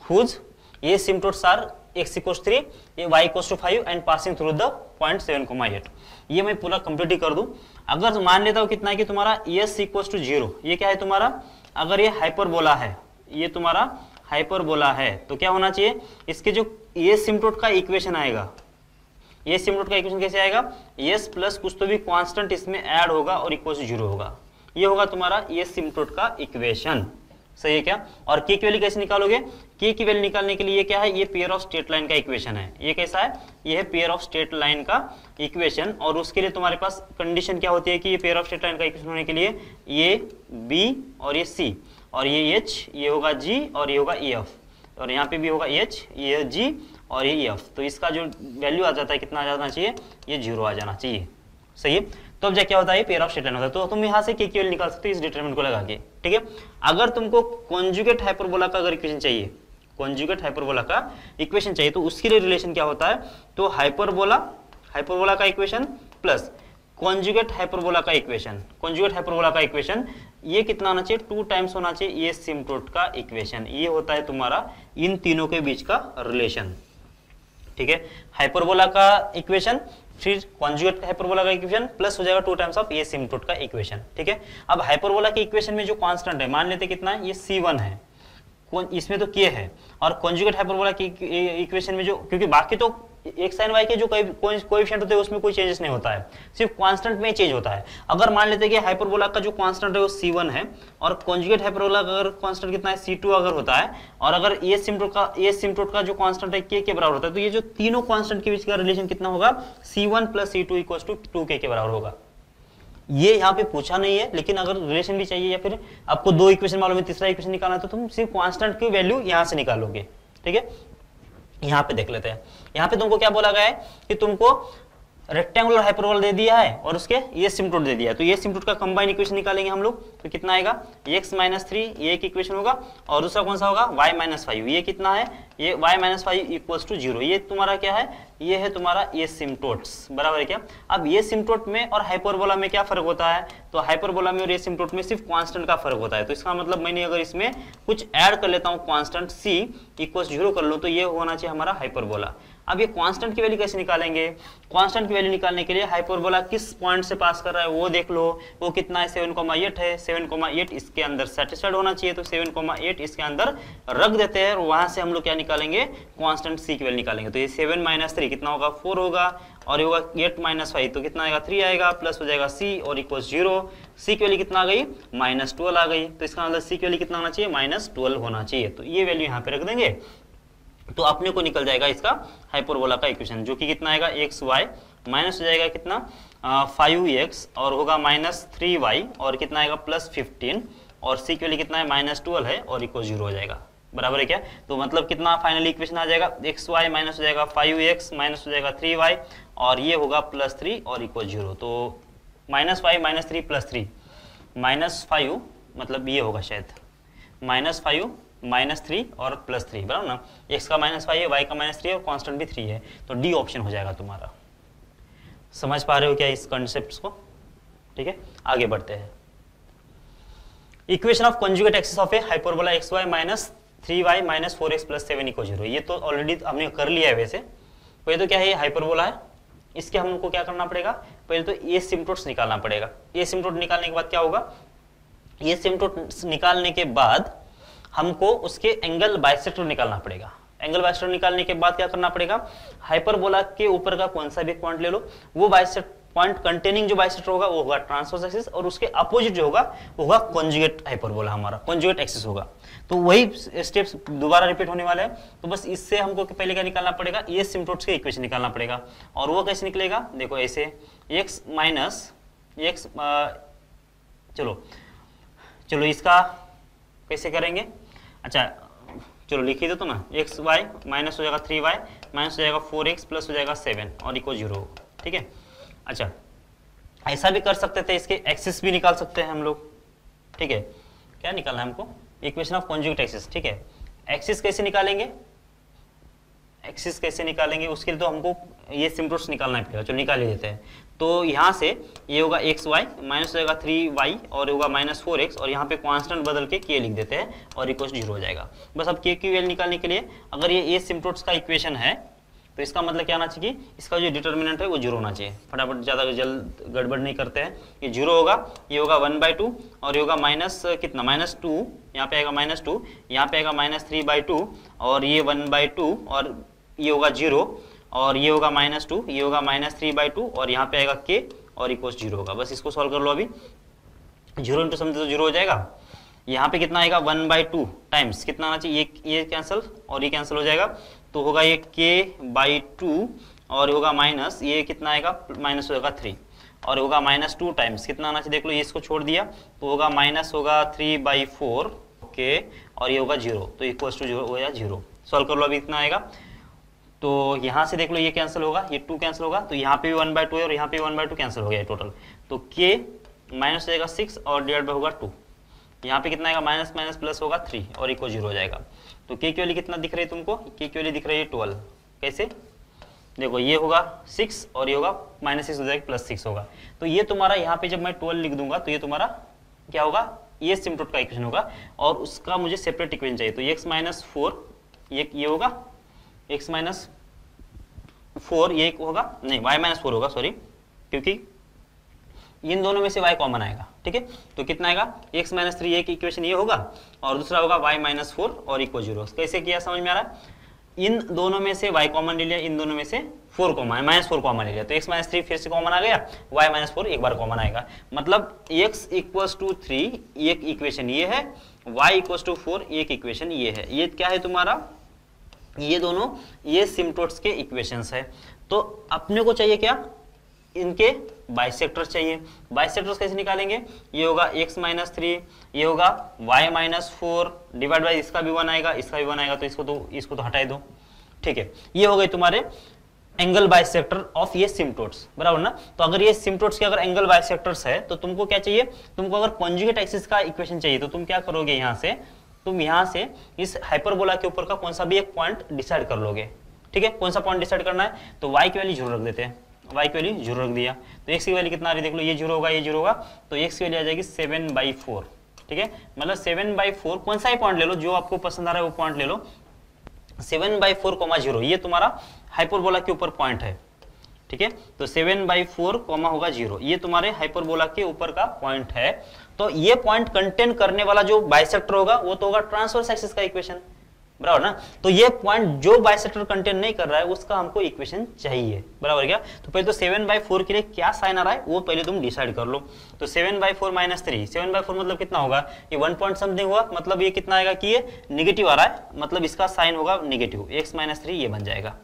whose asymptotes are x equals 3, ये y equals to 5 and passing through the point 7,8। ये मैं पूरा कंप्लीट ही कर दूं। अगर मान लेता हूं कितना है कि तुम्हारा s इक्वल्स टू 0, ये क्या है तुम्हारा, अगर ये हाइपरबोला है, ये तुम्हारा हाइपरबोला है, तो क्या होना चाहिए, इसके जो ये सिम्प्टोट का इक्वेशन आएगा, ये सिम्प्टोट का इक्वेशन कैसे आएगा, s प्लस कुछ तो भी कांस्टेंट इसमें ऐड होगा और इक्वल्स टू 0 होगा। ये होगा तुम्हारा ये सिम्प्टोट का इक्वेशन, सही है क्या। और k की वैल्यू कैसे निकालोगे, k की वैल्यू निकालने के लिए क्या है, ये पेयर ऑफ स्ट्रेट लाइन का इक्वेशन है। ये कैसा है, ये है पेयर ऑफ स्ट्रेट लाइन का इक्वेशन, और उसके लिए तुम्हारे पास कंडीशन क्या होती है कि ये पेयर ऑफ स्ट्रेट लाइन का इक्वेशन होने के लिए ये b और ये c और ये h, ये होगा g और ये होगा f, और यहाँ पे भी होगा h, ये g और ये f। तो इसका जो वैल्यू आ जाता है कितना आ जाना चाहिए, ये 0 आ जाना चाहिए, सही है। तो अब क्या क्या होता है, पेयर ऑफ स्ट्रेट लाइन होता है। तो तुम यहाँ से k की वैल्यू निकाल सकते हो इस डिटरमिनेंट को लगा के, ठीक है। अगर तुमको कॉन्जुगेट हाइपरबोला का अगर इक्वेशन चाहिए, कॉन्जुगेट हाइपरबोला का इक्वेशन चाहिए, तो उसके लिए रिलेशन क्या होता है, तो हाइपरबोला का इक्वेशन प्लस कॉन्जुगेट हाइपरबोला का इक्वेशन, कॉन्जुगेट हाइपरबोला का इक्वेशन ये कितना आना चाहिए, 2 टाइम्स होना चाहिए ये सिम्प्टोट का इक्वेशन। ये होता है तुम्हारा इन तीनों के बीच का रिलेशन, ठीक है। हाइपरबोला का इक्वेशन फिर कॉन्जुगेट हाइपरबोला का इक्वेशन प्लस हो जाएगा 2 टाइम्स ऑफ ये सिम्प्टोट का इक्वेशन, ठीक है। अब हाइपरबोला के इक्वेशन में जो कांस्टेंट है, मान लेते कितना है, ये c1 है, इसमें तो k है, और कॉन्जुगेट हाइपरबोला की इक्वेशन में जो, क्योंकि बाकी तो x sin y के जो कोएफिशिएंट होते हैं उसमें कोई चेंजेस नहीं होता है, सिर्फ कांस्टेंट में चेंज होता है। अगर मान लेते हैं कि हाइपरबोला का जो कांस्टेंट है वो c1 है, और कॉन्जुगेट हाइपरबोला का अगर कांस्टेंट कितना है, c2 अगर होता है, और अगर ये सिम्प्टोट का जो कांस्टेंट है k के बराबर होता है, तो ये जो तीनों कांस्टेंट के बीच का रिलेशन कितना होगा, c1 plus c2 equals to 2k के बराबर होगा। ये यहाँ पे पूछा नहीं है, लेकिन अगर रिलेशन भी चाहिए या फिर आपको 2 इक्वेशन मालूम है, तीसरा इक्वेशन निकालना है, तो तुम सिर्फ कांस्टेंट की वैल्यू यहाँ से निकालोगे, ठीक है। यहाँ पे देख लेते हैं, यहाँ पे तुमको क्या बोला गया है कि तुमको रेक्टेंगुलर हाइपरबोला दे दिया है और उसके ये सिम्प्टोट दे दिया है, तो ये सिम्प्टोट का कंबाइन इक्वेशन निकालेंगे हम लोग, तो कितना आएगा, x माइनस 3, ये एक इक्वेशन होगा, और दूसरा कौन सा होगा, y माइनस 5, ये कितना है, ये y माइनस 5 इक्वल्स टू 0। ये तुम्हारा क्या है, ये है तुम्हारा ये सिम्प्टोट्स, बराबर है क्या। अब ये सिम्प्टोट में और हाइपरबोला में क्या फर्क होता है, तो हाइपरबोला में और ये सिम्प्टोट में सिर्फ कांस्टेंट का फर्क होता है। तो इसका मतलब मैंने अगर इसमें कुछ ऐड कर लेता हूँ, कांस्टेंट c इक्वल्स 0 कर लो, तो ये होना चाहिए हमारा हाइपरबोला। अब ये कांस्टेंट की वैल्यू कैसे निकालेंगे, कांस्टेंट की वैल्यू निकालने के लिए हाइपरबोला किस पॉइंट से पास कर रहा है वो देख लो, वो कितना है, 7,8 है, 7,8 इसके अंदर सेटिस्फाइड होना चाहिए, तो 7,8 इसके अंदर रख देते हैं, और वहां से हम लोग क्या निकालेंगे, कांस्टेंट c की वैल्यू निकालेंगे। तो ये 7 माइनस 3 कितना होगा, 4 होगा, और ये होगा 8 माइनस 5 तो कितना आएगा, 3 आएगा, प्लस हो जाएगा c और इक्वल 0, c की वैल्यू कितना आ गई, -12 आ गई, तो इसका मतलब c की वैल्यू कितना होना चाहिए, -12 होना चाहिए। तो ये वैल्यू यहाँ पे रख देंगे, तो अपने को निकल जाएगा इसका हाइपरबोला का इक्वेशन, जो कि कितना आएगा, xy माइनस हो जाएगा कितना 5x और होगा -3y और कितना आएगा +15, और c के लिए कितना है, -12 है और इक्वल 0 हो जाएगा, बराबर है क्या। तो मतलब कितना फाइनली इक्वेशन आ जाएगा, xy माइनस हो जाएगा 5x माइनस हो जाएगा 3y और ये होगा +3 और इक्वल 0। तो -5 -3 +3 -5 मतलब ये होगा शायद -5 -3 और +3, बराबर ना। x का -5 है, y का -3 है और कांस्टेंट भी 3 है, तो डी ऑप्शन हो जाएगा तुम्हारा। समझ पा रहे हो क्या इस कॉन्सेप्ट्स को, ठीक है। आगे बढ़ते हैं, equation of conjugate axis of A hyperbola xy -3y -4x + 7 = 0। ये तो ऑलरेडी हमने कर लिया है वैसे। पहले तो क्या है, ये हाइपरबोला है, इसके हमको क्या करना पड़ेगा, पहले तो ये सिम्प्टोट्स निकालना पड़ेगा। ये सिम्प्टोट निकालने के बाद क्या होगा, ये सिम्प्टोट निकालने के बाद हमको उसके एंगल बाइसेक्टर निकालना पड़ेगा। एंगल बाइसेक्टर निकालने के बाद क्या करना पड़ेगा, हाइपरबोला के ऊपर का कौन सा भी पॉइंट ले लो, वो बाइसेक्टर पॉइंट कंटेनिंग जो बाइसेक्टर होगा वो होगा ट्रांसवर्स एक्सिस, और उसके अपोजिट जो होगा वो होगा कॉन्जुगेट हाइपरबोला, हमारा कॉन्जुगेट एक्सिस होगा। तो वही स्टेप्स दोबारा रिपीट होने वाले हैं। तो बस इससे हमको पहले क्या निकालना पड़ेगा, ये सिम्प्टोट्स के इक्वेशन निकालना पड़ेगा। और वो कैसे निकलेगा, देखो ऐसे x माइनस x, चलो इसका कैसे करेंगे, अच्छा चलो लिख ही दो तो ना, x y माइनस हो जाएगा 3y माइनस हो जाएगा 4x प्लस हो जाएगा 7 और इक्वल 0, ठीक है। अच्छा ऐसा भी कर सकते थे, इसके एक्सिस भी निकाल सकते हैं हम लोग, ठीक है। क्या निकालना है हमको, इक्वेशन ऑफ कॉन्जुगेट एक्सिस, ठीक है। एक्सिस कैसे निकालेंगे, एक्सिस कैसे निकालेंगे, उसके लिए तो हमको ये सिम्प्टोट्स निकालना पड़ेगा। चलो निकाल ही देते हैं। तो यहाँ से ये होगा एक्स वाई माइनस हो जाएगा 3y और होगा -4x और यहाँ पे कांस्टेंट बदल के k लिख देते हैं और इक्वल 0 हो जाएगा। बस अब k की वैल्यू निकालने के लिए अगर ये सिम्प्टोट्स का इक्वेशन है तो इसका मतलब क्या आना चाहिए, इसका जो डिटर्मिनेंट है वो 0 होना चाहिए। फटाफट ज़्यादा जल्द गड़बड़ नहीं करते हैं। ये 0 होगा, ये होगा 1/2 और ये होगा माइनस कितना -2, यहाँ पे आएगा -2, यहाँ पे आएगा -3/2 और ये 1/2 और ये होगा 0 और ये होगा -2, ये होगा -3/2 और यहाँ पे आएगा k और इक्वल 0 होगा। बस इसको सॉल्व कर लो अभी। 0 इंटू समझे तो 0 हो जाएगा। यहाँ पे कितना आएगा 1/2 टाइम्स कितना आना चाहिए, ये कैंसिल और ये कैंसिल हो जाएगा तो होगा ये k/2 और होगा माइनस ये कितना आएगा माइनस होगा 3 और होगा -2 टाइम्स कितना आना चाहिए, देख लो ये इसको छोड़ दिया तो होगा माइनस होगा 3/4 k और ये होगा 0 तो इक्वल टू 0 हो या 0। सॉल्व कर लो अभी इतना आएगा। तो यहाँ से देख लो ये कैंसिल होगा, ये 2 कैंसिल होगा तो यहाँ पे भी 1/2 है और यहाँ पे 1/2 कैंसिल हो गया टोटल। तो k माइनस हो जाएगा 6 और डिवाइड बाय होगा 2, यहाँ पे कितना आएगा माइनस माइनस प्लस होगा 3 और इक्वल 0 हो जाएगा। तो k की वैल्यू कितना दिख रही है तुमको, k की वैल्यू दिख रही है 12। कैसे, देखो ये होगा 6 और ये होगा -6 हो जाएगा +6 होगा। तो ये तुम्हारा यहाँ पे जब मैं 12 लिख दूंगा तो ये तुम्हारा क्या होगा, ये सिम्प्टोट का इक्वेशन होगा और उसका मुझे सेपरेट इक्वेशन चाहिए। तो x-4 ये होगा x-4 ये होगा नहीं y-4 होगा सॉरी, क्योंकि इन दोनों में से y कॉमन आएगा। ठीक है, तो कितना आएगा x-3 एक इक्वेशन ये होगा और दूसरा होगा y-4 और इक्वल 0। कैसे किया समझ में आ रहा है, इन दोनों में से y कॉमन ले लिया, इन दोनों में से 4 कॉमन -4 कॉमन ले लिया तो x-3 फिर से कॉमन आ गया, y-4 एक बार कॉमन आएगा। मतलब x = 3 एक इक्वेशन ये है, y = 4 एक इक्वेशन ये है। ये क्या है तुम्हारा, ये दोनों ये सिम्प्टोट्स के इक्वेशंस है। तो अपने को चाहिए क्या, इनके बाइसेक्टर्स चाहिए। बाइसेक्टर्स कैसे निकालेंगे, ये होगा x-3 ये होगा y-4 डिवाइड बाय इसका भी 1 आएगा, इसका भी 1 आएगा तो इसको तो हटा दो। ठीक है, ये हो गए तुम्हारे एंगल बाइसेक्टर ऑफ ये सिम्प्टोट्स, बराबर ना। तो अगर ये सिम्प्टोट्स के अगर एंगल बाइसेक्टर्स है तो तुमको क्या चाहिए, तुमको अगर कॉन्जुगेट एक्सिस का इक्वेशन चाहिए तो तुम क्या करोगे, यहाँ से तुम यहाँ से इस हाइपरबोला के ऊपर का कौन सा भी एक पॉइंट डिसाइड कर लोगे। ठीक है, कौन सा पॉइंट डिसाइड करना है, तो y की वैल्यू 0 रख देते हैं, y की वैल्यू 0 रख दिया तो x की वैल्यू कितना आ रही है, देख लो ये 0 होगा ये 0 होगा तो x की वैल्यू आ जाएगी 7/4। ठीक है, मतलब 7/4 कौन सा ही पॉइंट ले लो जो आपको पसंद आ रहा है वो पॉइंट ले लो। 7/4, 0 ये तुम्हारा हाइपरबोला के ऊपर पॉइंट है। ठीक है, तो 7/4 होगा 0 ये तुम्हारे हाइपरबोला के ऊपर का पॉइंट है। तो ये पॉइंट कंटेन करने वाला जो बाइसेक्टर होगा वो तो होगा ट्रांसवर्स एक्सिस का इक्वेशन, बराबर ना। तो ये पॉइंट जो बाइसेक्टर कंटेन नहीं कर रहा है उसका हमको इक्वेशन चाहिए, बराबर क्या। तो पहले तो 7/4 के लिए क्या साइन आ रहा है वो पहले तुम डिसाइड कर लो। तो 7/4 - 3, 7/4 मतलब कितना होगा, ये 1 पॉइंट समथिंग हुआ, मतलब ये कितना आएगा कि ये निगेटिव आ रहा है, मतलब इसका साइन होगा निगेटिव, x-3 ये बन जाएगा।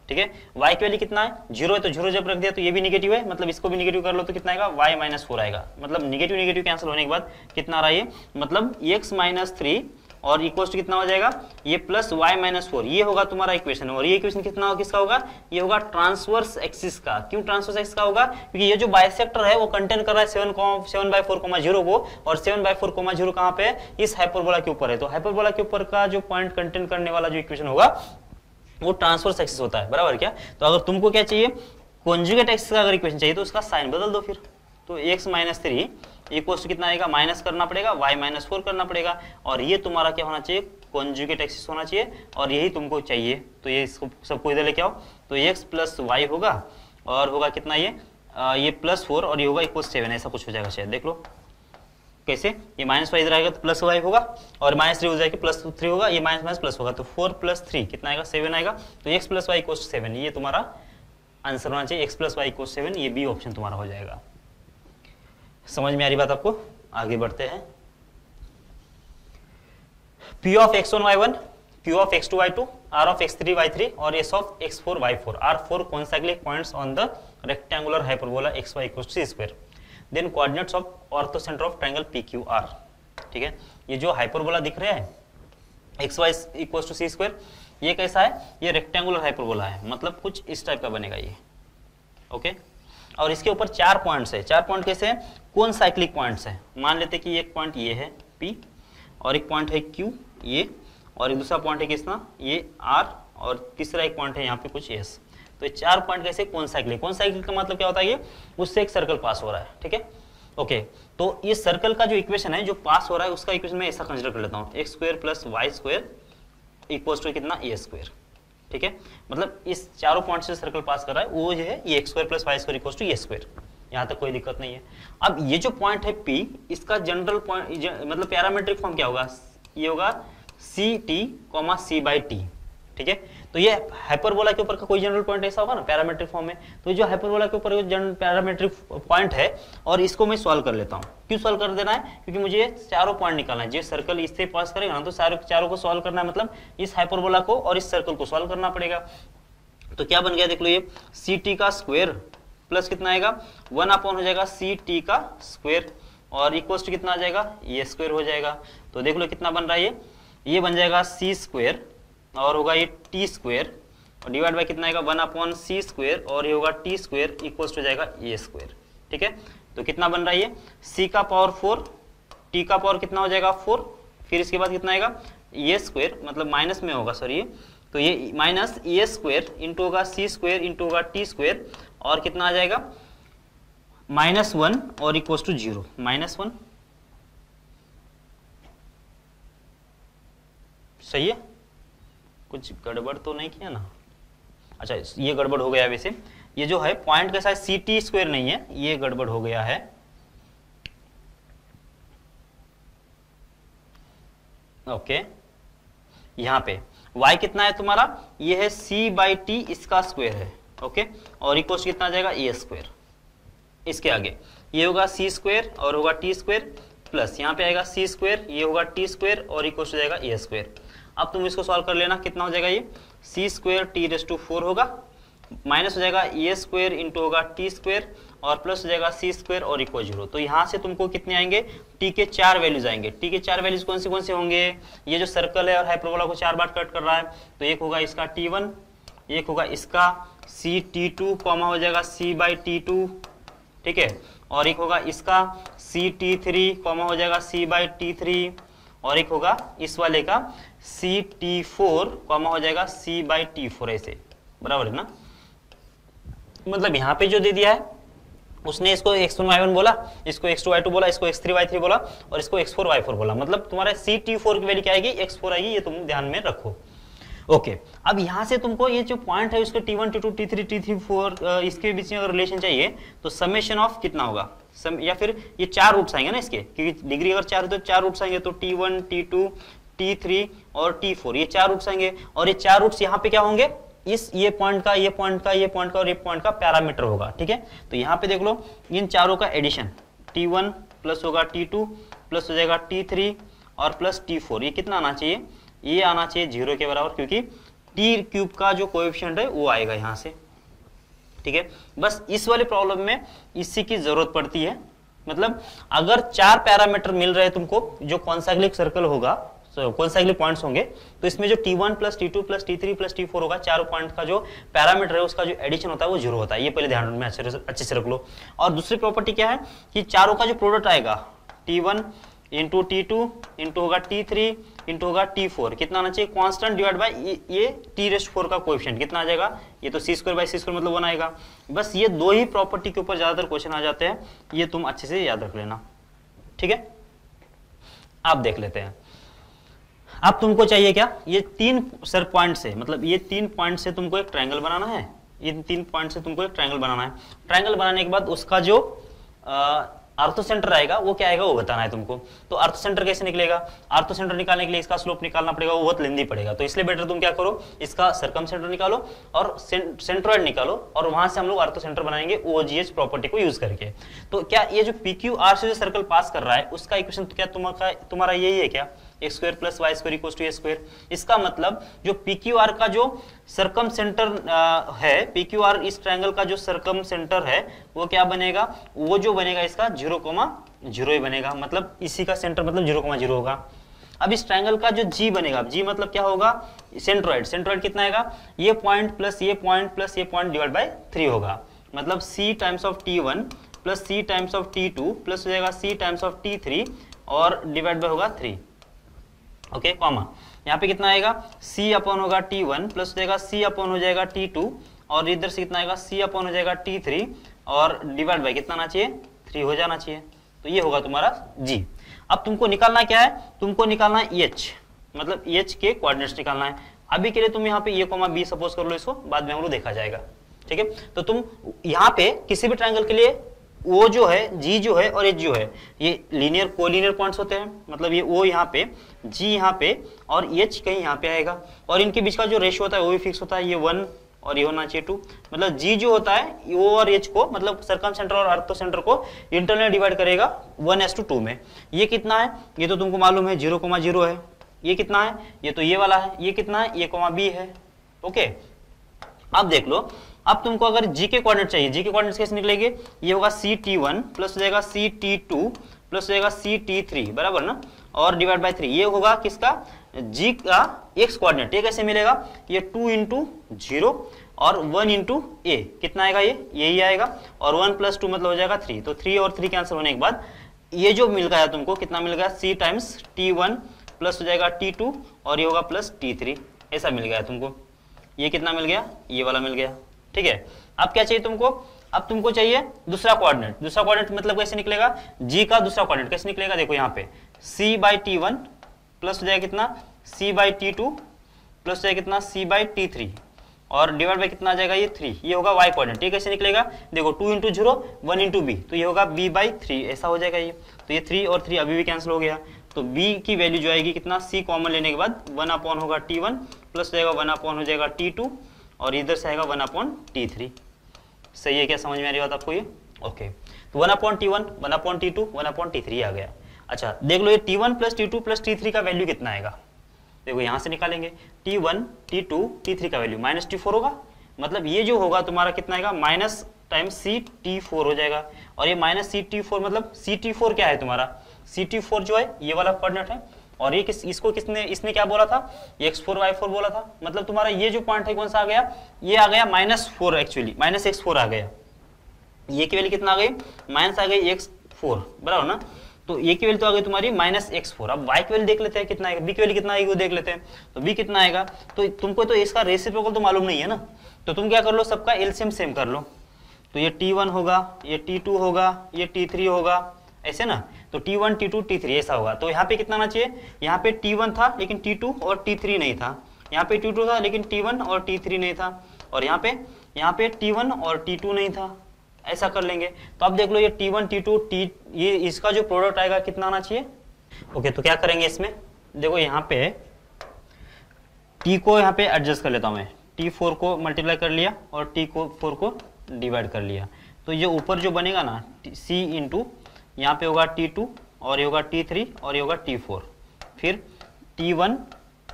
ठीक है, y की वैल्यू कितना है 0 है तो 0 जब रख दिया तो ये भी निगेटिव है, मतलब इसको भी निगेटिव कर लो तो कितना आएगा y-4 आएगा। मतलब निगेटिव निगेटिव कैंसिल होने के बाद कितना आ रहा है ये, मतलब x-3 और इक्वल्स टू कितना हो जाएगा ये प्लस y-4 ये होगा तुम्हारा इक्वेशन। और ये इक्वेशन कितना होगा, किसका होगा, ये होगा ट्रांसवर्स एक्सिस का। क्यों ट्रांसवर्स एक्सिस का होगा, क्योंकि ये जो बाइसेक्टर है वो कंटेन कर रहा है 7/4, 0 को, और 7/4, 0 कहां पे है, इस हाइपरबोला के ऊपर है। तो हाइपरबोला के ऊपर का जो पॉइंट कंटेन करने वाला जो इक्वेशन होगा वो ट्रांसवर्स एक्सिस होता है, बराबर क्या। तो अगर तुमको क्या चाहिए, कॉन्जुगेट एक्सिस का अगर इक्वेशन चाहिए तो उसका साइन बदल दो फिर। तो x-3 इक्वल्स टू कितना आएगा, माइनस करना पड़ेगा, y-4 करना पड़ेगा, और ये तुम्हारा क्या होना चाहिए, कॉन्जुगेट एक्सिस होना चाहिए, और यही तुमको चाहिए। तो ये सबको इधर लेके आओ, तो x + y होगा और होगा कितना ये +4 और ये होगा =7 ऐसा कुछ हो जाएगा शायद, देख लो कैसे। ये -y इधर आएगा तो +y होगा और -3 हो जाएगा +3 होगा, ये माइनस प्लस होगा तो 4 + 3 कितना आएगा 7 आएगा। तो x + y = 7 ये तुम्हारा आंसर होना चाहिए, x + y = 7 ये बी ऑप्शन तुम्हारा हो जाएगा। समझ में आ रही बात आपको, आगे बढ़ते हैं। P of x1 y1, Q of x2 y2, R of x3 y3 और S of x4 y4 are 4 consecutive points on the rectangular hyperbola xy = c². Then coordinates of orthocenter of triangle PQR. ठीक है, ये जो hyperbola दिख रहा है xy = c², ये कैसा है, ये रेक्टेंगुलर हाइपरबोला है, मतलब कुछ इस टाइप का बनेगा ये। ओके, और इसके ऊपर 4 पॉइंट्स है। 4 पॉइंट कैसे हैं, कौन साइक्लिक पॉइंट्स है। मान लेते कि एक पॉइंट ये है P और एक पॉइंट है Q ये, और एक दूसरा पॉइंट है किसना, ये R और तीसरा एक पॉइंट है यहाँ पे कुछ एस। तो ये 4 पॉइंट कैसे कॉन्साइक्लिक। कॉन्साइक्लिक का मतलब क्या होता है, ये उससे एक सर्कल पास हो रहा है, ठीक है। ओके, तो ये सर्कल का जो इक्वेशन है जो पास हो रहा है उसका इक्वेशन मैं ऐसा कंसिडर कर लेता हूँ, X square plus Y square equals to कितना, ए स्क्वायर, ठीक है। मतलब इस चारों पॉइंट से सर्कल पास कर रहा है वो जो है ये X square plus Y square equals to A square. यहाँ तक कोई दिक्कत नहीं है। अब ये जो पॉइंट है P, इसका जनरल पॉइंट मतलब पैरामीट्रिक फॉर्म क्या होगा, ये होगा C T comma C by T, ठीक है। तो ये हाइपरबोला के ऊपर का कोई जनरल पॉइंट ऐसा होगा ना पैरामीट्रिक फॉर्म में, तो जो हाइपरबोला के ऊपर जनरल पैरामीट्रिक पॉइंट है और इसको मैं सॉल्व कर लेता हूँ। क्यों सॉल्व कर देना है, क्योंकि मुझे ये चारों पॉइंट निकालना है। जो सर्कल इससे पास करेगा ना तो चारों को सॉल्व करना है, मतलब इस हाइपरबोला को और इस सर्कल को सॉल्व करना पड़ेगा। तो क्या बन गया देख लो, ये सी टी का स्क्वायर प्लस कितना आएगा 1 अपॉन हो जाएगा सी टी का स्क्वायर और इक्वल्स टू कितना आ जाएगा, ये स्क्वायर हो जाएगा। तो देख लो कितना बन रहा है, ये बन जाएगा सी स्क्वायर और होगा ये टी स्क्वायर और डिवाइड बाय कितना आएगा 1 अपॉन सी स्क्वायर और ये होगा टी स्क्वायर इक्वल्स टू जाएगा ए स्क्वायर, ठीक है। तो कितना बन रहा है, ये सी का पावर 4, टी का पावर कितना हो जाएगा 4, फिर इसके बाद कितना आएगा ए स्क्वायर, मतलब माइनस में होगा सॉरी, तो ये माइनस ए स्क्वायर इंटू होगा सी स्क्वायर इंटू होगा टी स्क्वायर और कितना आ जाएगा -1 और इक्वल्स टू 0, -1 सही है। कुछ गड़बड़ तो नहीं किया ना, अच्छा ये गड़बड़ हो गया वैसे, ये जो है पॉइंट के साथ सी टी स्क्वायर नहीं है, ये गड़बड़ हो गया है। ओके, यहां पे y कितना है तुम्हारा, ये है c बाई टी इसका स्क्वायर है, ओके, और इक्वल्स कितना आ जाएगा ए स्क्वायर। इसके आगे ये होगा सी स्क्वायर और होगा टी स्क्वायर प्लस यहाँ पे आएगा सी स्क्वायर, ये होगा टी स्क्वायर और इक्वल्स हो जाएगा ए स्क्वायर। अब तुम इसको सॉल्व कर लेना, कितना हो जाएगा, ये सी स्क्वायर टी रेस टू 4 होगा, माइनस हो जाएगा ए स्क्वायर इंटू होगा टी स्क्वायर और प्लस हो जाएगा सी स्क्वायर और इक्वल 0। तो यहाँ से तुमको कितने आएंगे, टी के 4 वैल्यूज आएंगे। टी के 4 वैल्यूज कौन से होंगे, ये जो सर्कल है और हाइपरबोला को 4 बार कट कर रहा है, तो एक होगा इसका T1, एक होगा इसका सी T2 कॉमा हो जाएगा सी बाई T2, ठीक है, और एक होगा इसका सी T3 कॉमा हो जाएगा सी बाई T3 और एक होगा इस वाले का सी T4 कॉमा हो जाएगा सी बाई T4, ऐसे बराबर है ना। मतलब यहाँ पे जो दे दिया है उसने इसको x1 y1 बोला, इसको x2 y2 बोला, इसको x3 y3 बोला और इसको x4 y4 बोला। मतलब तुम्हारा सी T4 की वैल्यू क्या आएगी, x4 आएगी, ये तुम ध्यान में रखो। ओके, अब यहाँ से तुमको ये जो पॉइंट है उसके T1 T2 T3 T4 इसके बीच में अगर रिलेशन चाहिए तो समेशन ऑफ कितना होगा, या फिर ये 4 रूट्स आएंगे ना इसके, क्योंकि डिग्री अगर 4 है तो 4 रूट्स आएंगे, तो T1 T2 T3 और T4 ये 4 रूट्स आएंगे और ये 4 रूट्स यहाँ पे क्या होंगे, इस ये पॉइंट का ये पॉइंट का ये पॉइंट का और ये पॉइंट का पैरामीटर होगा, ठीक है। तो यहाँ पे देख लो इन चारों का एडिशन T1 प्लस होगा T2 प्लस हो जाएगा T3 और प्लस T4, ये कितना आना चाहिए, ये आना चाहिए 0 के बराबर, क्योंकि टी क्यूब का जो कोएफिशिएंट है वो आएगा यहाँ से, ठीक है। बस इस वाले प्रॉब्लम में इसी की जरूरत पड़ती है। मतलब अगर 4 पैरामीटर मिल रहे तुमको जो कॉन्साइक्लिक सर्कल होगा, कॉन्साइक्लिक पॉइंट्स होंगे, तो इसमें जो T1 plus T2 plus T3 plus T4 होगा, चारों पॉइंट का जो पैरामीटर है उसका जो एडिशन होता है वो 0 होता है। ये पहले ध्यान में अच्छे से रख लो। और दूसरी प्रॉपर्टी क्या है कि चारों का जो प्रोडक्ट आएगा T1 इंटू T2 इंटू होगा T3 इंटू होगा T4 कितना आना चाहिए, कांस्टेंट डिवाइड बाय ये T4 का कोएफिशिएंट कितना आ जाएगा, ये तो c² बाई c² मतलब 1 आएगा। बस ये दो ही प्रॉपर्टी के ऊपर ज्यादातर क्वेश्चन आ जाते हैं, ये तुम अच्छे से याद रख लेना, ठीक है। आप देख लेते हैं, अब तुमको चाहिए क्या, ये 3 सर पॉइंट से, मतलब ये 3 पॉइंट से तुमको एक ट्रायंगल बनाना है, इन 3 पॉइंट से तुमको एक ट्रायंगल बनाना है। ट्रायंगल बनाने के बाद उसका जो आर्थो सेंटर आएगा वो क्या आएगा वो बताना है तुमको। तो आर्थो सेंटर कैसे निकलेगा, आर्थो सेंटर निकालने के लिए इसका स्लोप निकालना पड़ेगा, वो बहुत लेंदी पड़ेगा, तो इसलिए बेटर तुम क्या करो, इसका सर्कम सेंटर निकालो और सेंट्रोइड निकालो और वहां से हम लोग आर्थो सेंटर बनाएंगे OGH प्रॉपर्टी को यूज करके। तो क्या ये जो PQR से जो सर्कल पास कर रहा है उसका इक्वेशन क्या तुम्हारा यही है क्या, x² plus y² equals to a²। इसका मतलब जो PQR का जो सर्कम सेंटर है, PQR इस ट्रायंगल का जो सर्कम सेंटर है वो क्या बनेगा, वो जो बनेगा इसका 0,0 ही बनेगा, मतलब इसी का सेंटर मतलब 0,0 होगा। अब इस ट्रायंगल का जो G बनेगा, G मतलब क्या होगा, सेंट्रोइड, सेंट्रोइड कितना आएगा, ये पॉइंट प्लस ये पॉइंट प्लस ये पॉइंट डिवाइड बाय 3 होगा, मतलब C times of T1 plus C times of T2 plus हो जाएगा C टाइम्स ऑफ T3 और डिवाइड बाय होगा 3, ओके, कॉमा। यहाँ पे कितना आएगा c अपॉन होगा t1 प्लस हो जाएगा c अपॉन हो जाएगा t2 और इधर से कितना आएगा c अपॉन हो जाएगा t3 और डिवाइड बाय कितना आना चाहिए 3 हो जाना चाहिए। तो ये होगा तुम्हारा g। अब तुमको निकालना क्या है, तुमको निकालना है h, मतलब h के कोऑर्डिनेट्स निकालना है। अभी के लिए तुम यहाँ पे a, b सपोज कर लो इसको, बाद में हम लोग देखा जाएगा, ठीक है। तो तुम यहाँ पे किसी भी ट्रायंगल के लिए O जो है, G जो है और H जो है, ये लीनियर कोलिनियर पॉइंट्स होते हैं, मतलब ये O यहाँ पे, G यहाँ पे और H कहीं यहाँ पे आएगा, और इनके बीच का जो रेशियो होता है वो भी फिक्स होता है, ये 1 और ये होना चाहिए 2। मतलब G जो होता है O और H को, मतलब सर्कम सेंटर और अर्थो सेंटर को इंटरनल डिवाइड करेगा 1:2 में। ये कितना है, ये तो तुमको मालूम है 0,0 है। ये कितना है, ये तो ये वाला है। ये कितना है, ये B है। ओके, अब देख लो, अब तुमको अगर g के कोऑर्डिनेट चाहिए, g के कोऑर्डिनेट्स कैसे निकलेंगे, ये होगा ct1 प्लस हो जाएगा ct2 प्लस हो जाएगा ct3, बराबर ना, और डिवाइड बाय 3। ये होगा किसका, g का x कोऑर्डिनेट। ये कैसे मिलेगा, ये 2 × 0 और 1 × a, कितना आएगा, ये यही आएगा, और 1 + 2 मतलब हो जाएगा 3। तो 3 और 3 कैंसिल होने के बाद ये जो मिल गया तुमको, कितना मिल गया, c टाइम्स t1 प्लस हो जाएगा t2 और ये होगा प्लस t3, ऐसा मिल गया तुमको। ये कितना मिल गया, ये वाला मिल गया, ठीक है। अब क्या चाहिए तुमको, अब तुमको चाहिए दूसरा कोऑर्डिनेट। दूसरा कोऑर्डिनेट मतलब कैसे निकलेगा, g का दूसरा कोऑर्डिनेट कैसे निकलेगा, देखो यहाँ पे c/t1 प्लस हो जाएगा कितना c/t2 प्लस हो जाएगा कितना c/t3 और डिवाइड बाय कितना आ जाएगा, ये 3। ये होगा y कोऑर्डिनेट। ये कैसे निकलेगा, देखो 2 × 0 1 × b, तो ये होगा b/3, ऐसा हो जाएगा ये। तो ये 3 और 3 अभी भी कैंसिल हो गया, तो b की वैल्यू जो आएगी कितना, c कॉमन लेने के बाद 1 होगा t1 प्लस हो जाएगा 1 हो जाएगा t2 और इधर से आएगा 1/t3। सही है क्या, समझ में आ रही बात आपको ये, ओके। तो 1/t1 1/t2 1/t3 आ गया। अच्छा देख लो, ये t1 plus t2 plus t3 का वैल्यू कितना आएगा, देखो यहाँ से निकालेंगे, t1 t2 t3 का वैल्यू -t4 होगा, मतलब ये जो होगा तुम्हारा कितना आएगा, माइनस टाइम्स ct4 हो जाएगा। और ये -ct4 मतलब ct4 क्या है तुम्हारा, ct4 जो है ये वाला कोऑर्डिनेट है, और ये इसको इसने क्या बोला था, x4 y4 बोला था, मतलब तुम्हारा ये जो पॉइंट है कौन सा आ गया, ये आ गया -4, एक्चुअली -x4 आ गया। ये की वैल्यू कितना आ गई, माइनस आ गई x4, बराबर ना। तो ये की वैल्यू तो आ गई तुम्हारी -x4। अब y की वैल्यू देख लेते हैं कितना आएगा, b की वैल्यू कितना आएगी वो देख लेते हैं। तो b कितना आएगा, तो तुमको तो इसका रेसिप्रोकल तो मालूम नहीं है ना, तो तुम क्या कर लो, सबका एलसीएम सेम कर लो। तो ये t1 होगा, ये t2 होगा, ये t3 होगा, ऐसे ना। तो t1 t2 t3 ऐसा होगा। तो यहाँ पे कितना आना चाहिए, यहाँ पे t1 था लेकिन t2 और t3 नहीं था, यहाँ पे t2 था लेकिन t1 और t3 नहीं था, और यहाँ पे t1 और t2 नहीं था, ऐसा कर लेंगे। तो अब देख लो, ये t1 t2 ये इसका जो प्रोडक्ट आएगा कितना आना चाहिए। ओके, तो क्या करेंगे इसमें, देखो यहाँ पे t को यहाँ पे एडजस्ट कर लेता हूँ मैं, t4 को मल्टीप्लाई कर लिया और t4 को डिवाइड कर लिया। तो ये ऊपर जो बनेगा ना c इंटू यहाँ पे होगा t2 और ये होगा t3 और ये होगा t4, फिर t1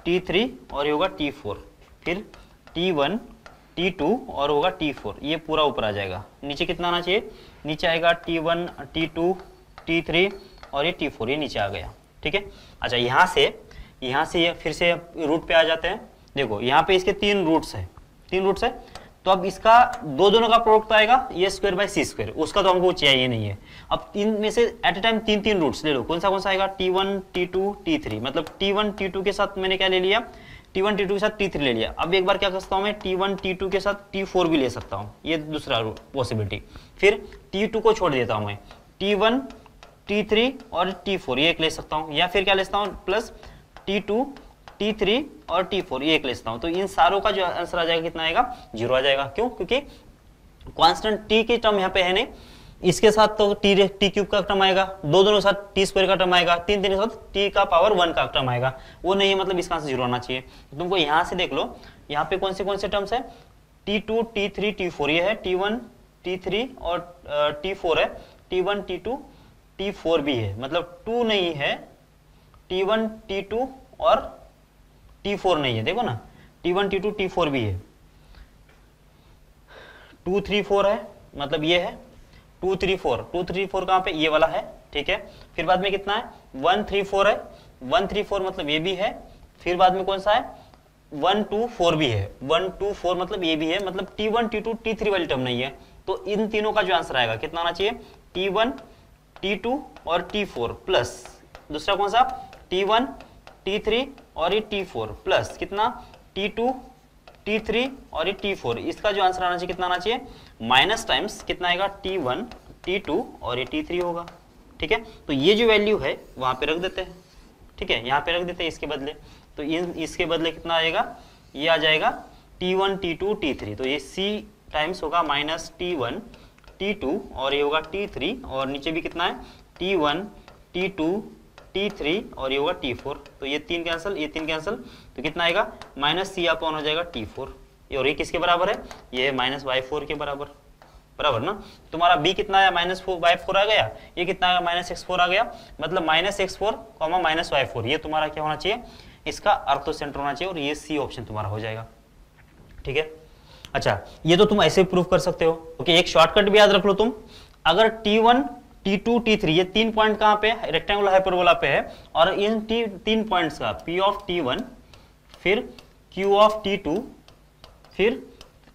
t3 और ये होगा t4, फिर t1 t2 और होगा t4, ये पूरा ऊपर आ जाएगा। नीचे कितना आना चाहिए, नीचे आएगा t1 t2 t3 और ये t4, ये नीचे आ गया, ठीक है। अच्छा यहाँ से ये फिर से रूट पे आ जाते हैं। देखो यहाँ पे इसके 3 रूट्स है, तो अब इसका दोनों का प्रोडक्ट आएगा a²/c², उसका तो हमको चाहिए नहीं है। अब तीन में से एट ए टाइम 3 रूट्स ले लो, कौन सा आएगा, t1 t2 t3, मतलब t1 t2 के साथ मैंने क्या ले लिया, t1 t2 के साथ t3 ले लिया। अब एक बार क्या कर सकता हूँ मैं, t1 t2 के साथ t4 भी ले सकता हूँ, ये दूसरा पॉसिबिलिटी। फिर t2 को छोड़ देता हूँ मैं, t1 t3 और t4 ये एक ले सकता हूँ, या फिर क्या ले सकता हूँ, प्लस t2 t3 और t4 ये एक ले सकता हूँ। तो इन सारों का जो आंसर आ जाएगा कितना आएगा, 0 आ जाएगा। क्यों, क्योंकि कांस्टेंट t की टर्म यहाँ पे है नहीं, इसके साथ तो t क्यूब का टर्म आएगा, दोनों साथ t² का टर्म आएगा, 3 के साथ t का पावर 1 का टर्म आएगा, वो नहीं है, मतलब इसका आंसर 0 आना चाहिए। तुमको यहाँ से देख लो, यहाँ पे कौन से टर्म्स है, t2 t3 t4, ये है t1 t3 और t4 है, t1 t2 t4 भी है, मतलब 2 नहीं है, t1 t2 और t4 नहीं है, देखो ना, t1 t2 t4 भी है, 2 3 4 है, मतलब ये है 2 3 4 कहाँ पे, ये वाला है, ठीक है। फिर बाद में कितना है, 1 3 4 है, 1 3 4 मतलब ये भी है, फिर बाद में कौन सा है, 1 2 4 भी है, 1 2 4 मतलब ये भी है, मतलब t1 t2 t3 वाली टर्म नहीं है। तो इन तीनों का जो आंसर आएगा कितना आना चाहिए, t1 t2 और t4 प्लस दूसरा कौन सा, t1 T3 और ये T4 प्लस कितना T2 T3 और ये T4, इसका जो आंसर आना चाहिए कितना आना चाहिए, माइनस टाइम्स कितना आएगा T1 T2 और ये T3 होगा। ठीक है, तो ये जो वैल्यू है वहां पे रख देते हैं। ठीक है, यहाँ पे रख देते हैं इसके बदले, तो इसके बदले कितना आएगा, ये आ जाएगा T1 T2 T3, तो ये C टाइम्स होगा माइनस T1 T2 और ये होगा T3 और नीचे भी कितना है T1 T2 T3 और ये होगा T4, तो ये तीन कैंसिल, ये तीन कैंसिल, तो कितना आएगा माइनस C अपॉन हो जाएगा T4, और ये किसके बराबर है, ये माइनस Y4 के बराबर, बराबर ना। तुम्हारा B कितना आया माइनस Y4 आ गया, ये कितना आया माइनस X4 आ गया, मतलब minus X4 comma minus Y4, ये तुम्हारा क्या होना चाहिए, इसका अर्थ सेंटर होना चाहिए और ये C ऑप्शन तुम्हारा हो जाएगा। ठीक है, अच्छा ये तो तुम ऐसे प्रूव कर सकते हो। ओके, एक शॉर्टकट भी याद रख लो तुम, अगर T1 T2 T3 ये तीन पॉइंट कहां पे है, रेक्टेंगुलर हाइपरबोला पे है, और इन तीन पॉइंट्स का P ऑफ T1 फिर Q ऑफ T2 फिर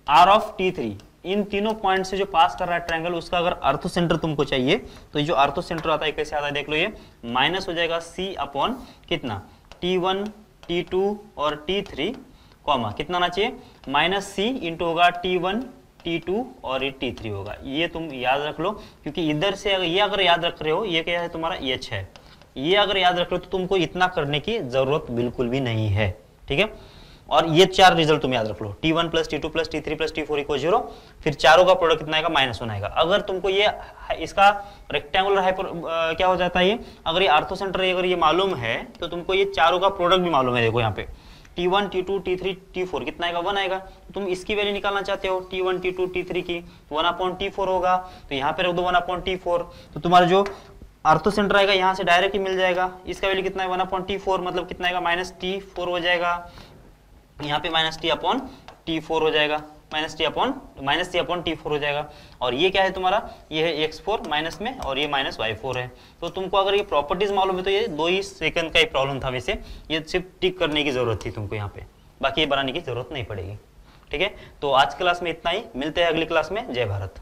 R ऑफ T3, इन तीनों पॉइंट से जो पास कर रहा है ट्रायंगल, उसका अगर अर्थो सेंटर तुमको चाहिए तो जो अर्थो सेंटर आता है कैसे आता है देख लो, ये माइनस हो जाएगा C अपॉन कितना T1 T2 और T3 कॉमा कितना आना चाहिए माइनस C इंटू होगा T1 T2 और ये T3 होगा। ये तुम याद रख लो, क्योंकि इधर से ये अगर याद रख रहे हो, ये क्या है तुम्हारा H है, ये अगर याद रख रहे हो तो तुमको इतना करने की जरूरत बिल्कुल भी नहीं है। ठीक है, और ये चार रिजल्ट तुम याद रख लो, T1 plus T2 plus T3 plus T4 equal 0, फिर चारों का प्रोडक्ट कितना आएगा -1 आएगा। अगर तुमको ये इसका रेक्टेंगुलर हाइपर क्या हो जाता है, ये अगर ये आर्थो सेंटर अगर ये मालूम है तो तुमको ये चारों का प्रोडक्ट भी मालूम है। देखो यहाँ पे T1 T2 T3 T4 कितना आएगा 1 आएगा, तुम इसकी वैल्यू निकालना चाहते हो T1 T2 T3 की 1/T4 होगा, तो यहाँ पे रख दो 1/T4, तो तुम्हारा जो आर्थो सेंटर आएगा यहाँ से डायरेक्ट ही मिल जाएगा। इसका वैल्यू कितना है 1/T4, मतलब कितना आएगा -T4 हो जाएगा, यहाँ पे -T/T4 हो जाएगा, -T/T4 हो जाएगा। और ये क्या है तुम्हारा, ये है X4 माइनस में और ये -Y4 है। तो तुमको अगर ये प्रॉपर्टीज मालूम है तो ये 2 ही सेकंड का ही प्रॉब्लम था, वैसे ये सिर्फ टिक करने की जरूरत थी तुमको यहाँ पे, बाकी ये बनाने की जरूरत नहीं पड़ेगी। ठीक है, तो आज क्लास में इतना ही, मिलते हैं अगली क्लास में। जय भारत।